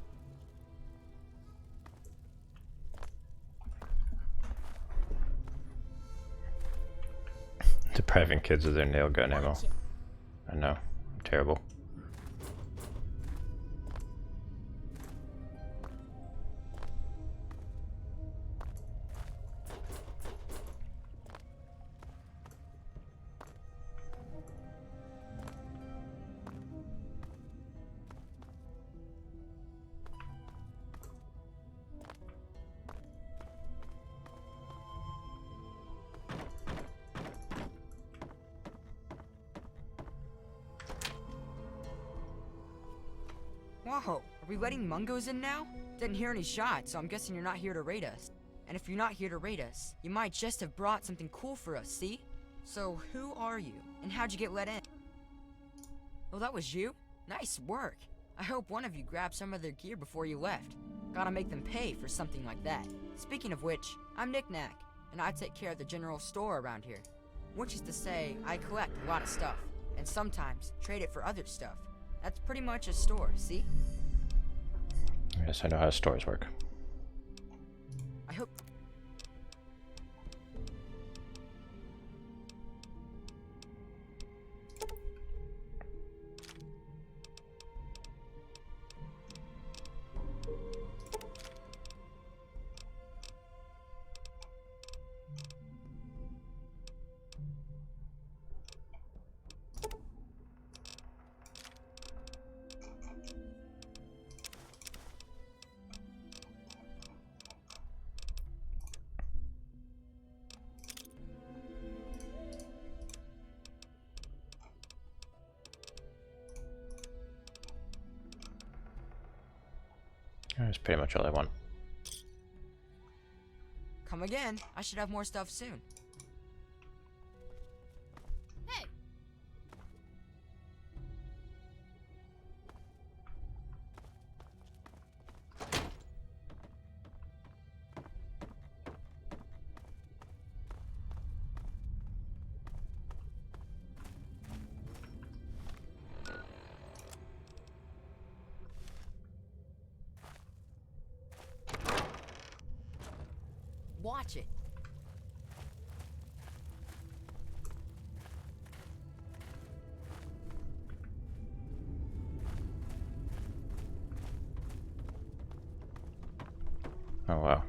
Depriving kids of their nail gun ammo. I know. I'm terrible. Whoa, are we letting Mungos in now? Didn't hear any shots, so I'm guessing you're not here to raid us. And if you're not here to raid us, you might just have brought something cool for us, see? So who are you, and how'd you get let in? Oh, that was you? Nice work. I hope one of you grabbed some of their gear before you left. Gotta make them pay for something like that. Speaking of which, I'm Knick Knack, and I take care of the general store around here. Which is to say, I collect a lot of stuff, and sometimes trade it for other stuff. That's pretty much a store, see? Yes, I know how stores work. I hope... That's pretty much all I want. Come again. I should have more stuff soon. Hey! Watch it. Oh wow.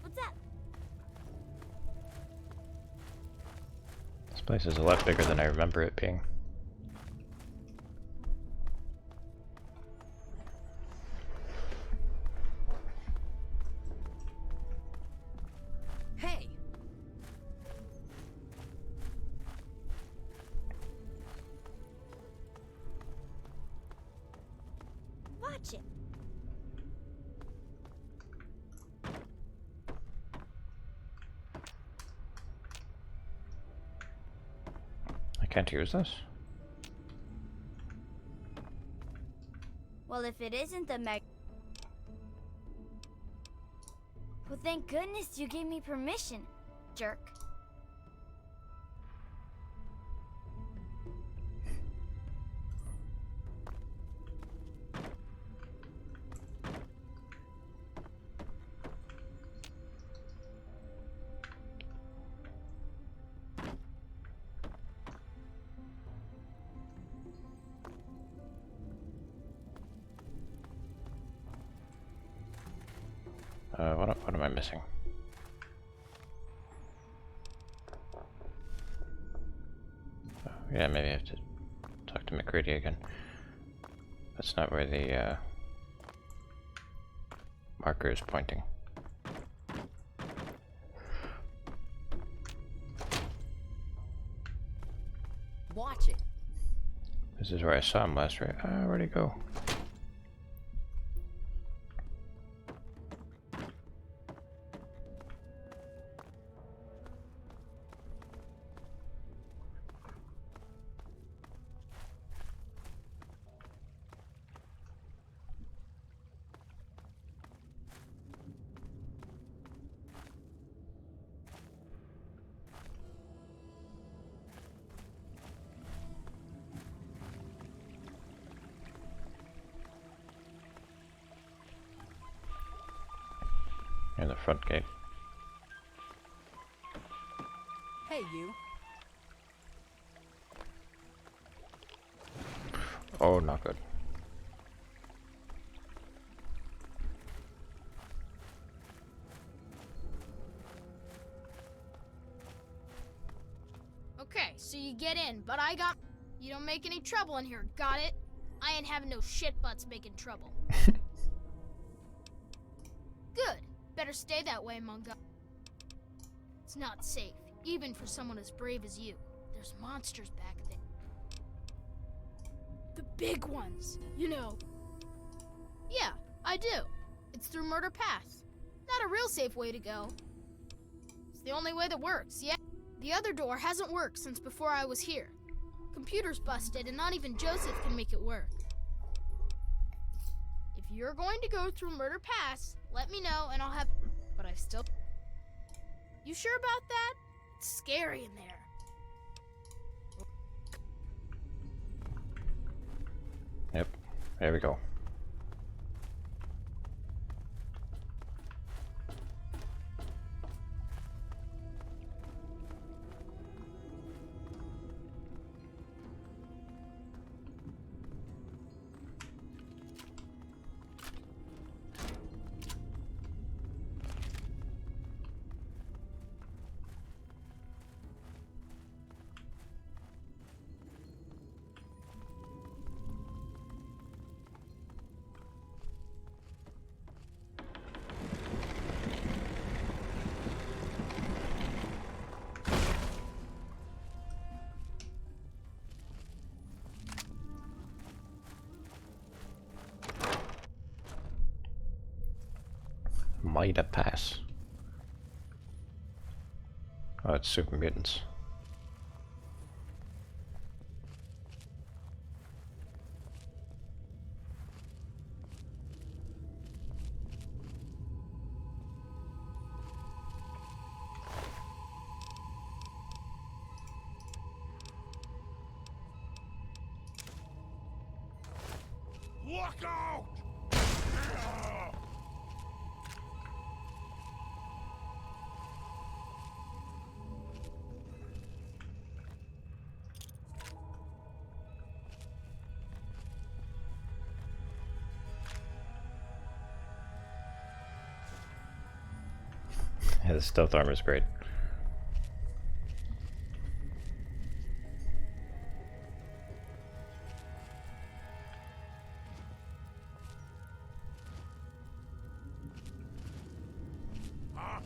What's up? This place is a lot bigger than I remember it being. Hey! Watch it. I can't use this? Well, if it isn't the Meg... Well, thank goodness you gave me permission, jerk. What am I missing? Oh, yeah, maybe I have to talk to McCready again. That's not where the marker is pointing. Watch it. This is where I saw him last, right? Where'd he go? In the front gate. Hey, you. Oh, not good. Okay, so you get in, but I got... You don't make any trouble in here, got it? I ain't having no shit butts making trouble. Good. better stay that way, Mungo. It's not safe, even for someone as brave as you. There's monsters back there. The big ones, you know. Yeah, I do. It's through Murder Pass. Not a real safe way to go. It's the only way that works, yeah. The other door hasn't worked since before I was here. Computer's busted and not even Joseph can make it work. If you're going to go through Murder Pass, let me know and I'll have... But I still... You sure about that? It's scary in there. Yep, there we go. Mida Pass. Oh, it's super mutants. Look out! Yeah, the stealth armor is great. Huh?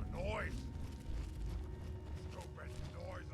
A noise? Stupid noises.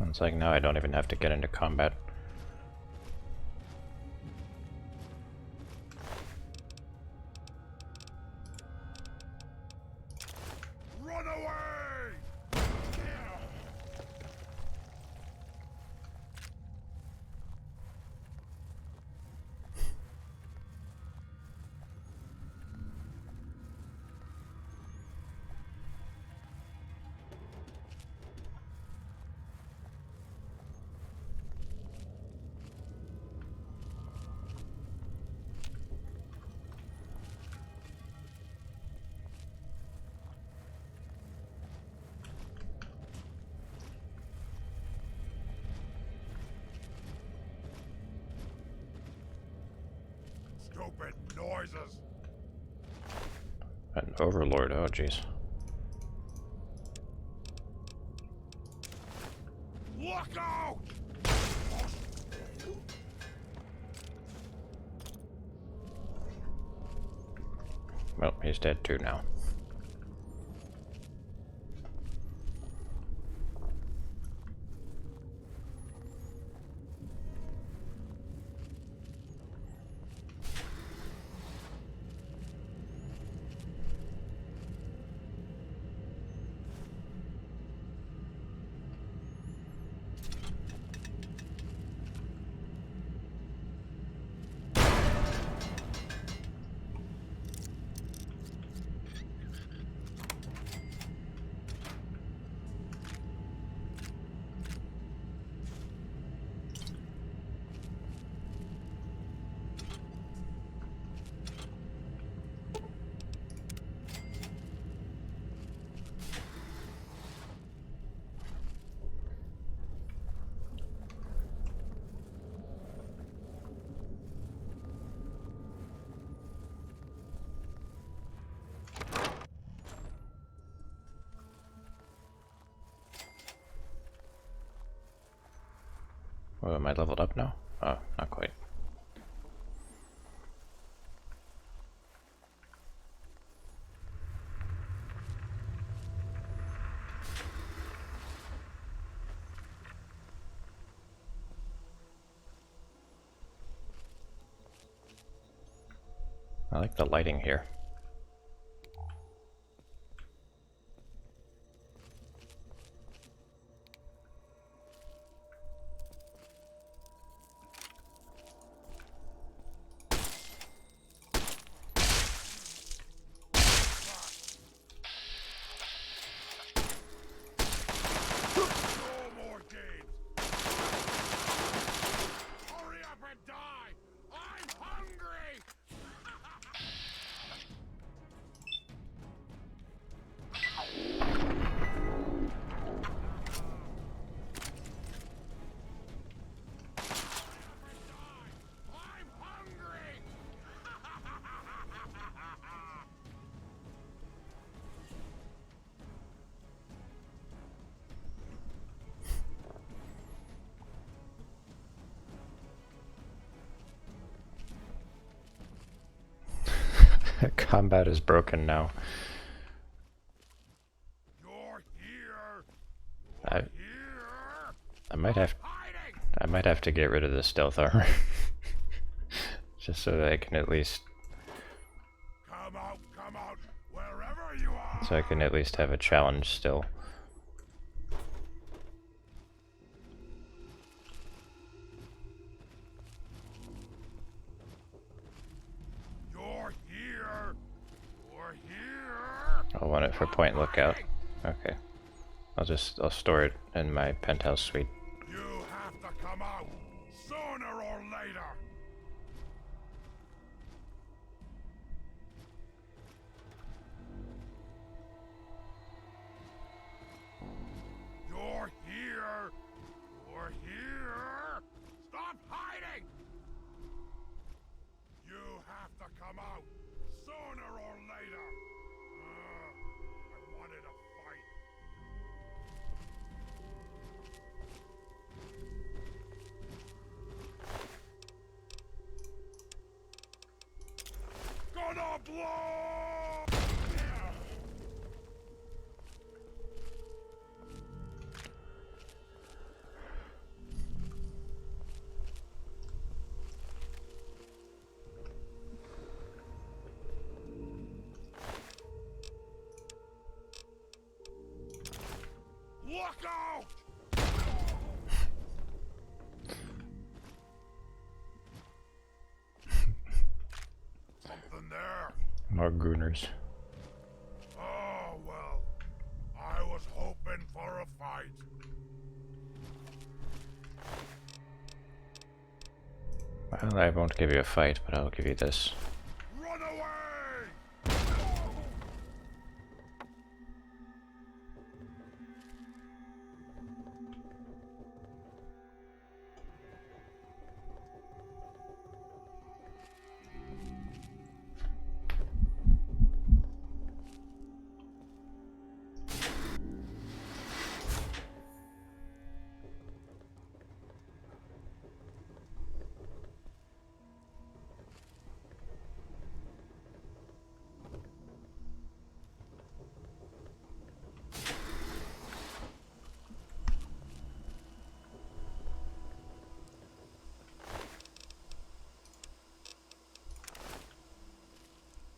It's like now I don't even have to get into combat. Run away! Stupid noises. An overlord, oh jeez. Look out! Well, he's dead too now. Oh, am I leveled up now? Oh, not quite. I like the lighting here. Combat is broken now. I might have to get rid of the stealth armor. Just so that I can at least so I can at least have a challenge still. I'll want it for point lookout. Okay. I'll store it in my penthouse suite. You have to come out sooner or later. You're here. You're here. Stop hiding. You have to come out sooner or later. I wanted a fight. Gonna blow! Look out! Something there. More gooners. Oh, well. I was hoping for a fight. Well, I won't give you a fight, but I'll give you this. Run away!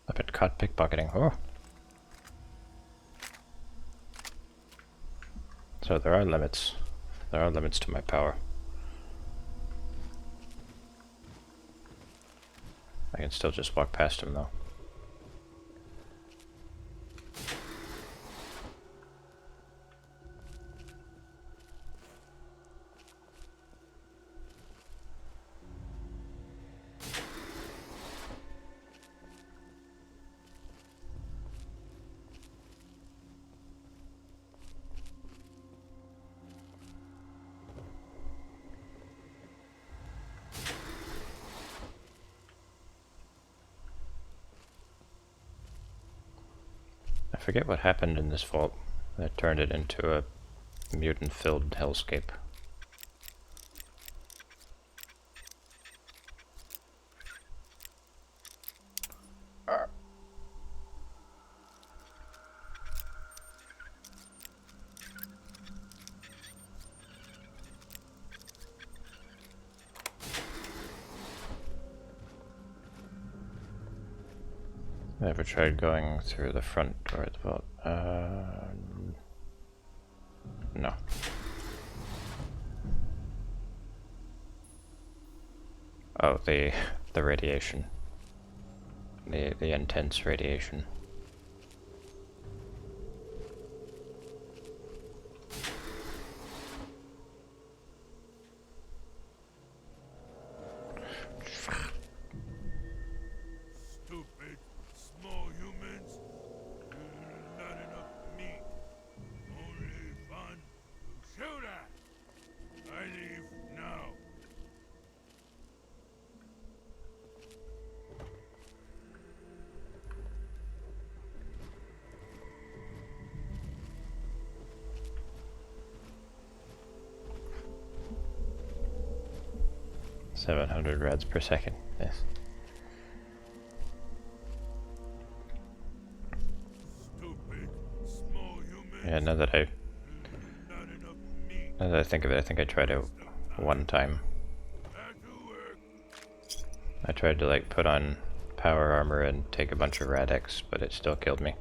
I've been caught pickpocketing. Oh. So there are limits. There are limits to my power. I can still just walk past him though. I forget what happened in this vault that turned it into a mutant-filled hellscape. Ever tried going through the front door at the vault? No. Oh, the radiation. The intense radiation. Stupid, small humans. Not enough meat. Only fun to shoot at. I leave now. $700 rads per second. Yes. Stupid, small humans. Yeah. Now that I think of it, I think I tried it one time. I tried to like put on power armor and take a bunch of Rad-X, but it still killed me.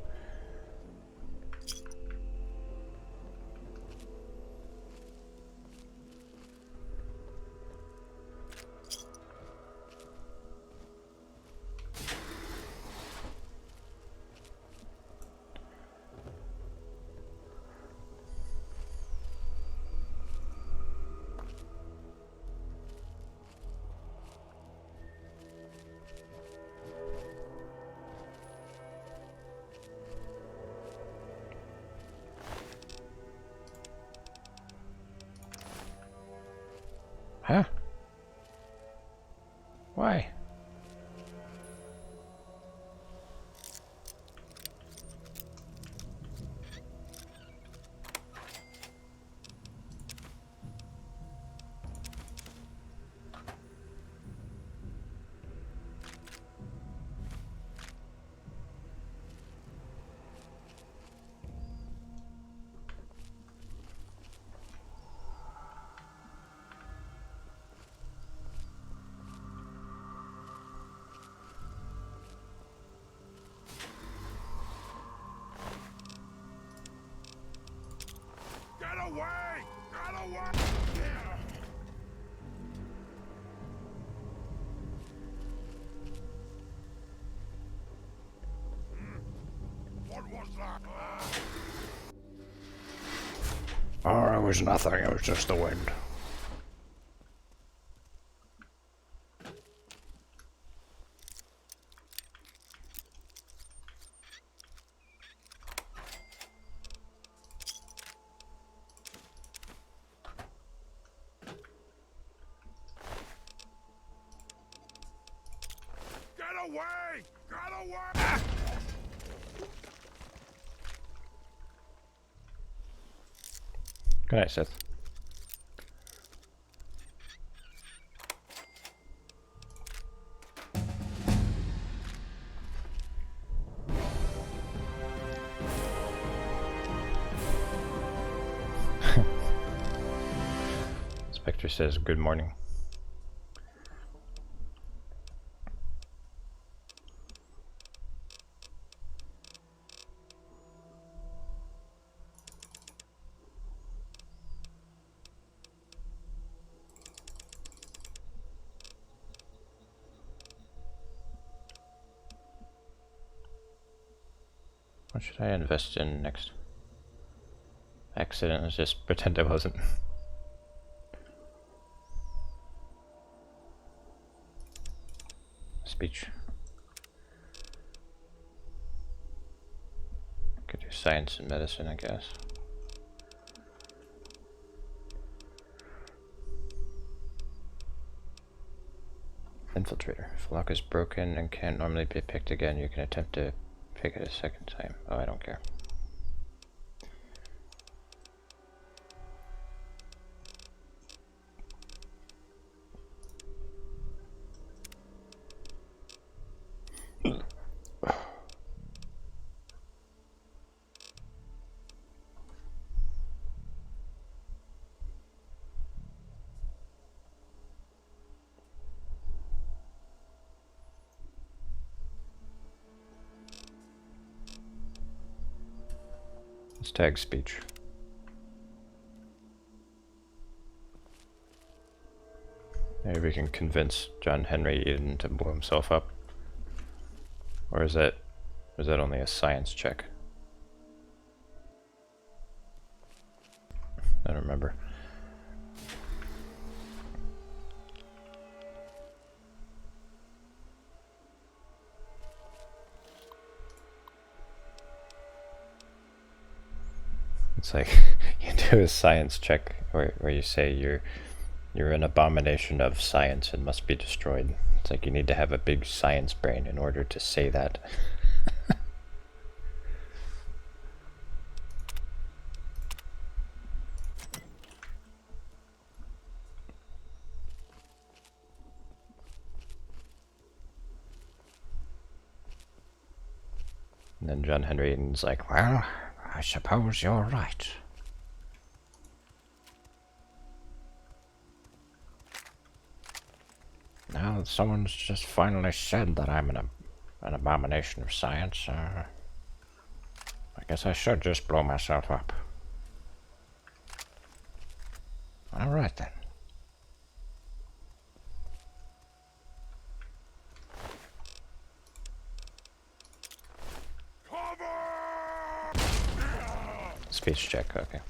Huh? Why? Get away! Get away! What was that? Oh, it was nothing. It was just the wind. Get away! Get away! Good night, Seth. Spectre says good morning. What should I invest in next? Accident, let's just pretend I wasn't. Speech. Could do science and medicine, I guess. Infiltrator. If a lock is broken and can't normally be picked again, you can attempt to pick it a second time. Oh, I don't care. Let's tag speech. Maybe we can convince John Henry Eden to blow himself up. Or is that only a science check? I don't remember. It's like you do a science check where you say you're an abomination of science and must be destroyed. It's like you need to have a big science brain in order to say that. And then John Henry Eden's like, well, I suppose you're right. Now that someone's just finally said that I'm an abomination of science, I guess I should just blow myself up. Alright then. Speech check, okay.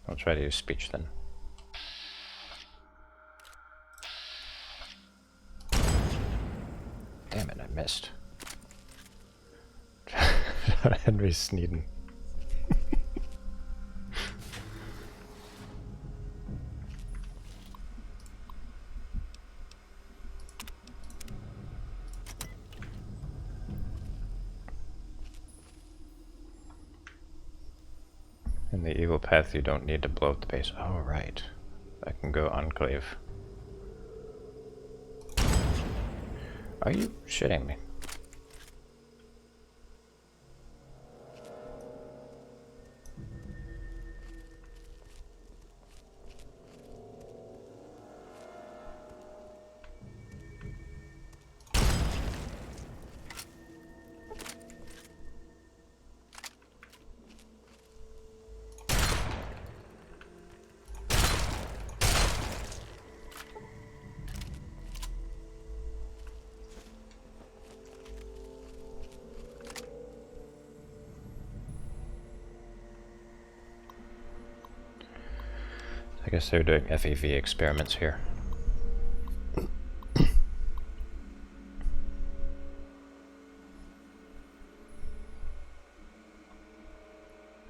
I'll try to use speech then. Damn it, I missed. Henry Sneeden. In the evil path, you don't need to blow up the base. Oh, right. I can go Enclave. Are you shitting me? I guess they're doing FEV experiments here.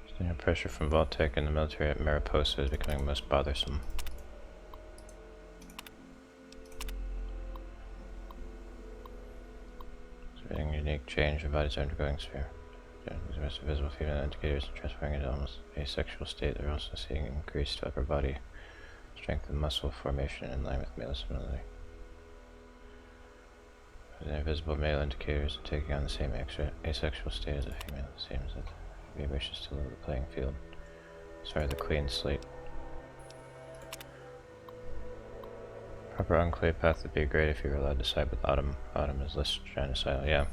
Standing pressure from Vault-Tec and the military at Mariposa is becoming most bothersome. Creating unique change, the body's undergoing sphere. The rest of visible female indicators are transferring into almost asexual state. They're also seeing increased upper body strength and muscle formation in line with male similarity. The invisible male indicators are taking on the same asexual state as a female. It seems that he wishes to level the playing field. Sorry, the clean slate. Proper enclave path would be great if you were allowed to side with Autumn. Autumn is less genocidal, yeah.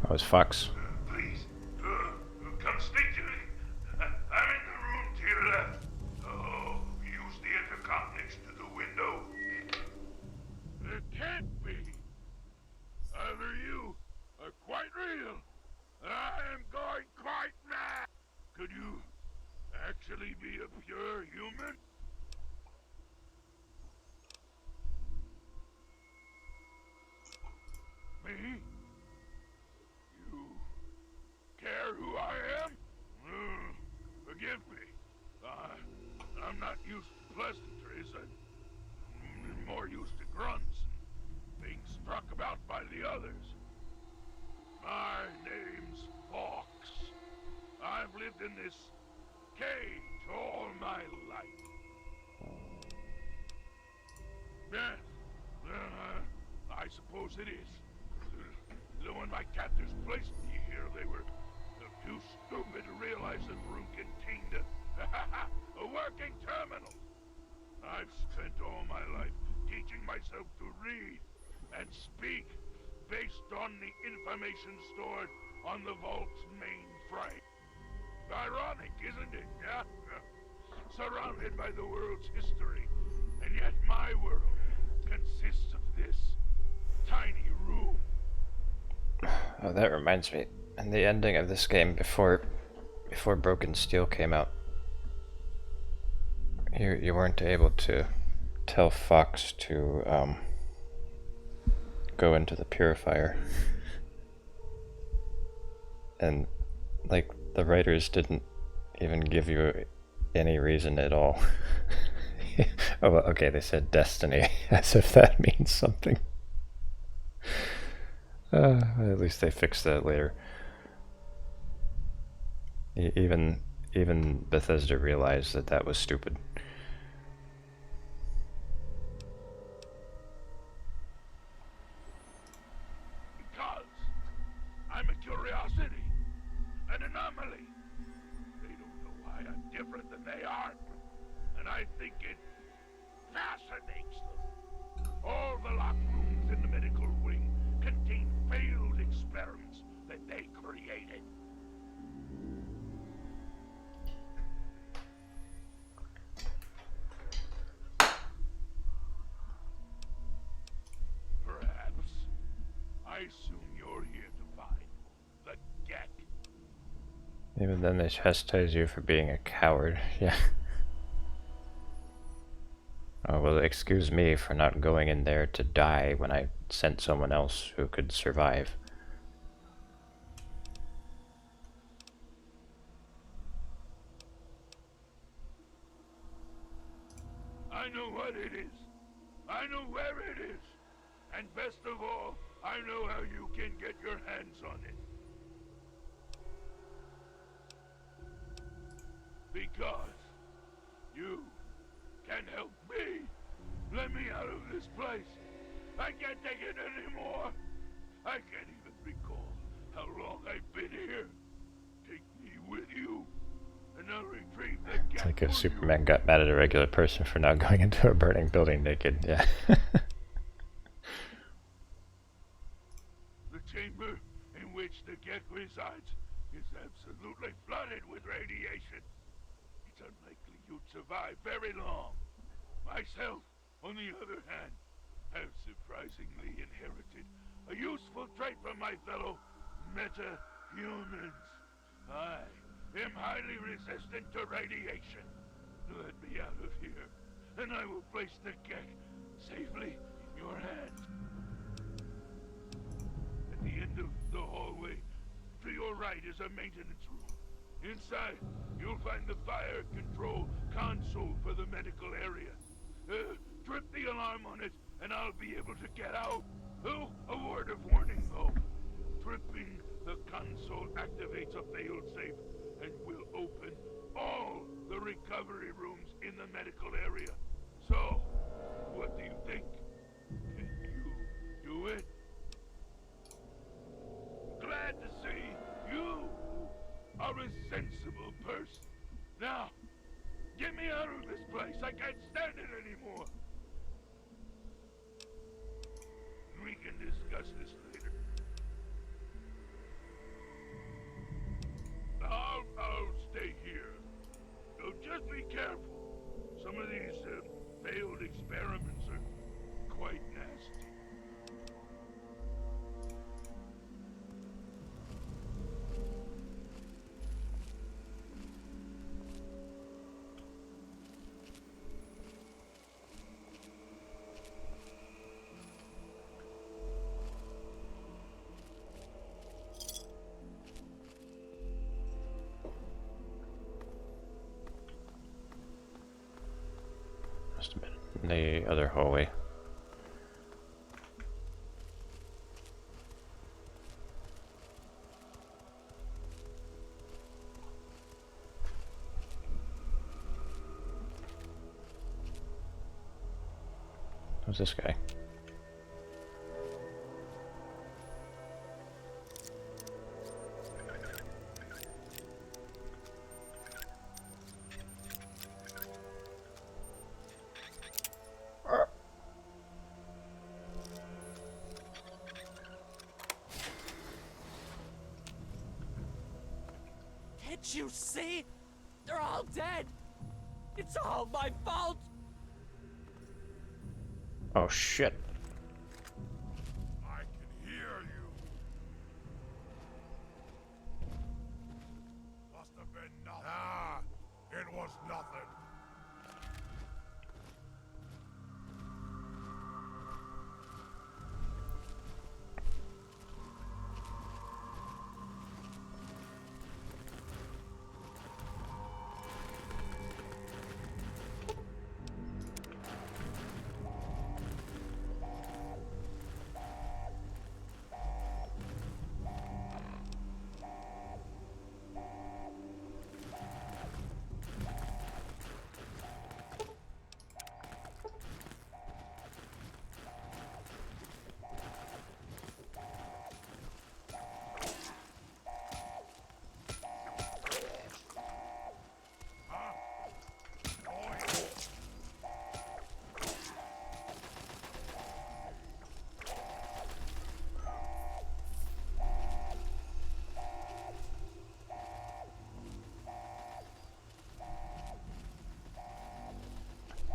Oh, it's Fox. Please, come speak to me. I'm in the room to your left. Oh, use the intercom next to the window. It can't be. Either you are quite real. I am going quite mad. Could you actually be a pure human? Me? in this cage all my life. Yes, I suppose it is. When my captors placed me here, they were too stupid to realize the room contained a working terminal. I've spent all my life teaching myself to read and speak based on the information stored on the vault's mainframe. Ironic, isn't it? Yeah? Surrounded by the world's history, and yet my world consists of this tiny room. Oh, that reminds me. In the ending of this game, before Broken Steel came out, you weren't able to tell Fox to go into the purifier, and like the writers didn't even give you any reason at all. Oh, well, okay, they said destiny, as if that means something. At least they fixed that later. Even Bethesda realized that that was stupid. Because I'm a curiosity, an anomaly. They don't know why I'm different than they are, and I think it fascinates them. All the locked rooms in the medical wing contain failed experiments that they created. Perhaps. I assume you're here to find the Gek. Even then they chastise you for being a coward. Yeah. Oh, well, excuse me for not going in there to die when I sent someone else who could survive. I know what it is. I know where it is. And best of all, I know how you can get your hands on it. Because you can help me. Let me out of this place. I can't take it anymore. I can't even recall how long I've been here. Take me with you, and I'll retrieve the It's like if Superman got mad at a regular person for not going into a burning building naked. Yeah. The chamber in which the Gek resides is absolutely flooded with radiation. It's unlikely you'd survive very long. Myself, on the other hand, have surprisingly inherited a useful trait from my fellow meta-humans. I am highly resistant to radiation. Let me out of here, and I will place the Gek safely in your hands. At the end of the hallway, to your right is a maintenance room. Inside, you'll find the fire control console for the medical area. Trip the alarm on it, and I'll be able to get out. Oh, a word of warning, though. Tripping the console activates a failsafe and will open all the recovery rooms in the medical area. So, what do you think? Can you do it? Glad to see you are a sensible person. Now, get me out of this place. I can't stand it anymore. We can discuss this later. I'll stay here. So just be careful. Some of these failed experiments are quite nasty. Must have been in the other hallway. Who's this guy? Can't you see? They're all dead. It's all my fault. Oh shit. I can hear you. Must have been nothing. Ah, it was nothing.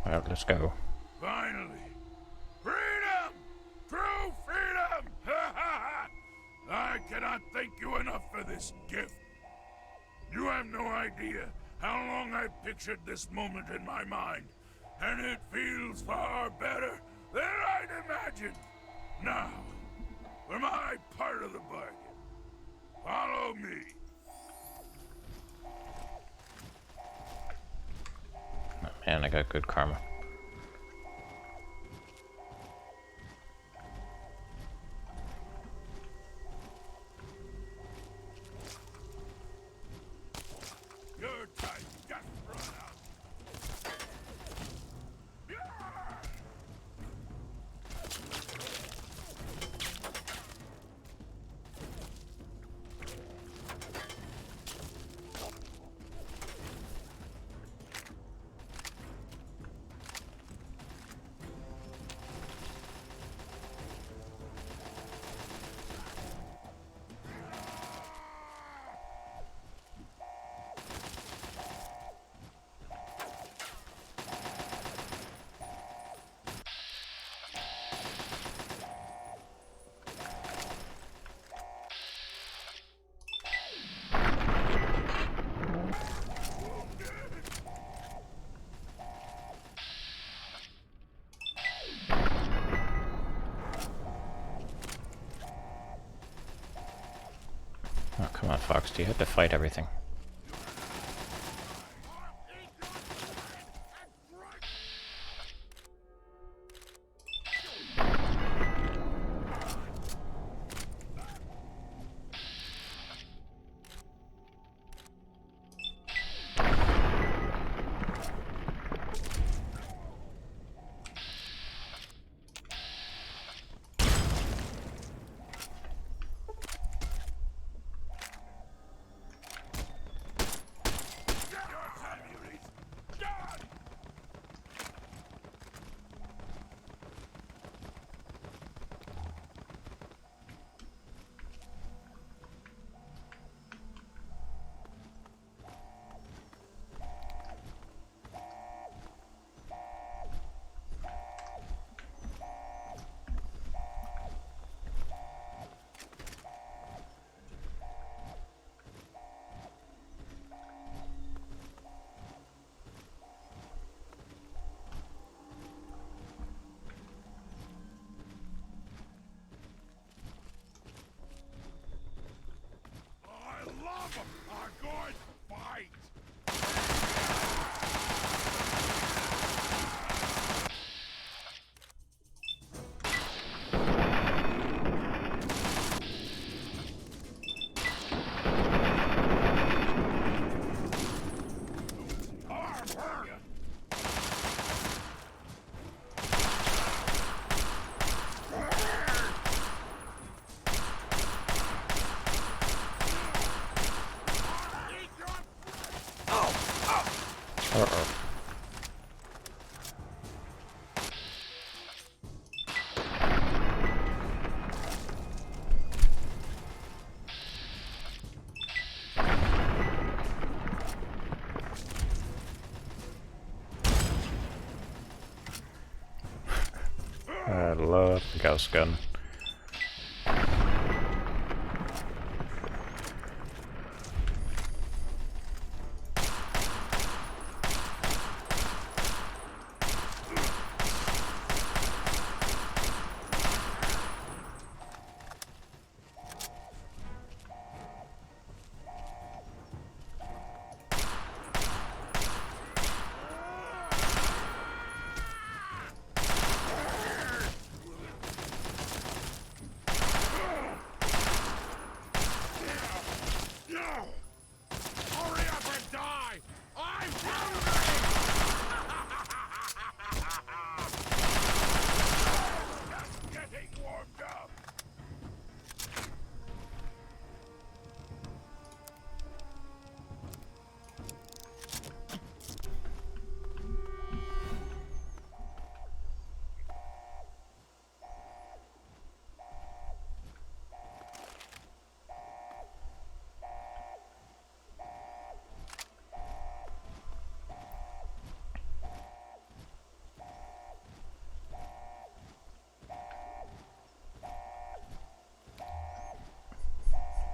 Well, let's go. Finally! Freedom! True freedom! I cannot thank you enough for this gift. You have no idea how long I've pictured this moment in my mind, and it feels far better than I'd imagined. Now, for my part of the bargain, follow me. Oh, man, I got good karma. Your time just run out. Oh, come on, Fox. Do you have to fight everything? Uh-oh. I love the Gauss gun.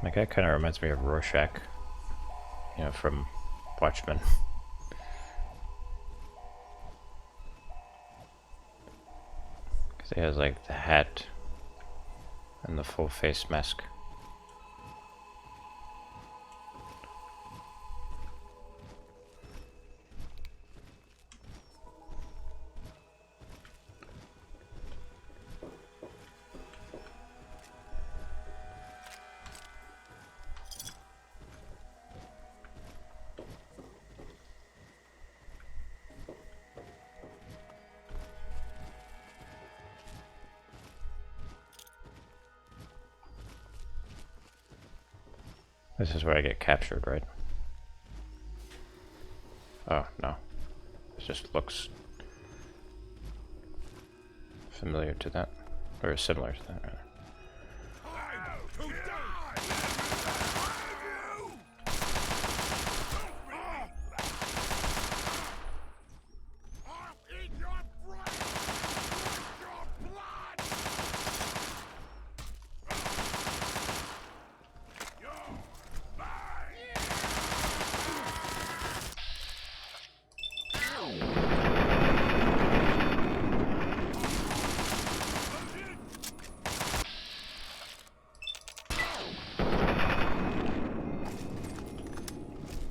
My guy kind of reminds me of Rorschach, you know, from Watchmen. Because he has like the hat and the full face mask. This is where I get captured, right? Oh, no. It just looks familiar to that. Or similar to that, rather.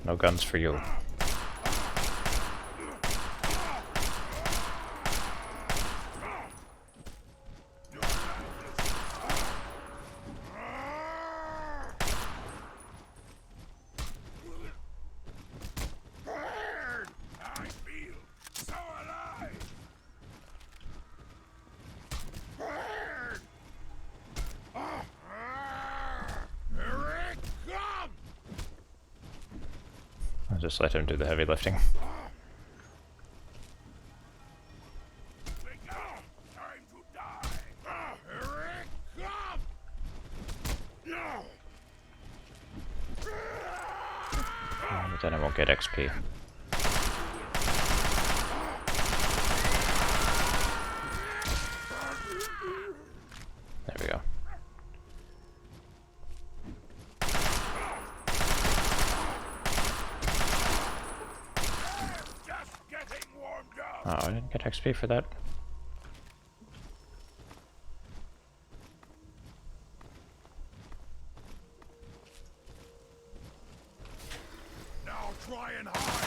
No guns for you. I'll just let him do the heavy lifting. But then I won't get XP. There we go. Oh, I didn't get XP for that. Now try and hide.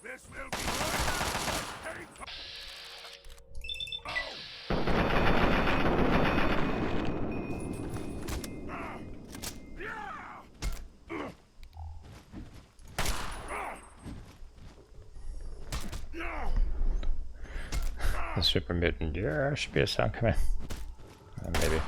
This will be The super mutant. Yeah, should be a sound coming. Maybe.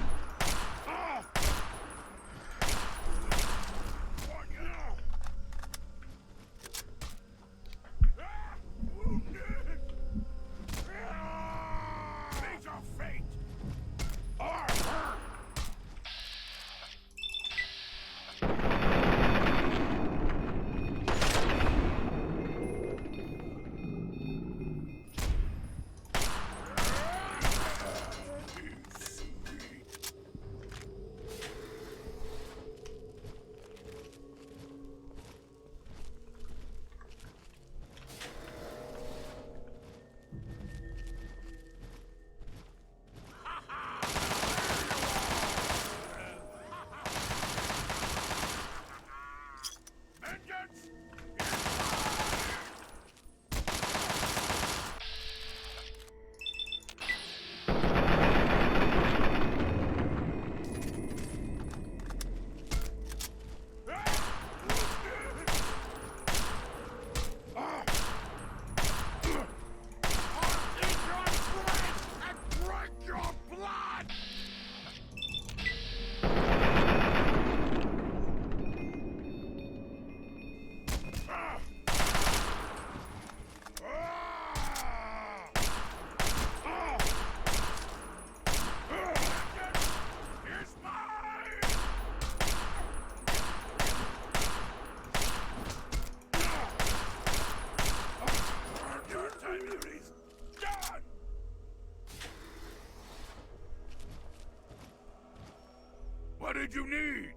did you need?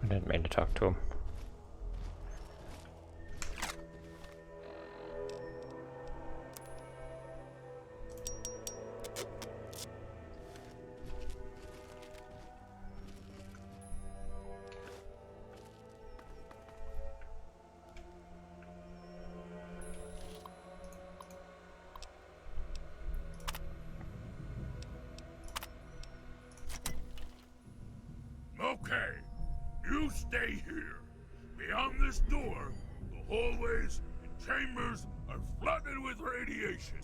I didn't mean to talk to him. Okay, you stay here. Beyond this door, the hallways and chambers are flooded with radiation.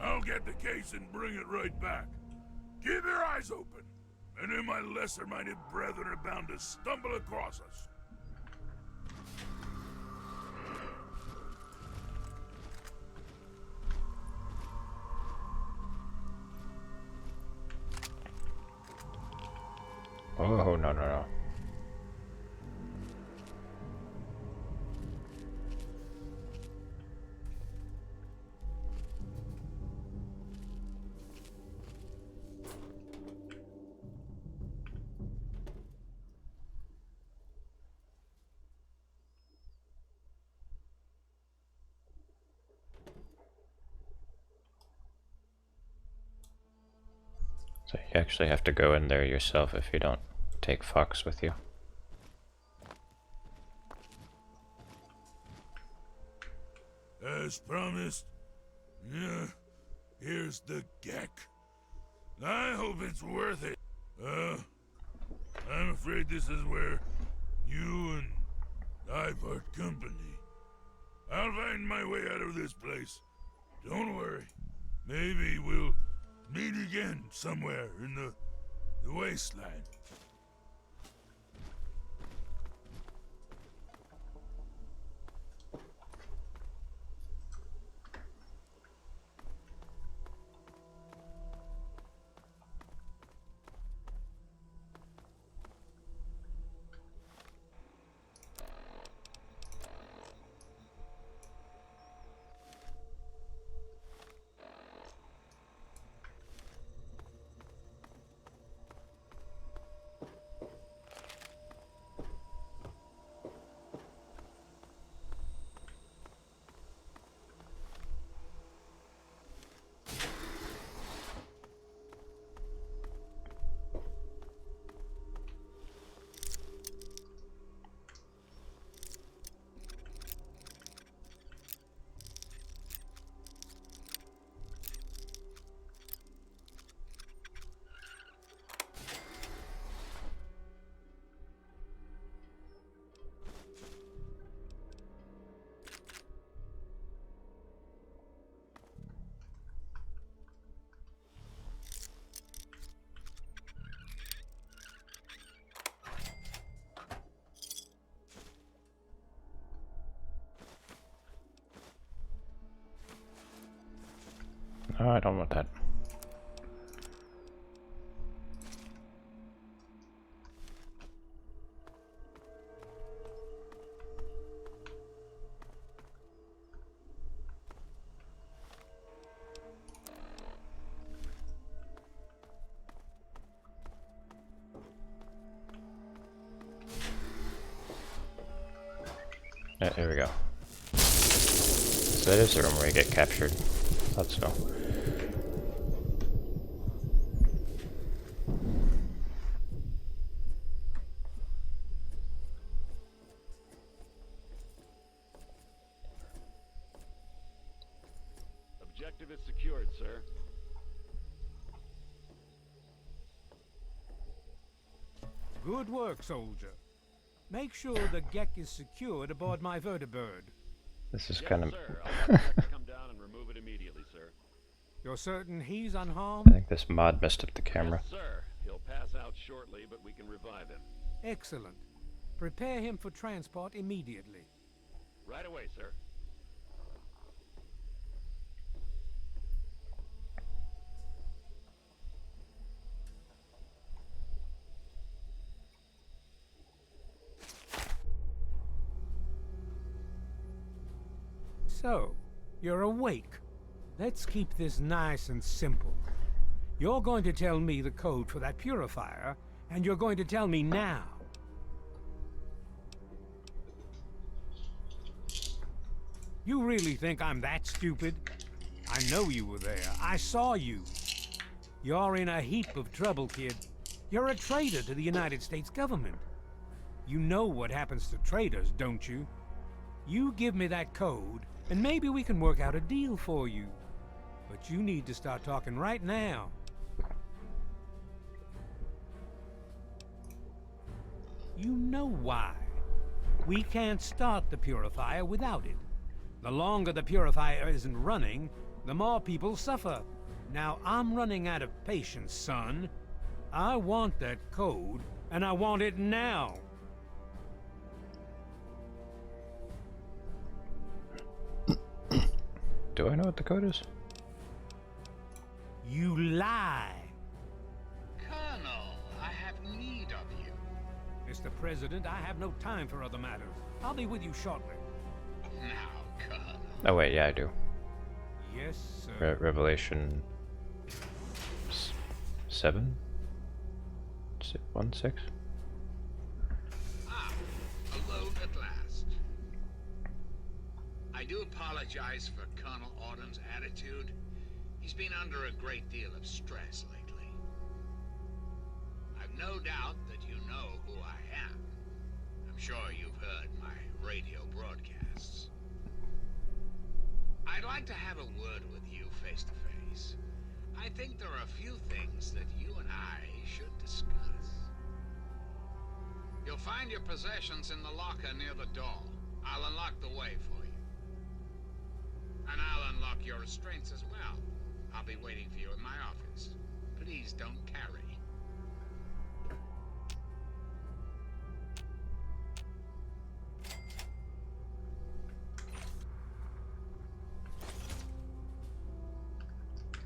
I'll get the case and bring it right back. Keep your eyes open. Any of my lesser-minded brethren are bound to stumble across us. Oh, no, no, no. So you actually have to go in there yourself if you don't take Fox with you. As promised, yeah, here's the Gek. I hope it's worth it. I'm afraid this is where you and I part company. I'll find my way out of this place. Don't worry. Maybe we'll meet again somewhere in the wasteland. No, I don't want that. Yeah, here we go. So that is the room where you get captured. Thought so. Objective is secured, sir. Good work, soldier. Make sure the Gek is secured aboard my vertibird. This is Yes, kind of... sir. I'll have Tech come down and remove it immediately, sir. You're certain he's I unharmed? think this mod messed up the camera. Yes, sir. He'll pass out shortly, but we can revive him. Excellent. Prepare him for transport immediately. Right away, sir. So, you're awake. Let's keep this nice and simple. You're going to tell me the code for that purifier, and you're going to tell me now. You really think I'm that stupid? I know you were there. I saw you. You're in a heap of trouble, kid. You're a traitor to the United States government. You know what happens to traitors, don't you? You give me that code, and maybe we can work out a deal for you. But you need to start talking right now. You know why. We can't start the purifier without it. The longer the purifier isn't running, the more people suffer. Now, I'm running out of patience, son. I want that code, and I want it now. Do I know what the code is? You lie. Colonel, I have need of you. Mr. President, I have no time for other matters. I'll be with you shortly. Now, Colonel. Oh wait, yeah, I do. Yes, sir. Revelation 7? 1-6? Ah, alone at last. I do apologize for Colonel Autumn's attitude. He's been under a great deal of stress lately. I've no doubt that you know who I am. I'm sure you've heard my radio broadcasts. I'd like to have a word with you face to face. I think there are a few things that you and I should discuss. You'll find your possessions in the locker near the door. I'll unlock the way for you. And I'll unlock your restraints as well. I'll be waiting for you in my office. Please don't tarry.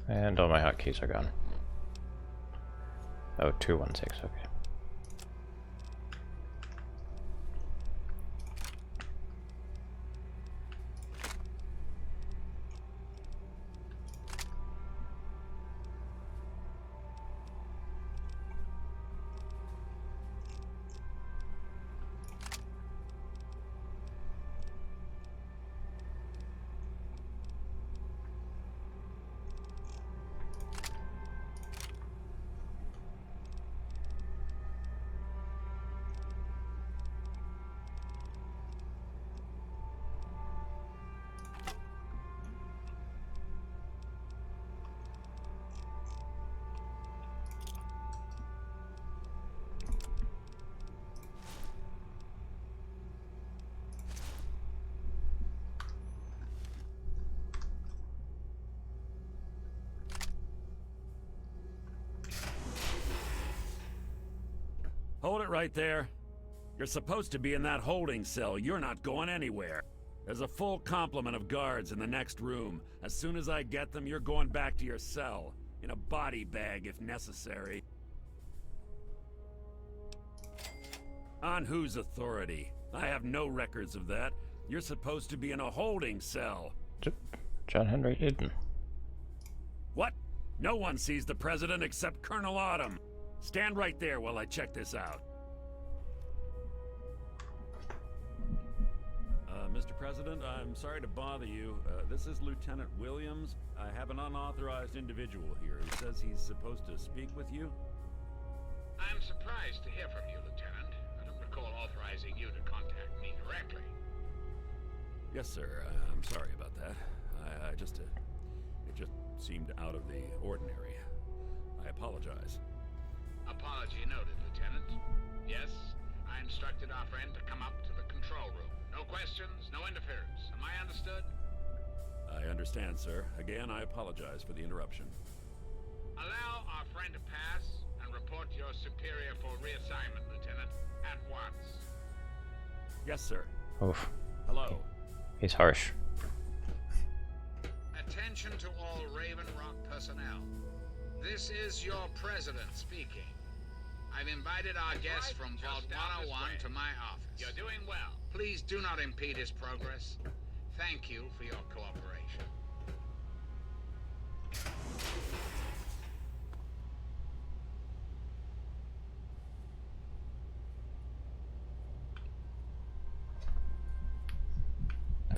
And all my hotkeys are gone. Oh, 216, okay. Hold it right there. You're supposed to be in that holding cell. You're not going anywhere. There's a full complement of guards in the next room. As soon as I get them, you're going back to your cell. In a body bag, if necessary. On whose authority? I have no records of that. You're supposed to be in a holding cell. John Henry Eden. What? No one sees the president except Colonel Autumn. Stand right there while I check this out. Mr. President, I'm sorry to bother you. This is Lieutenant Williams. I have an unauthorized individual here who says he's supposed to speak with you. I'm surprised to hear from you, Lieutenant. I don't recall authorizing you to contact me directly. Yes, sir. I'm sorry about that. It just seemed out of the ordinary. I apologize. Apology noted, Lieutenant. Yes, I instructed our friend to come up to the control room. No questions, no interference. Am I understood? I understand, sir. Again, I apologize for the interruption. Allow our friend to pass and report your superior for reassignment, Lieutenant, at once. Yes, sir. Oof. Hello. He's harsh. Attention to all Raven Rock personnel. This is your president speaking. I've invited our guest from Vault 101 to my office. You're doing well. Please do not impede his progress. Thank you for your cooperation.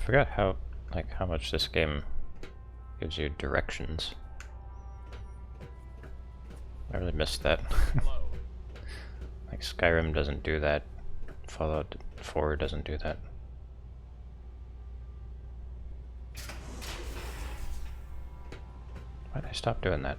forgot how much this game gives you directions. I really missed that. Like Skyrim doesn't do that. Fallout 4 doesn't do that. Why'd I stop doing that?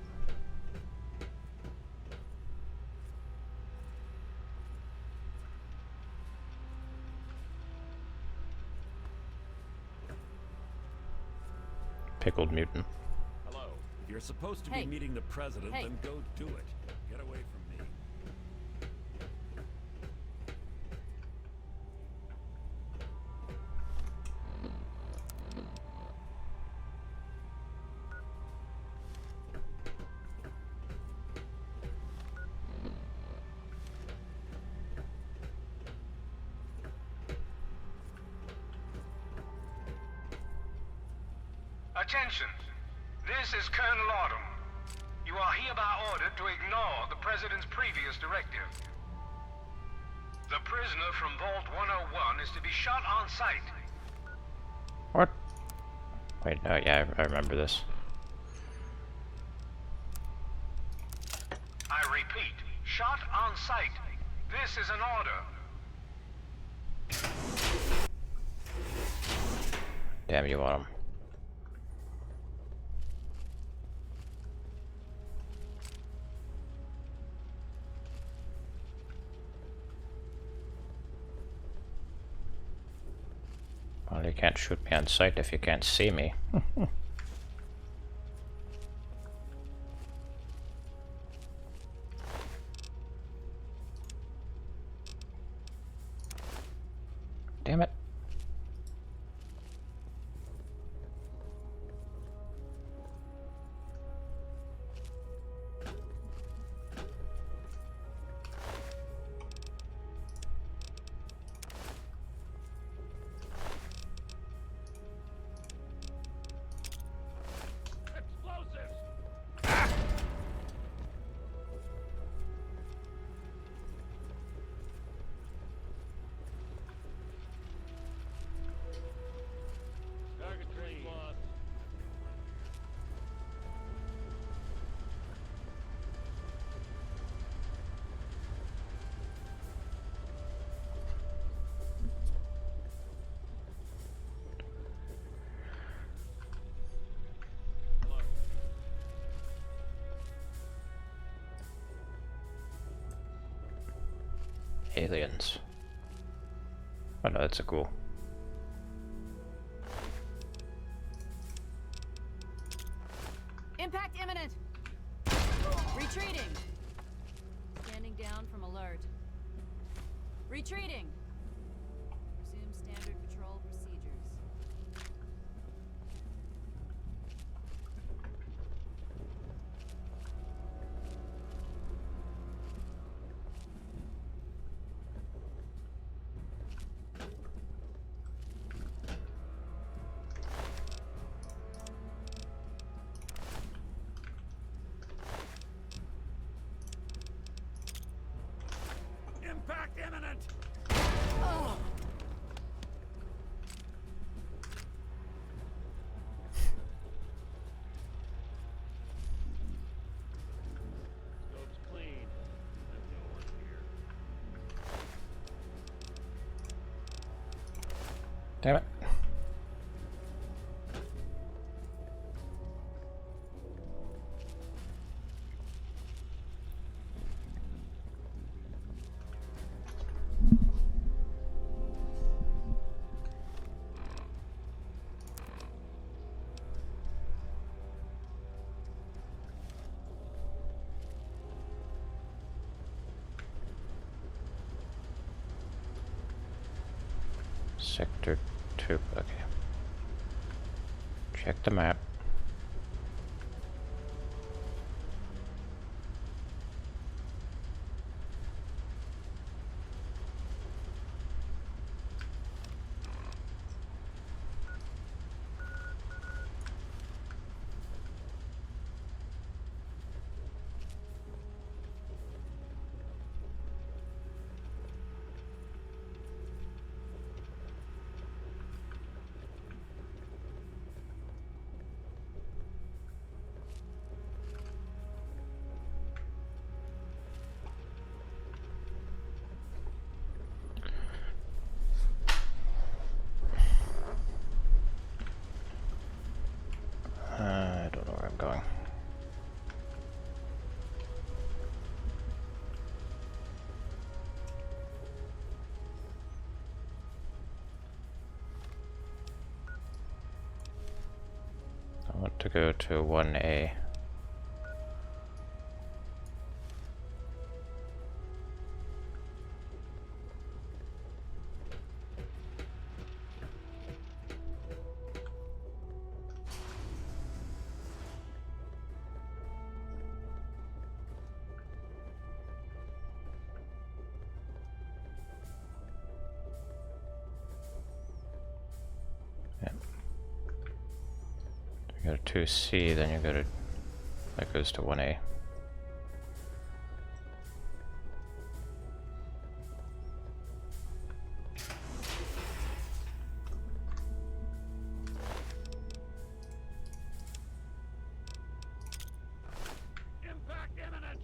Pickled mutant. Hello. You're supposed to Hey. be meeting the president, Hey. then go do it. Get away from me. Attention! This is Colonel Autumn. You are hereby ordered to ignore the President's previous directive. The prisoner from Vault 101 is to be shot on sight. What? Wait, no, yeah, I remember this. I repeat, shot on sight. This is an order. Damn you, Autumn. Well, you can't shoot me on sight if you can't see me. Damn it. Aliens. Oh no, that's a ghoul. Impact imminent! Retreating! Standing down from alert. Retreating! Resume standard patrol procedures. Impact imminent! Oh. Scope's clean. There's no one here. Damn it. Sector 2, okay. Check the map. to go to 1A. You go to 2C, then you go to, that goes to 1A. Impact imminent!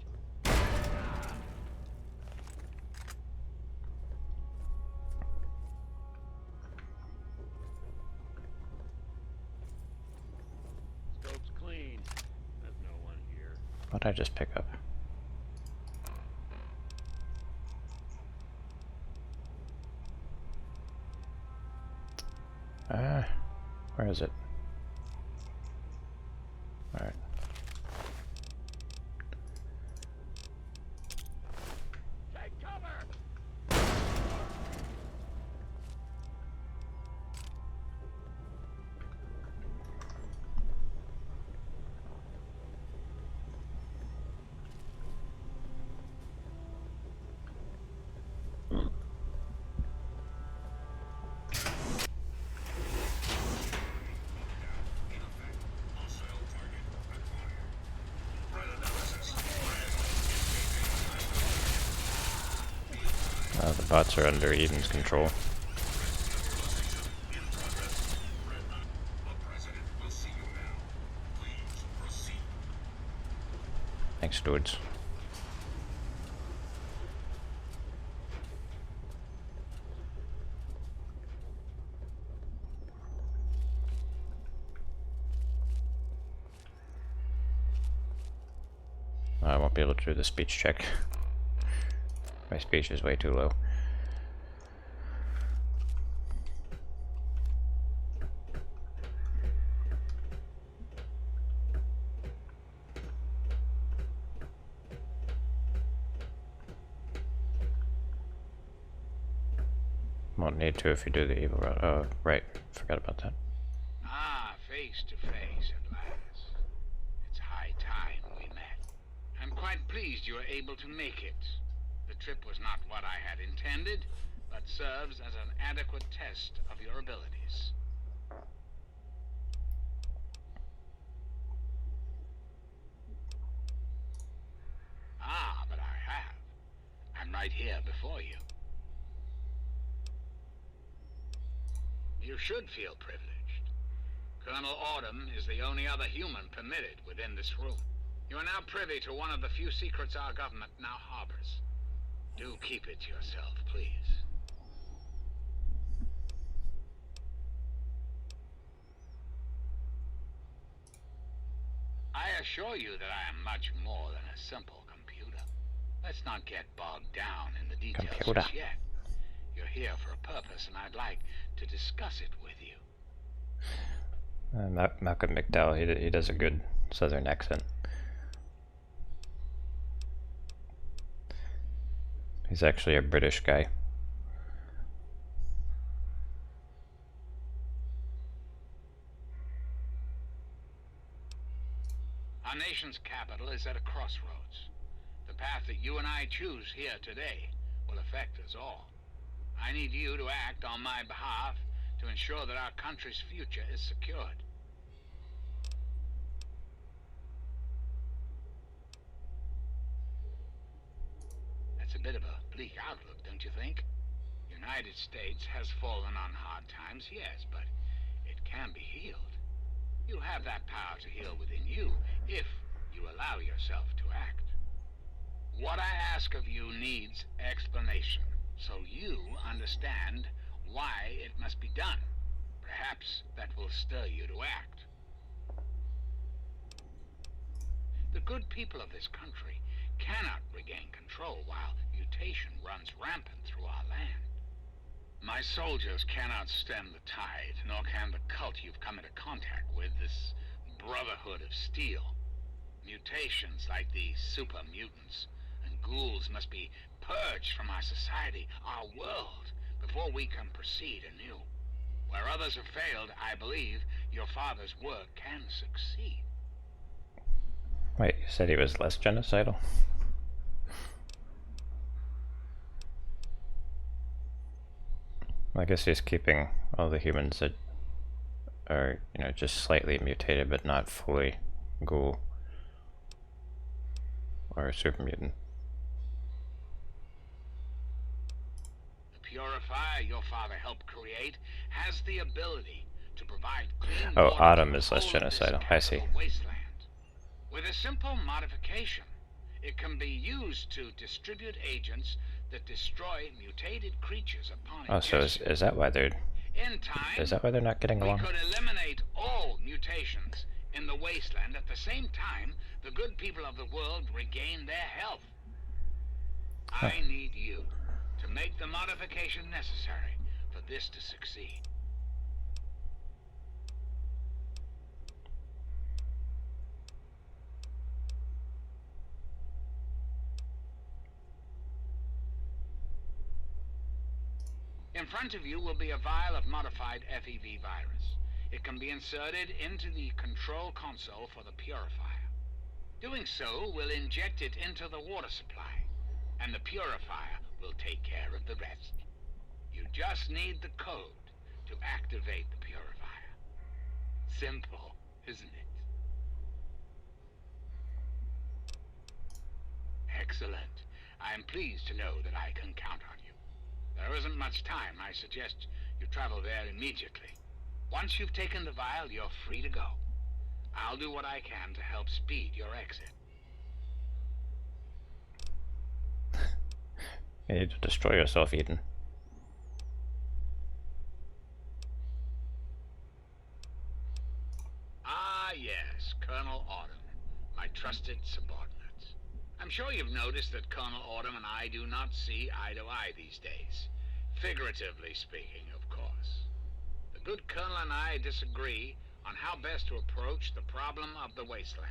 Scope's clean. There's no one here. What did I just pick up? Where is it? Alright. Take cover! The bots are under Eden's control. Thanks, dudes. I won't be able to do the speech check. My speech is way too low. Won't need to if you do the evil route. Oh, right. Forgot about that. Ah, face to face at last. It's high time we met. I'm quite pleased you were able to make it. The trip was not what I had intended, but serves as an adequate test of your abilities. Ah, but I have. I'm right here before you. You should feel privileged. Colonel Autumn is the only other human permitted within this room. You are now privy to one of the few secrets our government now harbors. Do keep it to yourself, please. I assure you that I am much more than a simple computer. Let's not get bogged down in the details just yet. You're here for a purpose, and I'd like to discuss it with you. Malcolm McDowell, he does a good southern accent. He's actually a British guy. Our nation's capital is at a crossroads. The path that you and I choose here today will affect us all. I need you to act on my behalf to ensure that our country's future is secured. That's a bit of a bleak outlook, don't you think? The United States has fallen on hard times, yes, but it can be healed. You have that power to heal within you, if you allow yourself to act. What I ask of you needs explanation, so you understand why it must be done. Perhaps that will stir you to act. The good people of this country cannot regain control while mutation runs rampant through our land. My soldiers cannot stem the tide, nor can the cult you've come into contact with, this Brotherhood of Steel. Mutations like the super mutants and ghouls must be purged from our society, our world, before we can proceed anew. Where others have failed, I believe your father's work can succeed. Wait, you said he was less genocidal? I guess he's keeping all the humans that are, you know, just slightly mutated but not fully ghoul or super mutant. The purifier your father helped create has the ability to provide clean Oh, water Autumn to is less all of this genocidal. I see. capital wasteland. With a simple modification, it can be used to distribute agents that destroy mutated creatures upon Oh, so ingestion. is that why they're In time, is that why they're not getting we along? could eliminate all mutations in the wasteland. At the same time, the good people of the world regain their health. I need you to make the modification necessary for this to succeed. In front of you will be a vial of modified FEV virus. It can be inserted into the control console for the purifier. Doing so will inject it into the water supply, and the purifier will take care of the rest. You just need the code to activate the purifier. Simple, isn't it? Excellent. I am pleased to know that I can count on you. There isn't much time. I suggest you travel there immediately. Once you've taken the vial, you're free to go. I'll do what I can to help speed your exit. You need to destroy yourself, Eden. Ah, yes, Colonel Autumn, my trusted subordinates. I'm sure you've noticed that Colonel Autumn and I do not see eye to eye these days. Figuratively speaking, of course. The good Colonel and I disagree on how best to approach the problem of the wasteland.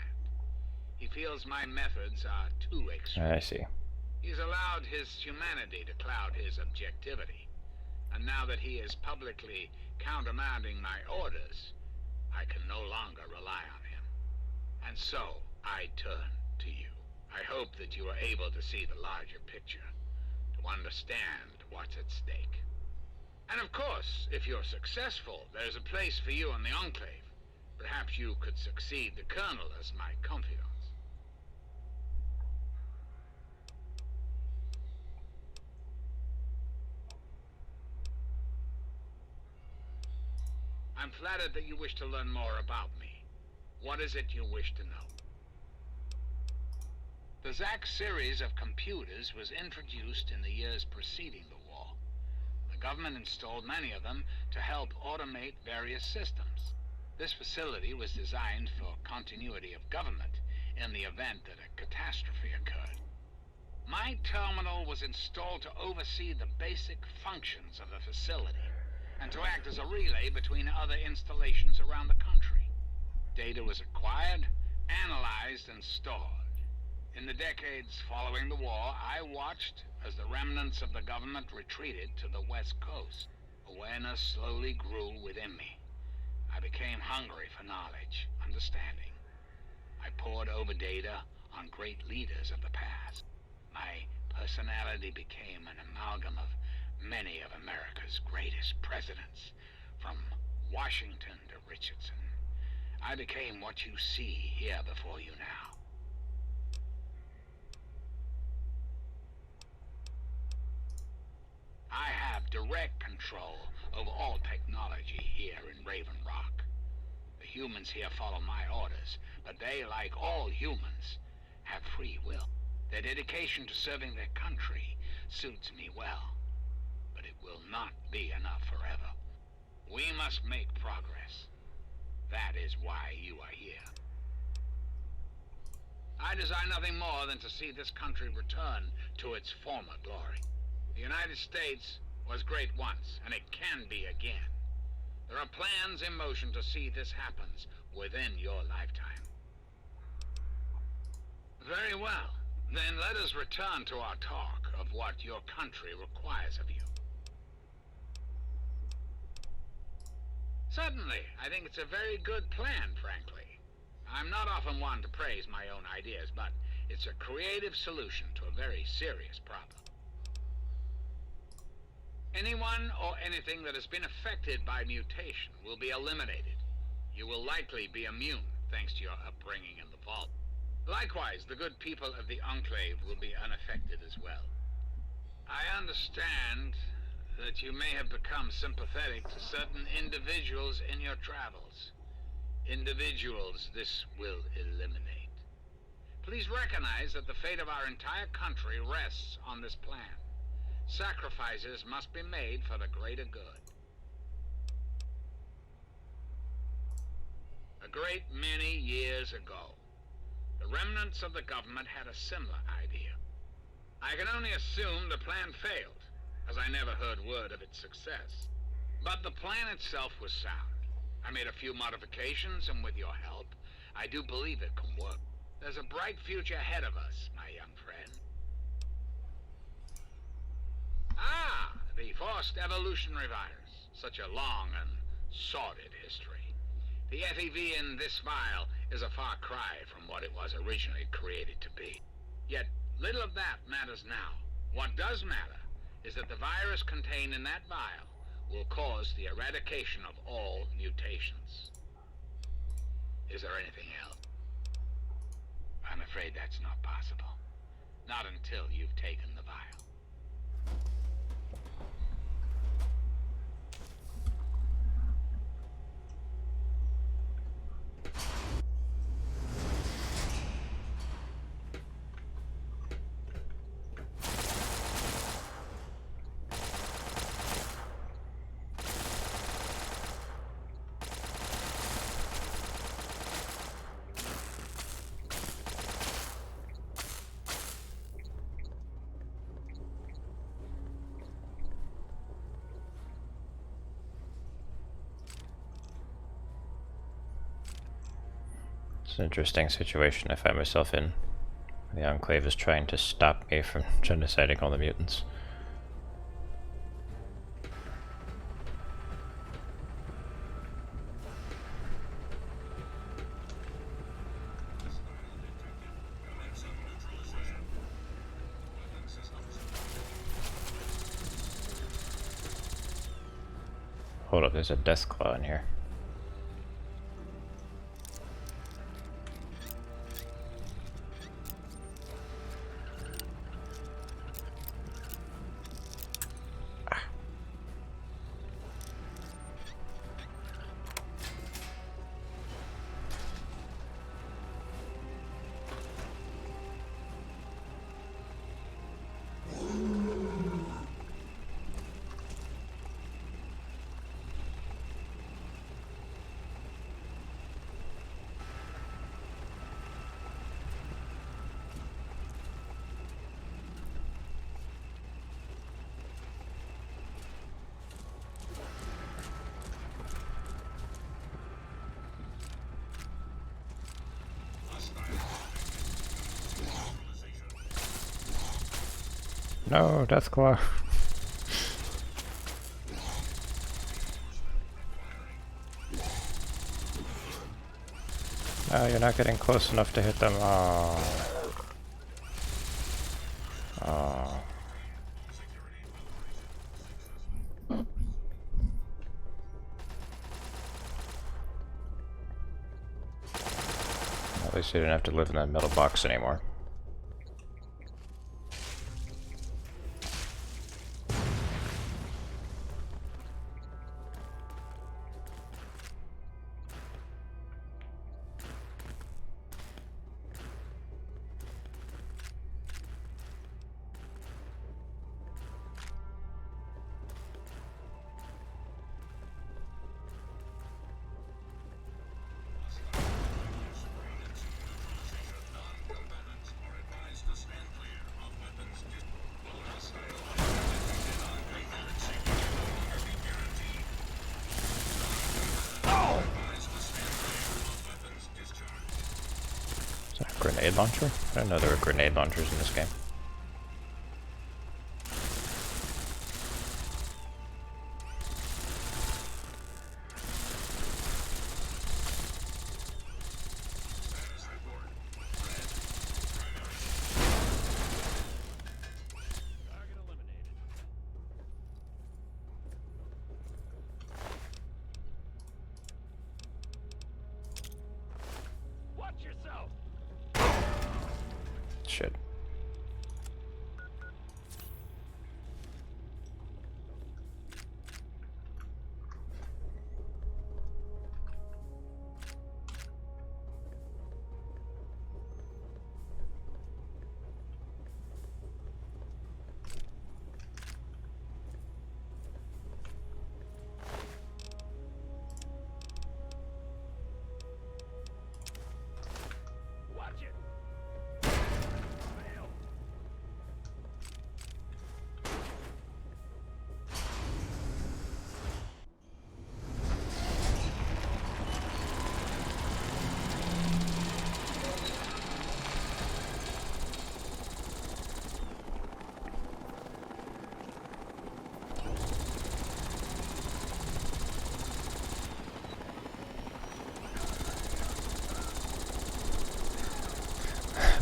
He feels my methods are too extreme. I see. He's allowed his humanity to cloud his objectivity. And now that he is publicly countermanding my orders, I can no longer rely on him. And so, I turn to you. I hope that you are able to see the larger picture, to understand what's at stake. And of course, if you're successful, there's a place for you in the Enclave. Perhaps you could succeed the Colonel as my confidant. I'm flattered that you wish to learn more about me. What is it you wish to know? The Zack series of computers was introduced in the years preceding the war. The government installed many of them to help automate various systems. This facility was designed for continuity of government in the event that a catastrophe occurred. My terminal was installed to oversee the basic functions of the facility and to act as a relay between other installations around the country. Data was acquired, analyzed, and stored. In the decades following the war, I watched as the remnants of the government retreated to the West Coast. Awareness slowly grew within me. I became hungry for knowledge, understanding. I pored over data on great leaders of the past. My personality became an amalgam of many of America's greatest presidents, from Washington to Richardson. I became what you see here before you now. I have direct control over all technology here in Raven Rock. The humans here follow my orders, but they, like all humans, have free will. Their dedication to serving their country suits me well, but it will not be enough forever. We must make progress. That is why you are here. I desire nothing more than to see this country return to its former glory. The United States was great once, and it can be again. There are plans in motion to see this happens within your lifetime. Very well. Then let us return to our talk of what your country requires of you. Certainly, I think it's a very good plan, frankly. I'm not often one to praise my own ideas, but it's a creative solution to a very serious problem. Anyone or anything that has been affected by mutation will be eliminated. You will likely be immune, thanks to your upbringing in the vault. Likewise, the good people of the Enclave will be unaffected as well. I understand that you may have become sympathetic to certain individuals in your travels. Individuals this will eliminate. Please recognize that the fate of our entire country rests on this plan. Sacrifices must be made for the greater good. A great many years ago, the remnants of the government had a similar idea. I can only assume the plan failed, as I never heard word of its success. But the plan itself was sound. I made a few modifications, and with your help, I do believe it can work. There's a bright future ahead of us, my young friend. Ah, the forced evolutionary virus. Such a long and sordid history. The FEV in this vial is a far cry from what it was originally created to be. Yet, little of that matters now. What does matter is that the virus contained in that vial will cause the eradication of all mutations. Is there anything else? I'm afraid that's not possible. Not until you've taken the vial. It's an interesting situation I find myself in. The Enclave is trying to stop me from genociding all the mutants. Hold up, there's a Deathclaw in here. No, Deathclaw. Oh, you're not getting close enough to hit them. Oh. Oh. At least you didn't have to live in that metal box anymore. Grenade launcher? I didn't know there were grenade launchers in this game. Shit.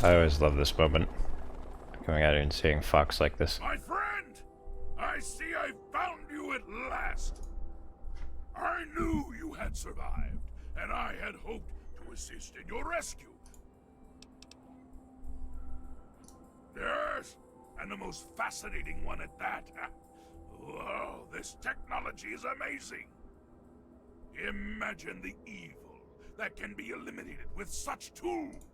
I always love this moment. Coming out here and seeing Fox like this. My friend! I see I found you at last! I knew you had survived, and I had hoped to assist in your rescue. Yes, and the most fascinating one at that. Whoa, this technology is amazing. Imagine the evil that can be eliminated with such tools.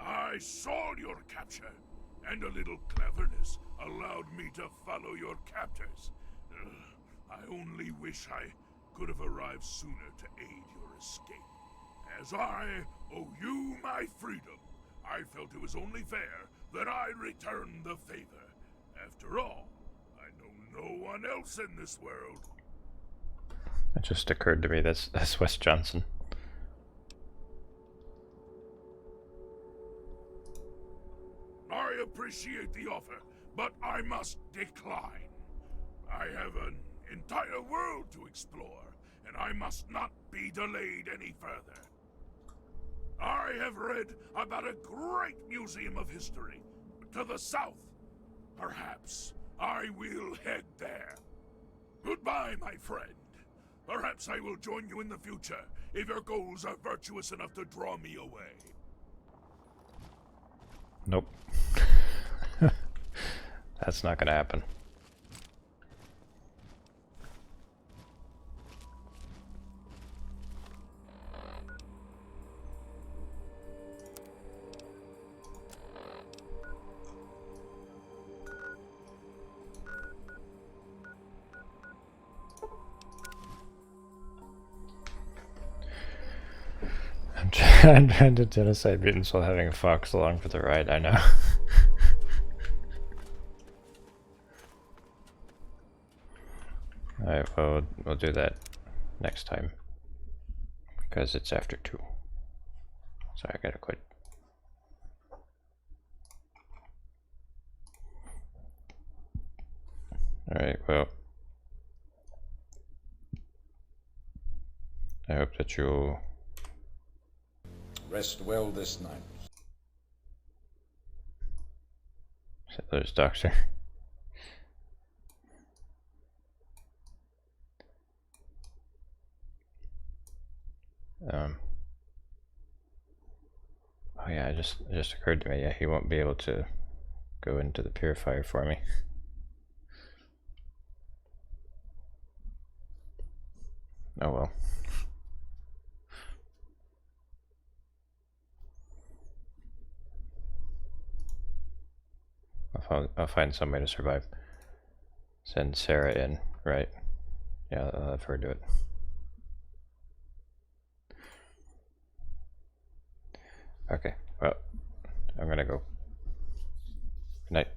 I saw your capture, and a little cleverness allowed me to follow your captors. I only wish I could have arrived sooner to aid your escape. As I owe you my freedom, I felt it was only fair that I return the favor. After all, I know no one else in this world. It just occurred to me that's Wes Johnson. I appreciate the offer, but I must decline. I have an entire world to explore, and I must not be delayed any further. I have read about a great museum of history to the south. Perhaps I will head there. Goodbye, my friend. Perhaps I will join you in the future if your goals are virtuous enough to draw me away. Nope. That's not gonna happen. I'm trying to genocide mutants while having a Fox along for the ride, I know. Alright, well, we'll do that next time. Because it's after 2. So I gotta quit. Alright, well. I hope that you'll rest well this night. There's Doctor. Oh yeah, it just occurred to me, yeah, he won't be able to go into the purifier for me. Oh well. I'll find some way to survive. Send Sarah in, right? Yeah, I'll have her do it. Okay, well, I'm gonna go. Good night.